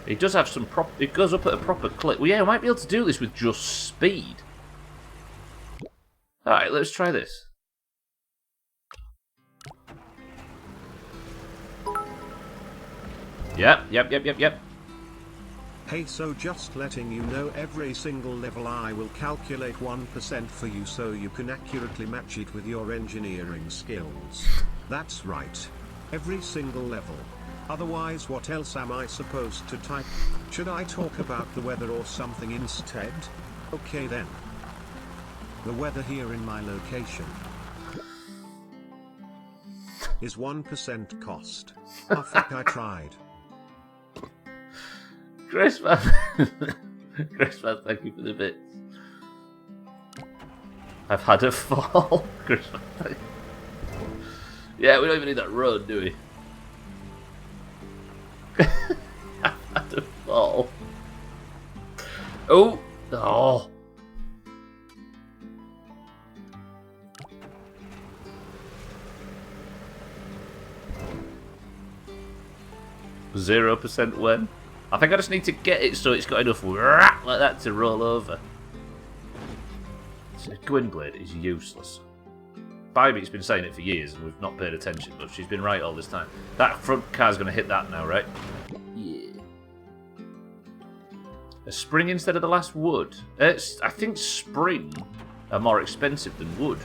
It does have some proper... It goes up at a proper clip. Well, yeah, we might be able to do this with just speed. Alright, let's try this. Yep. Hey, so just letting you know, every single level I will calculate 1% for you so you can accurately match it with your engineering skills. That's right. Every single level. Otherwise, what else am I supposed to type? Should I talk about the weather or something instead? Okay then. The weather here in my location is 1% cost. Oh fuck, I tried. Christmas, Christmas, thank you for the bits. I've had a fall. Christmas, thank you. Yeah, we don't even need that road, do we? I've had a fall. Oh! Oh! 0% when? I think I just need to get it so it's got enough like that to roll over. Gwynblade is useless. Bybeat's been saying it for years and we've not paid attention, but she's been right all this time. That front car's going to hit that now, right? Yeah. A spring instead of the last wood. I think spring are more expensive than wood.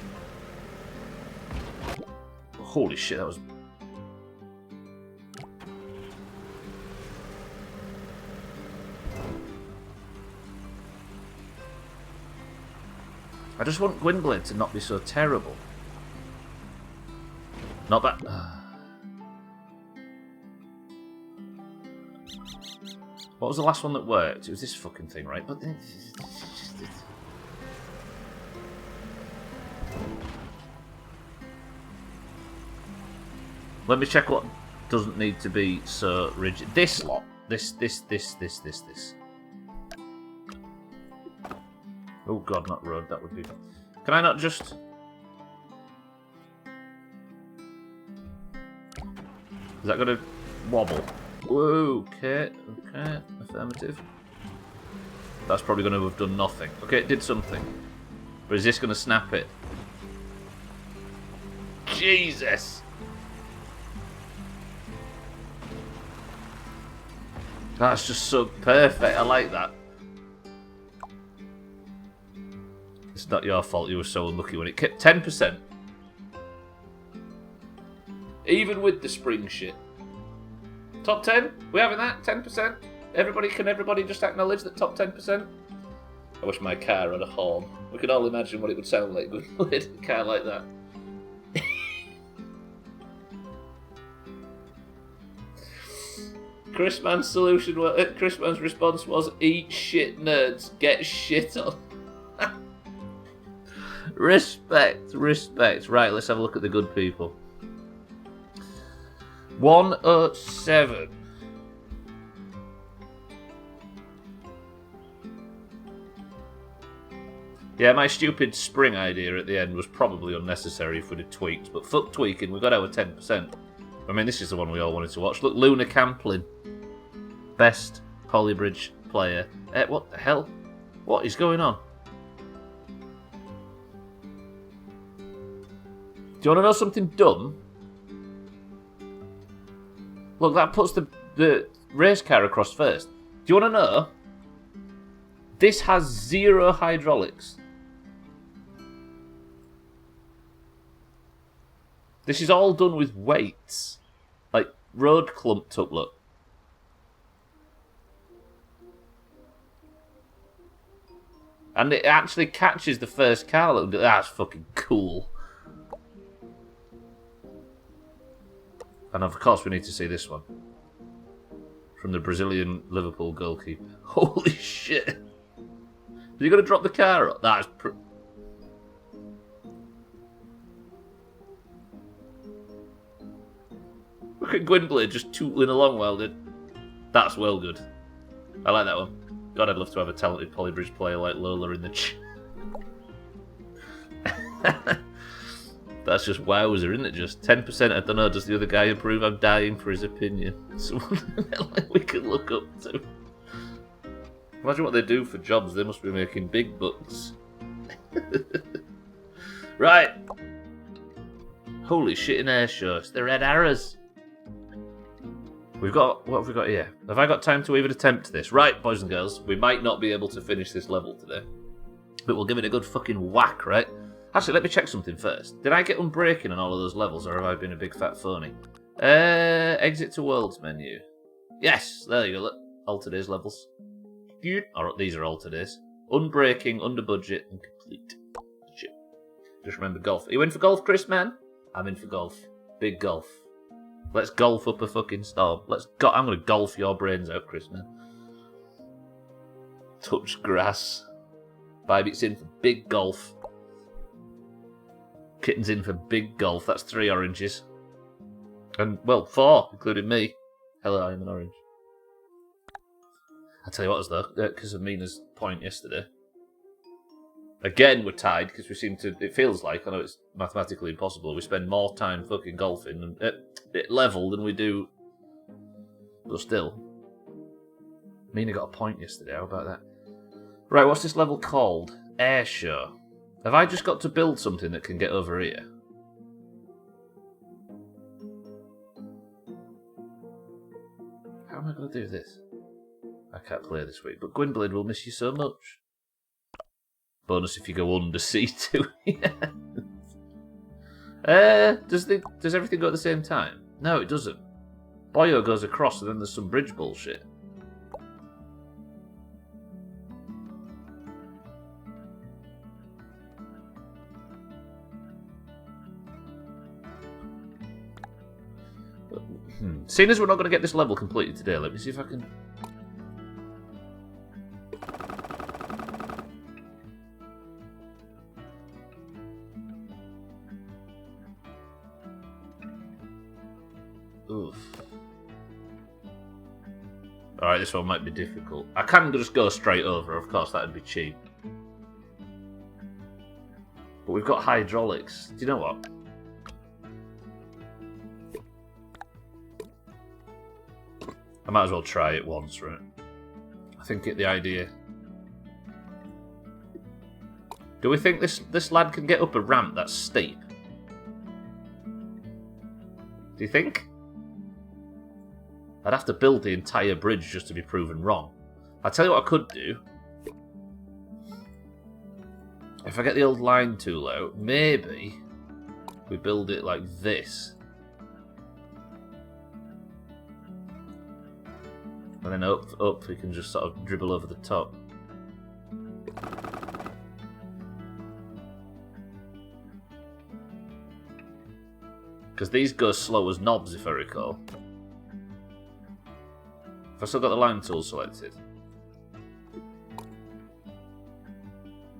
Holy shit, that was... I just want Gwynblade to not be so terrible. Not bad. What was the last one that worked? It was this fucking thing, right? But let me check what doesn't need to be so rigid. This lot. This. Oh god, not road. That would be... Can I not just... Is that going to wobble? Whoa, okay, affirmative. That's probably going to have done nothing. Okay, it did something. But is this going to snap it? Jesus! That's just so perfect, I like that. It's not your fault you were so unlucky when it kept 10%. Even with the spring shit. Top 10? We having that? 10%? Can everybody just acknowledge that top 10%? I wish my car had a horn. We could all imagine what it would sound like with a car like that. Chris Mann's response was, eat shit nerds, get shit on. Respect. Right, let's have a look at the good people. 107. Yeah, my stupid spring idea at the end was probably unnecessary if we'd have tweaked, but fuck tweaking, we got our 10%. I mean, this is the one we all wanted to watch. Look, Luna Camplin. Best Polybridge player. What the hell? What is going on? Do you want to know something dumb? Look, that puts the race car across first. Do you want to know? This has 0 hydraulics. This is all done with weights. Like, road clumped up, look. And it actually catches the first car. Look, that's fucking cool. And of course we need to see this one. From the Brazilian Liverpool goalkeeper. Holy shit. Is he going to drop the car up? That is... Look at Gwynblade just tootling along while did. That's well good. I like that one. God, I'd love to have a talented Polybridge player like Lola in the That's just wowzer, isn't it? Just 10%. I don't know. Does the other guy approve? I'm dying for his opinion. Someone we can look up to. Imagine what they do for jobs. They must be making big bucks. Right. Holy shit in air shows. The red arrows. We've got... What have we got here? Have I got time to even attempt this? Right, boys and girls. We might not be able to finish this level today. But we'll give it a good fucking whack, right? Actually, let me check something first. Did I get unbreaking on all of those levels, or have I been a big fat phony? Exit to worlds menu. Yes, there you go. Look. All today's levels. Or these are all today's. Unbreaking, under budget, and complete. Shit. Just remember golf. Are you in for golf, Chris, man? I'm in for golf. Big golf. Let's golf up a fucking storm. I'm gonna golf your brains out, Chris, man. Touch grass. Bybeat's in for big golf. Kitten's in for big golf. That's 3 oranges. And, well, 4, including me. Hello, I am an orange. I'll tell you what, though, because of Mina's point yesterday. Again, we're tied, because we seem to... It feels like, I know it's mathematically impossible, we spend more time fucking golfing at level than we do But still. Mina got a point yesterday, how about that? Right, what's this level called? Air Show. Have I just got to build something that can get over here? How am I going to do this? I can't play this week, but Gwynblade will miss you so much. Bonus if you go under C2. Does everything go at the same time? No, it doesn't. Boyo goes across and then there's some bridge bullshit. Seeing as we're not going to get this level completed today, let me see if I can... Oof. Alright, this one might be difficult. I can just go straight over, of course, that'd be cheap. But we've got hydraulics. Do you know what? I might as well try it once, right? I think get the idea. Do we think this lad can get up a ramp that's steep? Do you think? I'd have to build the entire bridge just to be proven wrong. I'll tell you what I could do. If I get the old line tool out, maybe we build it like this. And then up, we can just sort of dribble over the top. Because these go slow as knobs, if I recall. If I still got the line tool selected.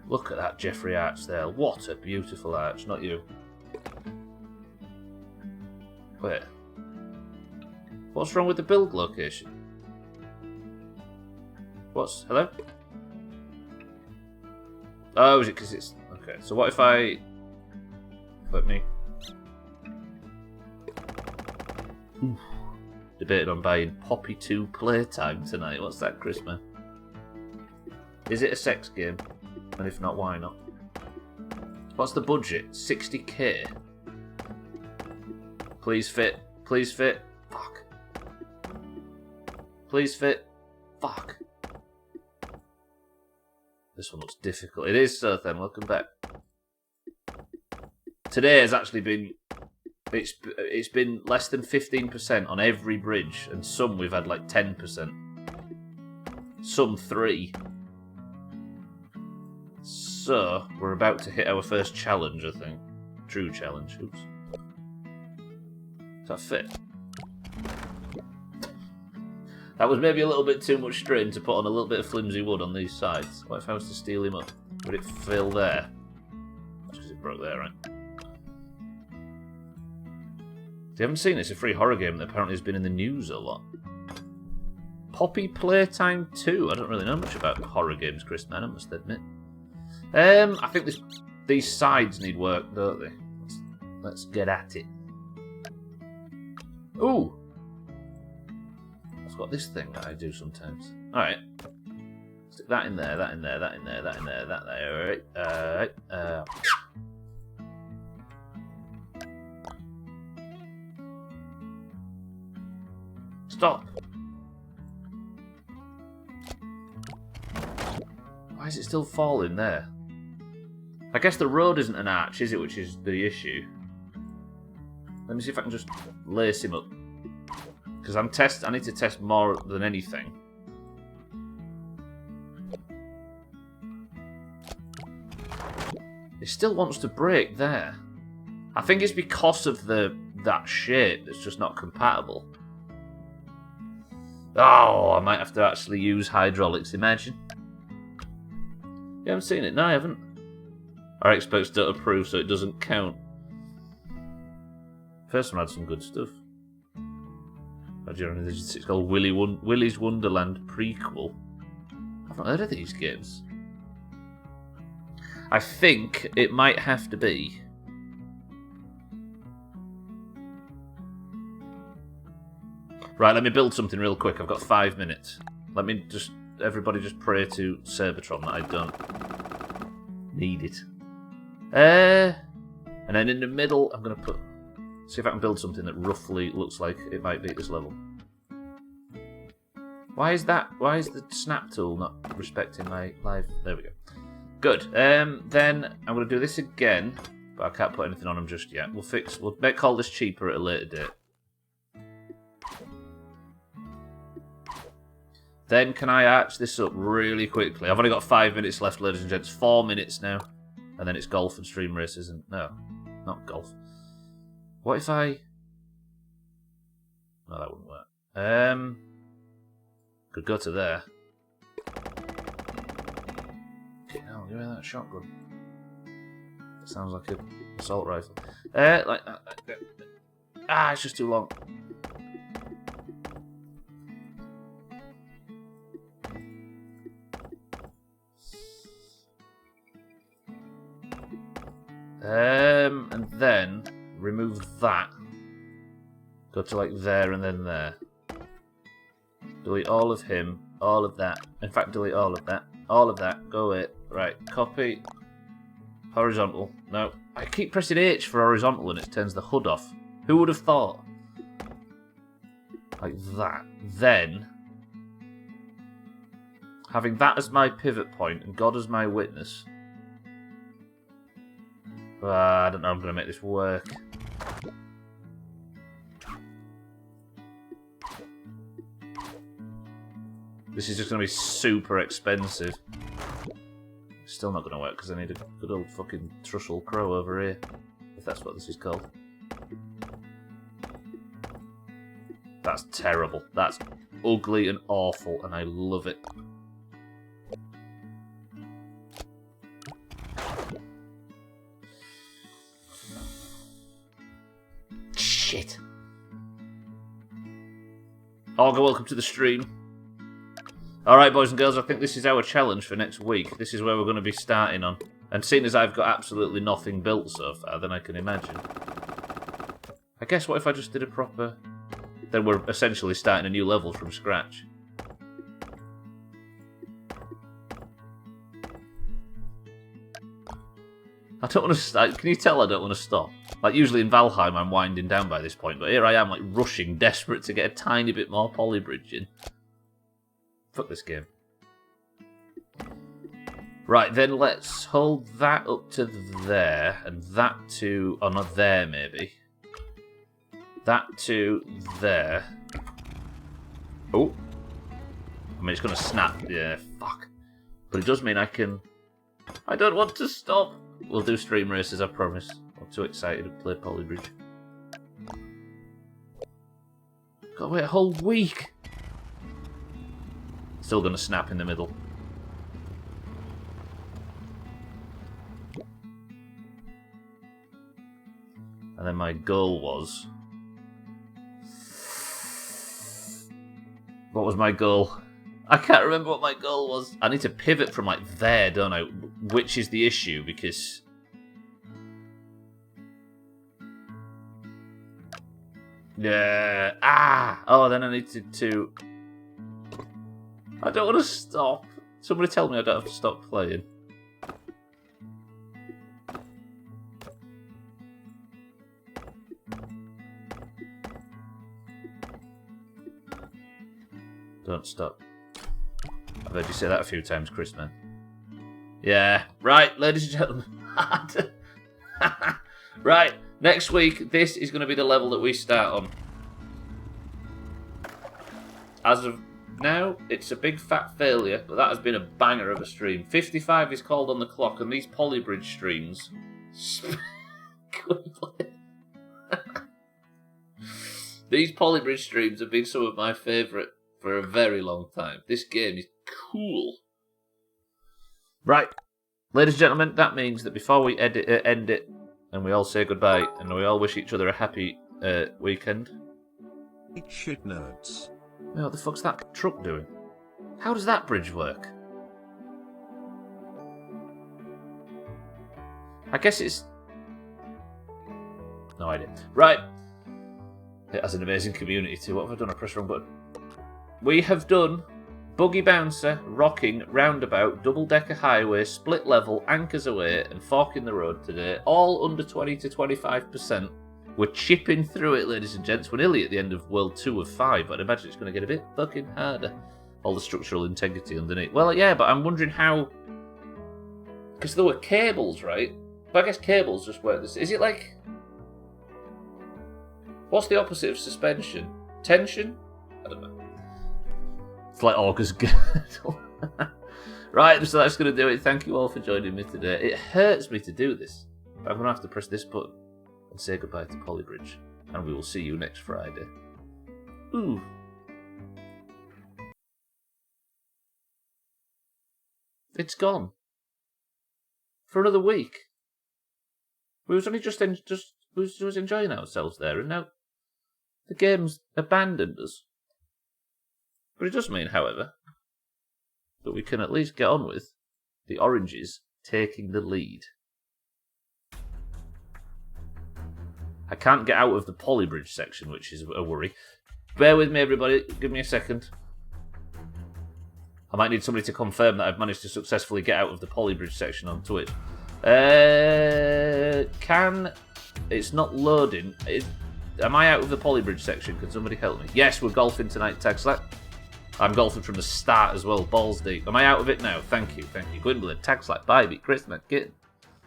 Look at that Jeffrey arch there. What a beautiful arch, not you. Wait. What's wrong with the build location? What's... Hello? Oh, is it because it's... Okay, so what if I... Let me... Oof. Debated on buying Poppy 2 Playtime tonight. What's that, Chris, man? Is it a sex game? And if not, why not? What's the budget? 60k? Please fit. Please fit. Fuck. Please fit. Fuck. This one looks difficult. It is, Sir Then. Welcome back. Today has actually been... It's been less than 15% on every bridge, and some we've had like 10%. Some 3. So, we're about to hit our first challenge, I think. True challenge. Oops. Does that fit? That was maybe a little bit too much strain to put on a little bit of flimsy wood on these sides. What if I was to steal him up? Would it fill there? That's because it broke there, right? If you haven't seen it, it's a free horror game that apparently has been in the news a lot. Poppy Playtime 2. I don't really know much about horror games, Chris, man, I must admit. I think these sides need work, don't they? Let's get at it. Ooh! I've got this thing that I do sometimes. Alright. Stick that in there, that in there, that in there, that in there, that there. Alright. Stop! Why is it still falling there? I guess the road isn't an arch, is it? Which is the issue. Let me see if I can just lace him up. Because I need to test more than anything. It still wants to break there. I think it's because of that shape that's just not compatible. Oh, I might have to actually use hydraulics, imagine. You haven't seen it? No, I haven't. Our experts don't approve, so it doesn't count. First one had some good stuff. It's called Willy's Wonderland prequel. I've not heard of these games. I think it might have to be. Right, let me build something real quick. I've got 5 minutes. Let me just... Everybody just pray to Cybertron that I don't need it. And then in the middle, I'm going to put... See if I can build something that roughly looks like it might be at this level. Why is that? Why is the snap tool not respecting my live? There we go. Good. Then I'm going to do this again, but I can't put anything on them just yet. We'll make all this cheaper at a later date. Then can I arch this up really quickly? I've only got 5 minutes left, ladies and gents. 4 minutes now, and then it's golf and stream races, and no, not golf. What if I? No, that wouldn't work. Could go to there. Okay, now give me that shotgun. That sounds like an assault rifle. Like that. It's just too long. And then remove that. Go to like there and then there. Delete all of him, all of that. In fact, delete all of that. All of that. Go away. Right, copy. Horizontal. No, I keep pressing H for horizontal and it turns the HUD off. Who would have thought? Like that. Then, having that as my pivot point and God as my witness. I don't know, I'm going to make this work. This is just going to be super expensive. Still not going to work because I need a good old fucking trussel crow over here. If that's what this is called. That's terrible. That's ugly and awful and I love it. Shit. Olga, welcome to the stream. Alright, boys and girls, I think this is our challenge for next week. This is where we're going to be starting on. And seeing as I've got absolutely nothing built so far, then I can imagine. I guess what if I just did a proper... Then we're essentially starting a new level from scratch. I don't want to start. Can you tell I don't want to stop? Like, usually in Valheim I'm winding down by this point, but here I am, like, rushing, desperate to get a tiny bit more polybridge in. Fuck this game. Right, then let's hold that up to there, and that to... Oh, not there, maybe. That to there. Oh. I mean, it's going to snap. Yeah, fuck. But it does mean I can... I don't want to stop. We'll do stream races, I promise. I'm too excited to play polybridge. Gotta wait a whole week. Still gonna snap in the middle. And then my goal was... What was my goal? I can't remember what my goal was. I need to pivot from like there, don't I? Which is the issue, because... Yeah. Oh, then I need to... I don't want to stop. Somebody tell me I don't have to stop playing. Don't stop. I've heard you say that a few times, Chris, man. Yeah. Right, ladies and gentlemen. Right, next week, this is going to be the level that we start on. As of now, it's a big fat failure, but that has been a banger of a stream. 55 is called on the clock, and these polybridge streams... These polybridge streams have been some of my favourite for a very long time. This game is cool. Right, ladies and gentlemen, that means that before we end it, and we all say goodbye, and we all wish each other a happy weekend. Shit nerds. Well, what the fuck's that truck doing? How does that bridge work? I guess it's... No idea. Right. It has an amazing community too. What have I done? I pressed the wrong button. We have done buggy bouncer, rocking, roundabout, double-decker highway, split level, anchors away, and fork in the road today. All under 20 to 25%. We're chipping through it, ladies and gents. We're nearly at the end of World 2 of 5, but I imagine it's going to get a bit fucking harder. All the structural integrity underneath. Well, yeah, but I'm wondering how... Because there were cables, right? But I guess cables just work this. Is it like... What's the opposite of suspension? Tension? I don't know. It's like August girdle. Right, so that's going to do it. Thank you all for joining me today. It hurts me to do this, but I'm going to have to press this button and say goodbye to Polybridge. And we will see you next Friday. Ooh. It's gone. For another week. We was only just enjoying ourselves there, and now the game's abandoned us. But it does mean, however, that we can at least get on with the oranges taking the lead. I can't get out of the Polybridge section, which is a worry. Bear with me, everybody. Give me a second. I might need somebody to confirm that I've managed to successfully get out of the Polybridge section on Twitch. It's not loading. Am I out of the Polybridge section? Can somebody help me? Yes, we're golfing tonight, Tag Slack. I'm golfing from the start as well, balls deep. Am I out of it now? Thank you. Gwynblade, Tag Slack, Bybee, Chris, Matt, Kitten.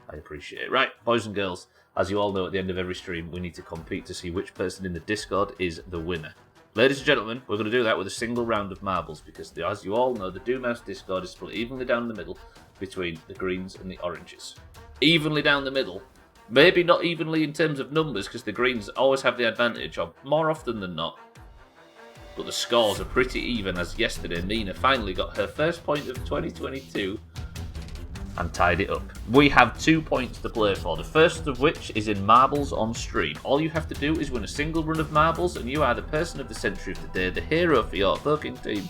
I appreciate it. Right, boys and girls, as you all know, at the end of every stream, we need to compete to see which person in the Discord is the winner. Ladies and gentlemen, we're going to do that with a single round of marbles, because as you all know, the Doomhaus Discord is split evenly down the middle between the greens and the oranges. Evenly down the middle. Maybe not evenly in terms of numbers, because the greens always have the advantage of more often than not. But the scores are pretty even, as yesterday Mina finally got her first point of 2022 and tied it up. We have 2 points to play for, the first of which is in marbles on stream. All you have to do is win a single run of marbles, and you are the person of the century of the day, the hero for your fucking team.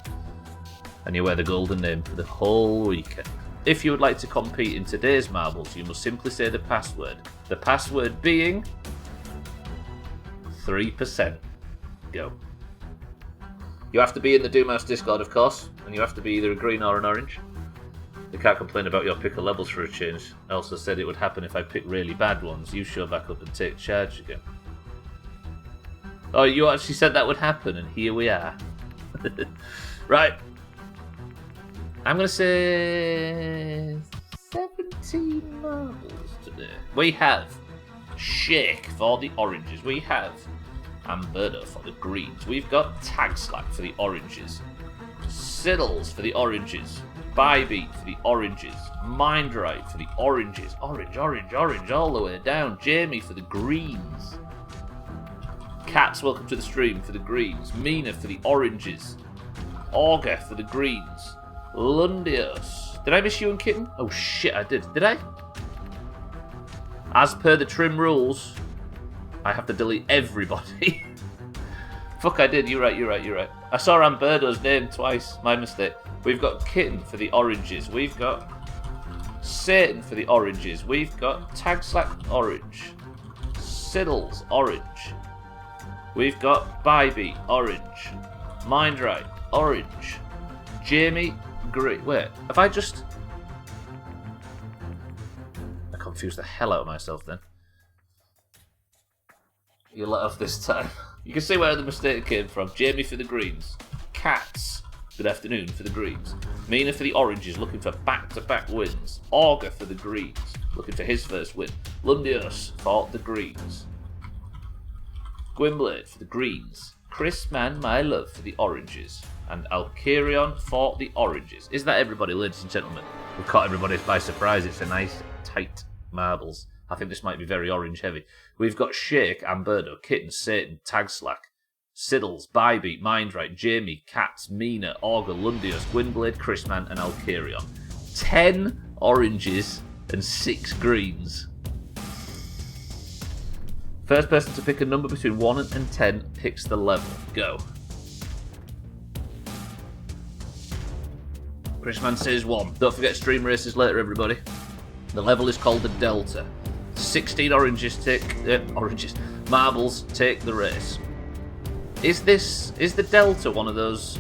And you wear the golden name for the whole weekend. If you would like to compete in today's marbles, you must simply say the password. The password being 3%. Go. You have to be in the Doomhaus Discord, of course, and you have to be either a green or an orange. You can't complain about your picker levels for a change. I also said it would happen if I pick really bad ones. You show back up and take charge again. Oh, you actually said that would happen, and here we are. Right. I'm going to say 17 marbles today. We have Shake for the oranges. We have Amberto for the greens. We've got Tag Slack for the oranges. Siddles for the oranges. Bybee for the oranges. Mindright for the oranges. Orange, all the way down. Jamie for the greens. Cats, welcome to the stream, for the greens. Mina for the oranges. Auger for the greens. Lundios. Did I miss you and Kitten? Oh shit, I did. Did I? As per the trim rules, I have to delete everybody. Fuck, I did. You're right. I saw Amberto's name twice. My mistake. We've got Kitten for the oranges. We've got Satan for the oranges. We've got Tag Slack orange. Siddles orange. We've got Bybee orange. Mindright orange. Jamie green. Wait, have I just... I confused the hell out of myself then. You let off this time. You can see where the mistake came from. Jamie for the greens. Cats, good afternoon, for the greens. Mina for the oranges, looking for back-to-back wins. Auger for the greens, looking for his first win. Lundios for the greens. Gwynblade for the greens. Chris Man, my love, for the oranges. And Alkirion for the oranges. Is that everybody, ladies and gentlemen? We've caught everybody by surprise. It's a nice, tight marbles. I think this might be very orange heavy. We've got Shake, Amberto, Kitten, Satan, Tag Slack, Siddles, Bybee, Mindright, Jamie, Cats, Mina, Augur, Lundios, Gwynblade, Chrisman, and Alkirion. 10 oranges and 6 greens. First person to pick a number between 1 and 10 picks the level. Go. Chrisman says 1. Don't forget stream races later, everybody. The level is called the Delta. 16 oranges take... marbles take the race. Is the Delta one of those?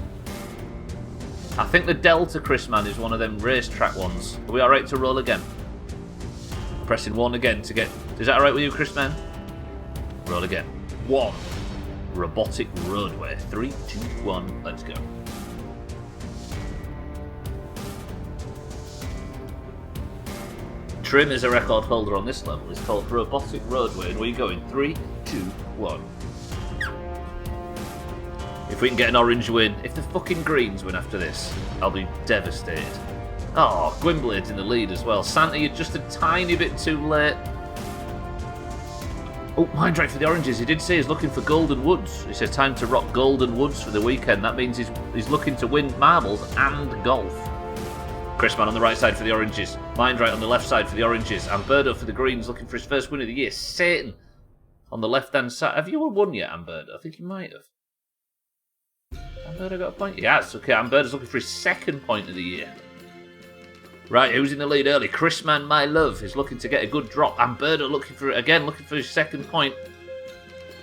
I think the Delta, Chris man, is one of them racetrack ones. Are we alright to roll again? Pressing 1 again to get... Is that alright with you, Chris man? Roll again. 1. Robotic roadway. 3, 2, 1, let's go. Trim is a record holder on this level. It's called Robotic Roadway, and we're going 3, 2, 1. If we can get an orange win, if the fucking Greens win after this, I'll be devastated. Oh, Gwynblade's in the lead as well. Santa, you're just a tiny bit too late. Oh, mind right for the oranges. He did say he's looking for Golden Woods. He says time to rock Golden Woods for the weekend. That means he's looking to win marbles and golf. Chrisman on the right side for the oranges. Mind right on the left side for the oranges. Amberto for the greens, looking for his first win of the year. Satan on the left-hand side. Have you won yet, Amberto? I think you might have. Amberto got a point? Yes, okay. Amberto's looking for his second point of the year. Right, who's in the lead early? Chrisman, my love, is looking to get a good drop. Amberto looking for his second point.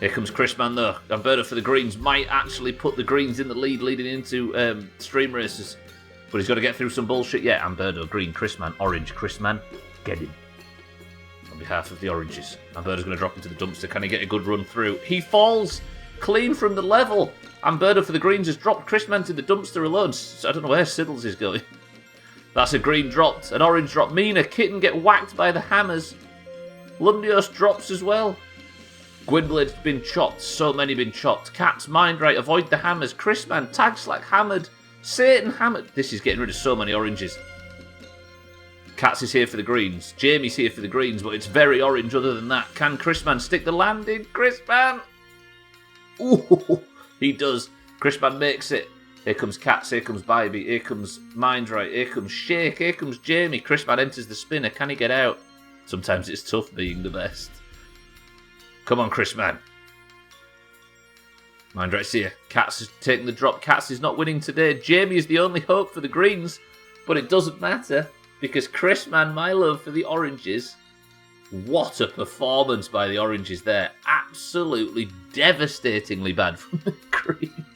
Here comes Chrisman though. Amberto for the greens might actually put the greens in the lead leading into stream races. But he's got to get through some bullshit yet. Amberto, green, Chrisman, orange, Chrisman, get him. On behalf of the oranges. Amberto's going to drop into the dumpster. Can he get a good run through? He falls clean from the level. Amberto for the greens has dropped Chrisman to the dumpster alone. I don't know where Siddles is going. That's a green dropped. An orange drop. Mina, Kitten get whacked by the hammers. Lundios drops as well. Gwynblade's been chopped. So many been chopped. Cats, mind right. Avoid the hammers. Chrisman, tag slack hammered. Satan hammered. This is getting rid of so many oranges. Cats is here for the greens. Jamie's here for the greens, but it's very orange other than that. Can Chrisman stick the landing? Chrisman! Ooh, he does. Chrisman makes it. Here comes Cats, here comes Bybee, here comes Mindright, here comes Shake, here comes Jamie. Chrisman enters the spinner. Can he get out? Sometimes it's tough being the best. Come on, Chrisman. Mindright's here. Cats is taking the drop. Cats is not winning today. Jamie is the only hope for the greens, but it doesn't matter because Chrisman, my love, for the oranges. What a performance by the oranges there. Absolutely devastatingly bad from the green.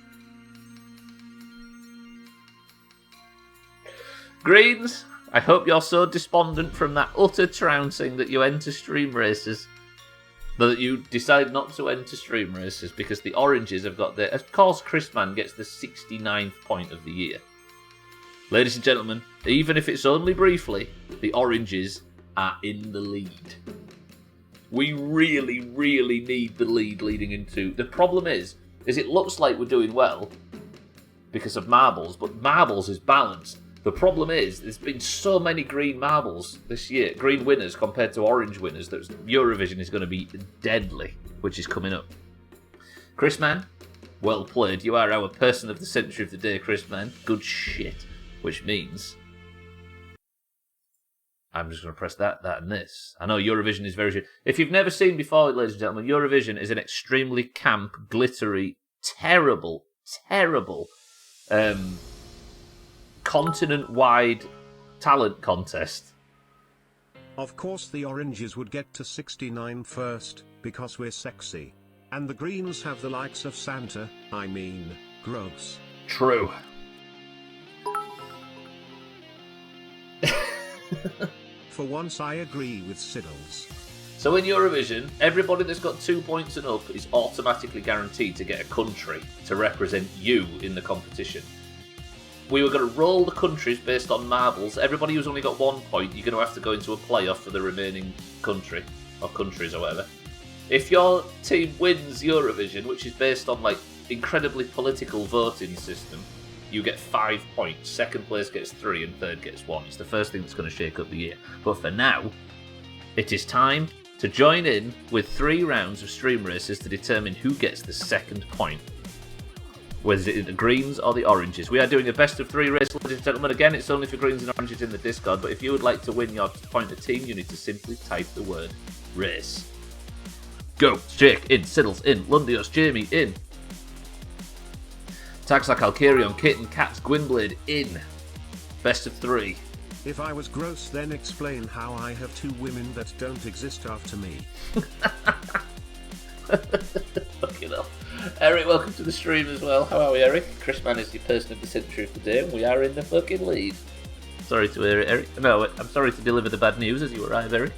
Greens, I hope you're so despondent from that utter trouncing that you enter stream races. That you decide not to enter stream races because the oranges have got their... Of course, Chrisman gets the 69th point of the year. Ladies and gentlemen, even if it's only briefly, the oranges are in the lead. We really, really need the lead leading into... The problem is it looks like we're doing well because of marbles, but marbles is balanced. The problem is, there's been so many green marbles this year, green winners compared to orange winners, that Eurovision is going to be deadly, which is coming up. Chrisman, well played. You are our person of the century of the day, Chrisman. Good shit. Which means... I'm just going to press that, and this. I know Eurovision is very... If you've never seen before, ladies and gentlemen, Eurovision is an extremely camp, glittery, terrible, continent-wide talent contest. Of course the oranges would get to 69 first, because we're sexy. And the greens have the likes of Santa, I mean, gross. True. For once I agree with Siddles. So in Eurovision, everybody that's got 2 points and up is automatically guaranteed to get a country to represent you in the competition. We were going to roll the countries based on marbles. Everybody who's only got 1 point, you're going to have to go into a playoff for the remaining country, or countries or whatever. If your team wins Eurovision, which is based on like incredibly political voting system, you get 5 points. Second place gets 3 and third gets 1. It's the first thing that's going to shake up the year. But for now, it is time to join in with 3 rounds of stream races to determine who gets the second point. Whether it is the greens or the oranges. We are doing a best of 3 race, ladies and gentlemen. Again, it's only for greens and oranges in the Discord, but if you would like to win your point of team, you need to simply type the word race. Go! Jake in, Siddles in, Lundios, Jamie in. Taxac, Alkarion, Kitten, Cats, Gwynblade in. Best of 3. If I was gross, then explain how I have 2 women that don't exist after me. Fucking hell. Eric, welcome to the stream as well. How are we, Eric? Chris Man is your person of the century of the day, and we are in the fucking lead. Sorry to hear it, Eric. No, I'm sorry to deliver the bad news as you arrive, Eric.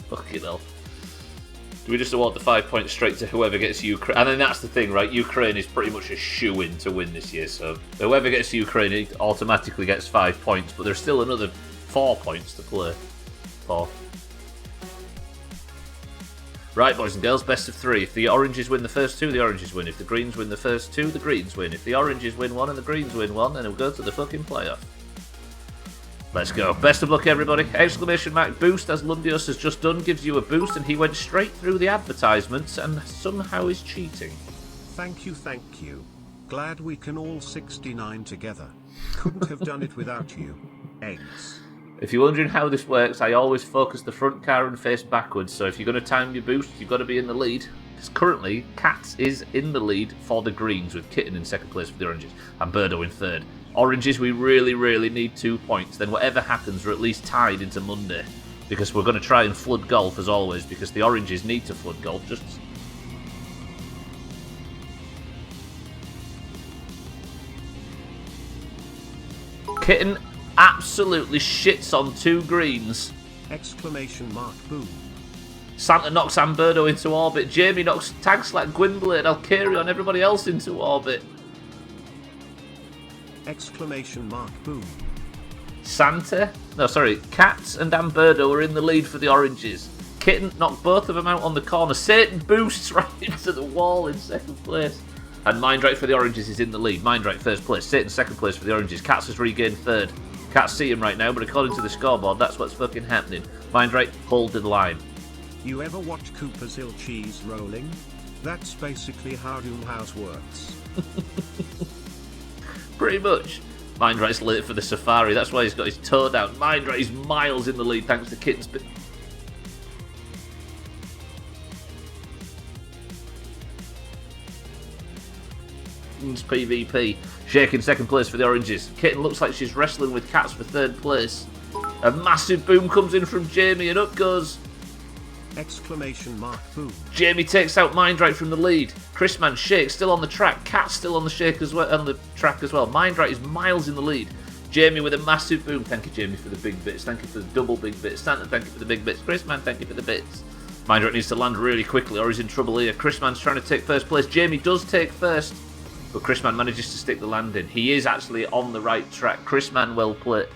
Fucking hell. Do we just award the 5 points straight to whoever gets Ukraine? And then that's the thing, right? Ukraine is pretty much a shoo-in to win this year, so whoever gets Ukraine it automatically gets 5 points, but there's still another 4 points to play for. Right, boys and girls, best of 3. If the oranges win the first 2, the oranges win. If the greens win the first 2, the greens win. If the oranges win 1 and the greens win 1, then it'll go to the fucking playoff. Let's go. Best of luck, everybody. Exclamation mark boost, as Lundius has just done, gives you a boost, and he went straight through the advertisements and somehow is cheating. Thank you. Glad we can all 69 together. Couldn't have done it without you. Eggs. If you're wondering how this works, I always focus the front car and face backwards, so if you're going to time your boost, you've got to be in the lead. Because currently, Cats is in the lead for the greens, with Kitten in second place for the oranges, and Birdo in third. Oranges, we really need 2 points. Then whatever happens, we're at least tied into Monday. Because we're going to try and flood golf, as always, because the oranges need to flood golf. Just... Kitten absolutely shits on 2 greens. Exclamation mark boom. Santa knocks Amberdo into orbit. Jamie knocks Tagslack, Gwynblade, Alkarion, everybody else into orbit. Exclamation mark boom. Cats and Amberdo are in the lead for the oranges. Kitten knocked both of them out on the corner. Satan boosts right into the wall in second place. And Mindrake for the oranges is in the lead. Mindrake first place. Satan second place for the oranges. Cats has regained third. Can't see him right now, but according to the scoreboard, that's what's fucking happening. Mindrake, hold the line. You ever watch Cooper's Hill cheese rolling? That's basically how Doomhaus works. Pretty much. Mindrake's late for the safari, that's why he's got his toe down. Mindrake's miles in the lead thanks to Kitten's... PvP. Shaking second place for the oranges. Kitten looks like she's wrestling with Cats for third place. A massive boom comes in from Jamie and up goes... Exclamation mark boom. Jamie takes out Mindrake from the lead. Chrisman Shake still on the track. Cat's still on the shake as well, on the track as well. Mindrake is miles in the lead. Jamie with a massive boom. Thank you, Jamie, for the big bits. Thank you for the double big bits. Santa, thank you for the big bits. Chrisman, thank you for the bits. Mindrake needs to land really quickly or he's in trouble here. Chrisman's trying to take first place. Jamie does take first, but Chrisman manages to stick the landing. He is actually on the right track. Chrisman well played.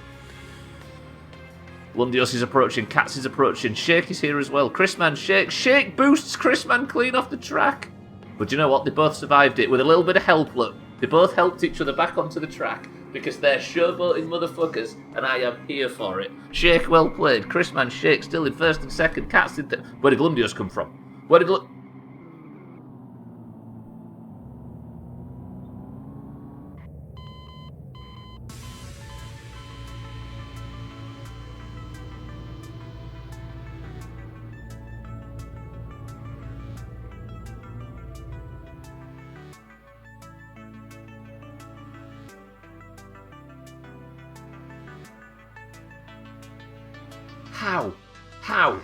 Lundios is approaching, Cats is approaching, Shake is here as well. Chrisman, Shake boosts Chrisman clean off the track. But you know what? They both survived it with a little bit of help, look. They both helped each other back onto the track because they're showboating motherfuckers and I am here for it. Shake well played. Chrisman, Shake still in first and second. Cats in third. Where did Lundios come from? Where did How?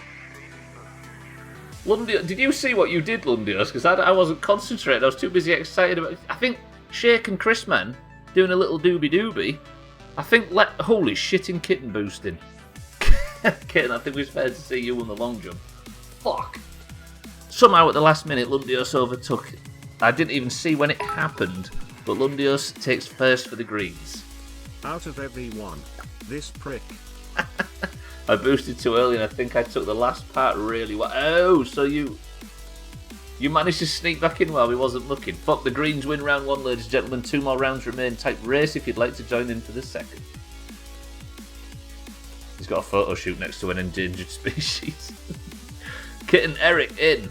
Lundios, did you see what you did, Lundios? Because I wasn't concentrating. I was too busy excited about it. I think Shake and Chrisman doing a little doobie-doobie. I think holy shit in Kitten boosting. Kitten, I think it was fair to see you on the long jump. Fuck. Somehow at the last minute, Lundios overtook. I didn't even see when it happened, but Lundios takes first for the greens. Out of everyone, this prick. I boosted too early and I think I took the last part really well. Oh, so you managed to sneak back in while we wasn't looking. Fuck, the greens win round 1, ladies and gentlemen. 2 more rounds remain. Type race if you'd like to join in for the second. He's got a photo shoot next to an endangered species. Kitten, Eric, in.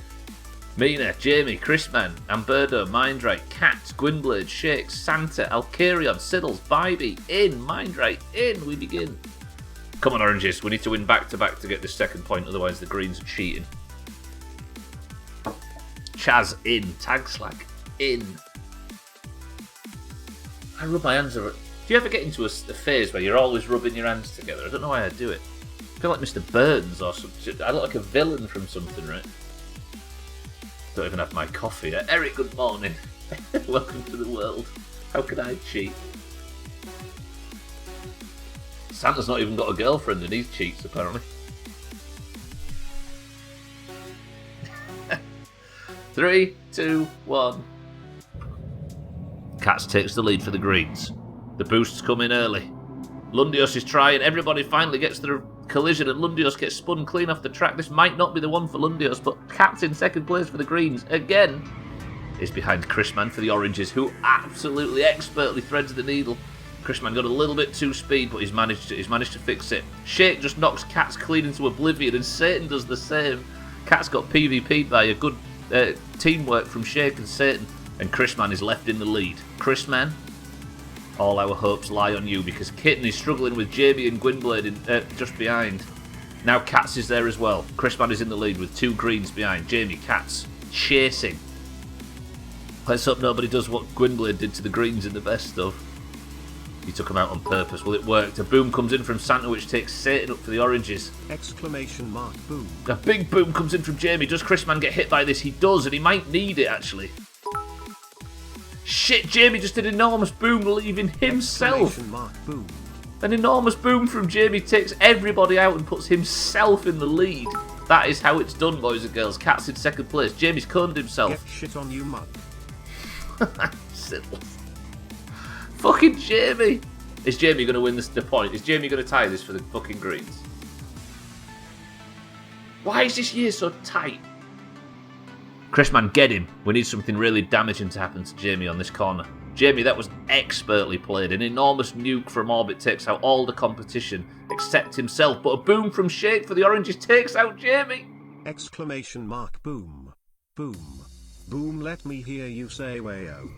Mina, Jamie, Chrisman, Amberdo, Mindrake, Cat, Gwynblade, Shake, Santa, Alkarion, Siddles, Bybee, in. Mindrake, in. We begin. Come on, oranges. We need to win back-to-back to get this second point, otherwise the greens are cheating. Chaz, in. Tagslack, in. I rub my hands over it. Do you ever get into a phase where you're always rubbing your hands together? I don't know why I do it. I feel like Mr. Burns or something. I look like a villain from something, right? Don't even have my coffee yet. Eric, good morning. Welcome to the world. How can I cheat? Santa's not even got a girlfriend and he cheats, apparently. 3, 2, 1. Cats takes the lead for the Greens. The boosts come in early. Lundios is trying. Everybody finally gets to the collision and Lundios gets spun clean off the track. This might not be the one for Lundios, but Cats in second place for the Greens again is behind Chrisman for the Oranges, who absolutely expertly threads the needle. Chrisman got a little bit too speed, but he's managed to fix it. Shake just knocks Cats clean into oblivion, and Satan does the same. Cats got PvP'd by a good teamwork from Shake and Satan, and Chrisman is left in the lead. Chrisman, all our hopes lie on you, because Kitten is struggling with Jamie and Gwynblade just behind. Now Cats is there as well. Chrisman is in the lead with 2 Greens behind. Jamie, Cats, chasing. Let's hope nobody does what Gwynblade did to the Greens in the best of. He took him out on purpose. Well, it worked. A boom comes in from Santa, which takes Satan up for the Oranges. Exclamation mark boom. A big boom comes in from Jamie. Does Chrisman get hit by this? He does, and he might need it, actually. Shit, Jamie just did an enormous boom, leaving himself. Exclamation mark boom. An enormous boom from Jamie takes everybody out and puts himself in the lead. That is how it's done, boys and girls. Cat's in second place. Jamie's coned himself. Get shit on you, mug. Fucking Jamie. Is Jamie going to win the point? Is Jamie going to tie this for the fucking Greens? Why is this year so tight? Chrisman, get him. We need something really damaging to happen to Jamie on this corner. Jamie, that was expertly played. An enormous nuke from orbit takes out all the competition, except himself. But a boom from Shake for the Oranges takes out Jamie. Exclamation mark boom. Boom. Boom, let me hear you say wayo.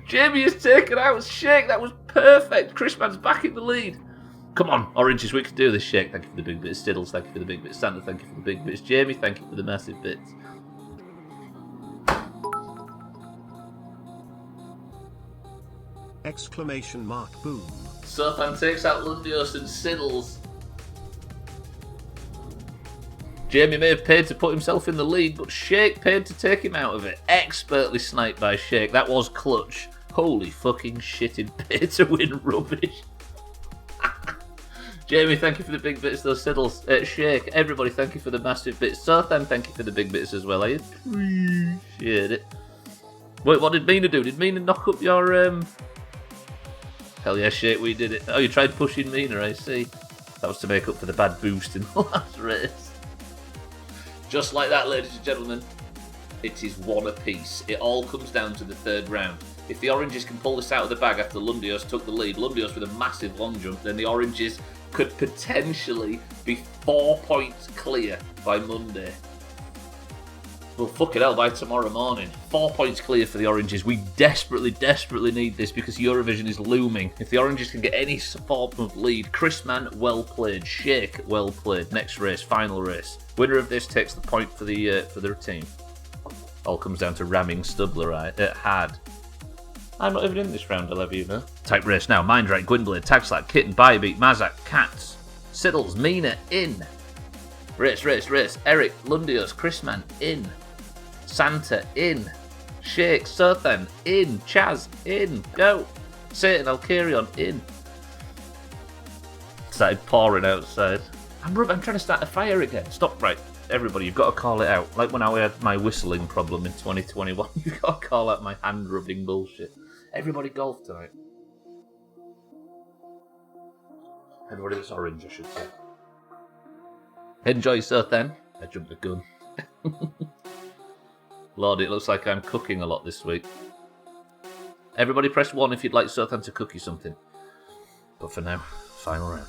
Jamie has taken out Shake. That was perfect. Chrisman's back in the lead. Come on, Oranges, we can do this. Shake, thank you for the big bits. Stiddles, thank you for the big bits. Santa, thank you for the big bits. Jamie, thank you for the massive bits. Exclamation mark boom. Sothan takes out Lundios and Siddles. Jamie may have paid to put himself in the lead, but Shake paid to take him out of it. Expertly sniped by Shake. That was clutch. Holy fucking shit in pay to win rubbish. Jamie, thank you for the big bits, those Siddles. Shake, everybody, thank you for the massive bits. Sothan, thank you for the big bits as well. I appreciate it. Wait, what did Mina do? Did Mina knock up your, Hell yeah, Shake, we did it. Oh, you tried pushing Mina, I see. That was to make up for the bad boost in the last race. Just like that, ladies and gentlemen, it is one apiece. It all comes down to the third round. If the Oranges can pull this out of the bag after Lundios took the lead, Lundios with a massive long jump, then the Oranges could potentially be 4 points clear by Monday. Well, fuck it hell, by tomorrow morning. 4 points clear for the Oranges. We desperately, desperately need this because Eurovision is looming. If the Oranges can get any form of lead, Chrisman, well played. Shake, well played. Next race, final race. Winner of this takes the point for their team. All comes down to ramming Stubbler hard. I'm not even in this round, I'll have you know. Type race now. Mindrake, Gwynblade, Tagslack, Kitten, Bybeat, Mazak, Cats, Siddles, Mina, in. Race. Eric, Lundios, Chrisman, in. Santa, in. Shake, Sothan, in. Chaz, in. Go. Satan, Alkarion, in. Started pouring outside. I'm trying to start a fire again. Stop, right. Everybody, you've got to call it out. Like when I had my whistling problem in 2021, you've got to call out my hand-rubbing bullshit. Everybody golf tonight. Everybody that's orange, I should say. Enjoy, Sothan. I jumped the gun. Lord, it looks like I'm cooking a lot this week. Everybody press 1 if you'd like Sothan to cook you something. But for now, final round.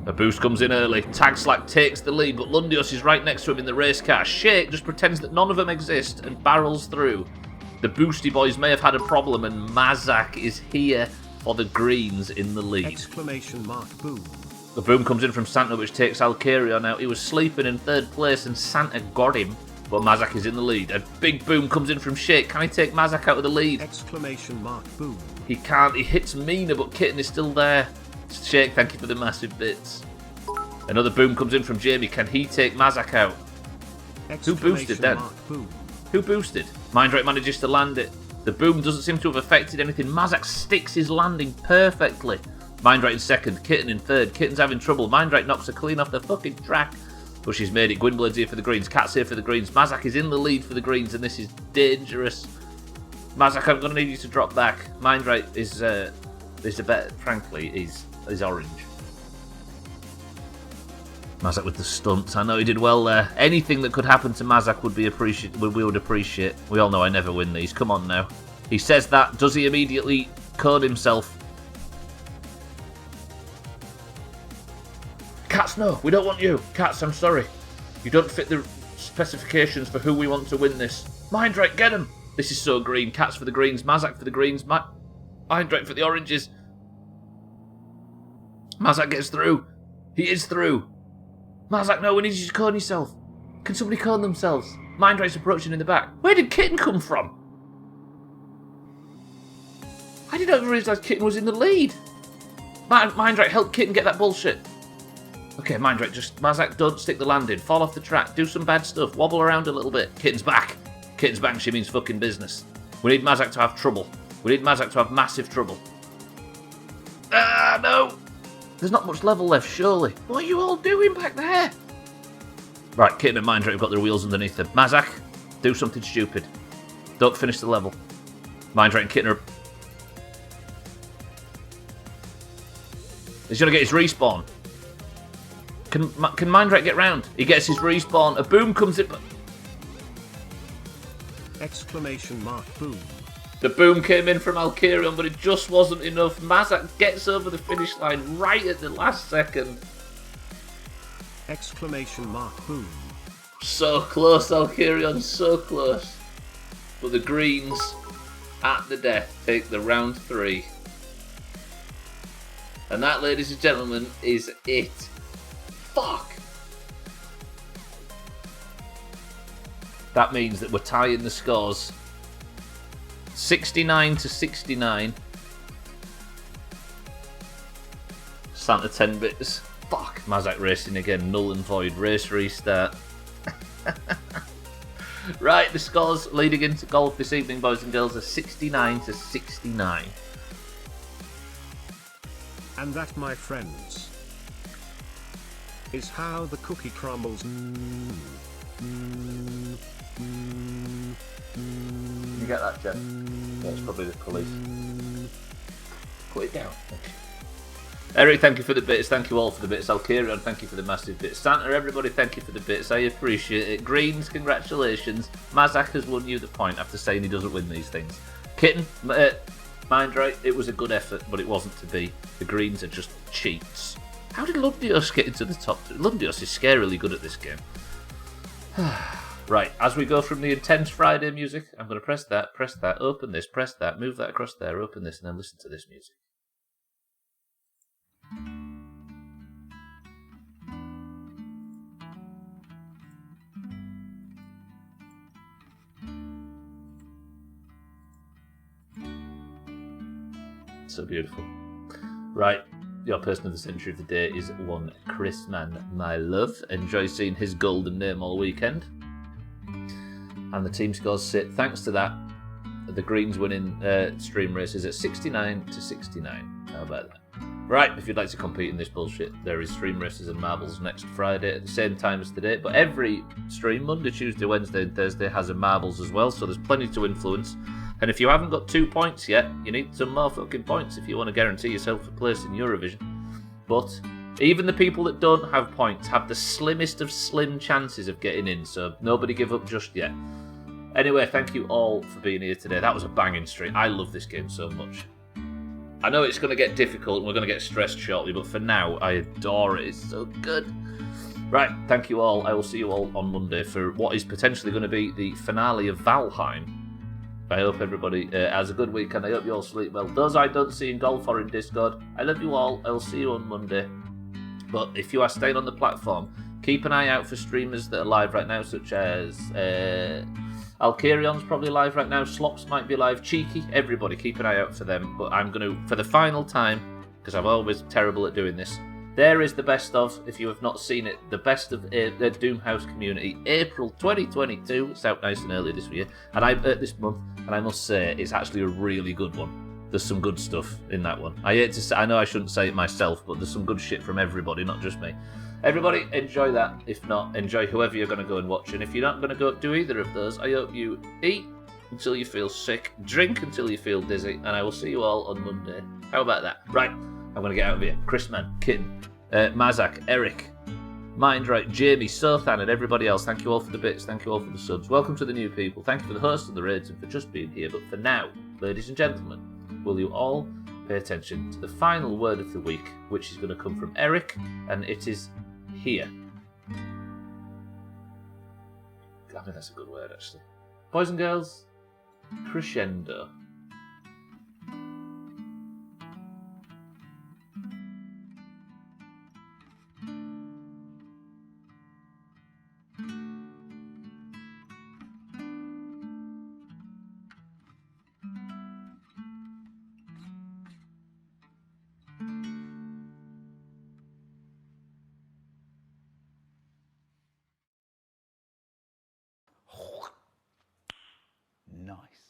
A boost comes in early. Tagslack takes the lead, but Lundios is right next to him in the race car. Shake just pretends that none of them exist and barrels through. The Boosty Boys may have had a problem, and Mazak is here for the Greens in the lead. Exclamation mark boom. The boom comes in from Santa, which takes Alkarion out. He was sleeping in third place, and Santa got him, but Mazak is in the lead. A big boom comes in from Shake. Can he take Mazak out of the lead? Exclamation mark boom. He can't. He hits Mina, but Kitten is still there. Shake, thank you for the massive bits. Another boom comes in from Jamie. Can he take Mazak out? Who boosted then? Who boosted? Mindrake manages to land it. The boom doesn't seem to have affected anything. Mazak sticks his landing perfectly. Mindrake in second, Kitten in third. Kitten's having trouble. Mindrake knocks her clean off the fucking track. But she's made it. Gwynblade's here for the greens. Cat's here for the greens. Mazak is in the lead for the greens, and this is dangerous. Mazak, I'm going to need you to drop back. Mindrake is a better, frankly, is orange. Mazak with the stunts. I know he did well there. Anything that could happen to Mazak would be we would appreciate. We all know I never win these. Come on now. He says that. Does he immediately code himself? Cats, no. We don't want you. Cats, I'm sorry. You don't fit the specifications for who we want to win this. Mindrake, get him. This is so green. Cats for the greens. Mazak for the greens. Mindrake for the oranges. Mazak gets through. He is through. Mazak, no, we need you to cone yourself. Can somebody cone themselves? Mindrake's approaching in the back. Where did Kitten come from? I didn't even realise Kitten was in the lead. Mindrake, help Kitten get that bullshit. Okay, Mindrake, Mazak, don't stick the landing. Fall off the track. Do some bad stuff. Wobble around a little bit. Kitten's back. Kitten's back, she means fucking business. We need Mazak to have trouble. We need Mazak to have massive trouble. Ah, no! There's not much level left, surely. What are you all doing back there? Right, Kitten and Mindrake have got their wheels underneath them. Mazak, do something stupid. Don't finish the level. Mindrake and Kitten are... He's going to get his respawn. Can Mindrake get round? He gets his respawn. A boom comes in... Exclamation mark boom. The boom came in from Alkirion, but it just wasn't enough. Mazak gets over the finish line right at the last second. Exclamation mark boom. So close, Alkirion, so close. But the greens, at the death, take the round 3. And that, ladies and gentlemen, is it. Fuck! That means that we're tying the scores. 69 to 69. Santa 10 bits. Fuck. Mazak racing again. Null and void. Race restart. Right, the scores leading into golf this evening, boys and girls, are 69 to 69. And that, my friends, is how the cookie crumbles. You get that, Jeff? That's probably the police. Put it down. Eric, thank you for the bits. Thank you all for the bits. Alkirion, thank you for the massive bits. Santa, everybody, thank you for the bits. I appreciate it. Greens, congratulations. Mazak has won you the point after saying he doesn't win these things. Kitten, Mindrake, it was a good effort, but it wasn't to be. The greens are just cheats. How did Lundios get into the top 2? Lundios is scarily good at this game. Right, as we go from the intense Friday music, I'm going to press that, open this, press that, move that across there, open this, and then listen to this music. So beautiful. Right, your person of the century of the day is one Chris Man, my love. Enjoy seeing his golden name all weekend. And the team scores sit. Thanks to that, the Greens winning stream races at 69 to 69. How about that? Right, if you'd like to compete in this bullshit, there is stream races and marbles next Friday at the same time as today. But every stream, Monday, Tuesday, Wednesday, and Thursday, has a marbles as well. So there's plenty to influence. And if you haven't got 2 points yet, you need some more fucking points if you want to guarantee yourself a place in Eurovision. But even the people that don't have points have the slimmest of slim chances of getting in, so nobody give up just yet. Anyway, thank you all for being here today. That was a banging stream. I love this game so much. I know it's going to get difficult and we're going to get stressed shortly, but for now, I adore it. It's so good. Right, thank you all. I will see you all on Monday for what is potentially going to be the finale of Valheim. I hope everybody has a good weekend. I hope you all sleep well. Those I don't see in golf or in Discord, I love you all. I will see you on Monday. But if you are staying on the platform, keep an eye out for streamers that are live right now, such as Alkirion's probably live right now. Slops might be live. Cheeky, everybody, keep an eye out for them. But I'm going to, for the final time, because I'm always terrible at doing this. There is the best of, if you have not seen it, the best of the Doomhaus community, April 2022. It's out nice and early this year, and this month, and I must say it's actually a really good one. There's some good stuff in that one. I know I shouldn't say it myself, but there's some good shit from everybody, not just me. Everybody, enjoy that. If not, enjoy whoever you're going to go and watch. And if you're not going to go do either of those, I hope you eat until you feel sick, drink until you feel dizzy, and I will see you all on Monday. How about that? Right, I'm going to get out of here. Chrisman, Kitten, Mazak, Eric, Mindright, Jamie, Sothan, and everybody else. Thank you all for the bits. Thank you all for the subs. Welcome to the new people. Thank you for the hosts and the raids and for just being here. But for now, ladies and gentlemen, will you all pay attention to the final word of the week, which is going to come from Eric, and it is here. I mean, that's a good word, actually. Boys and girls, crescendo. Nice.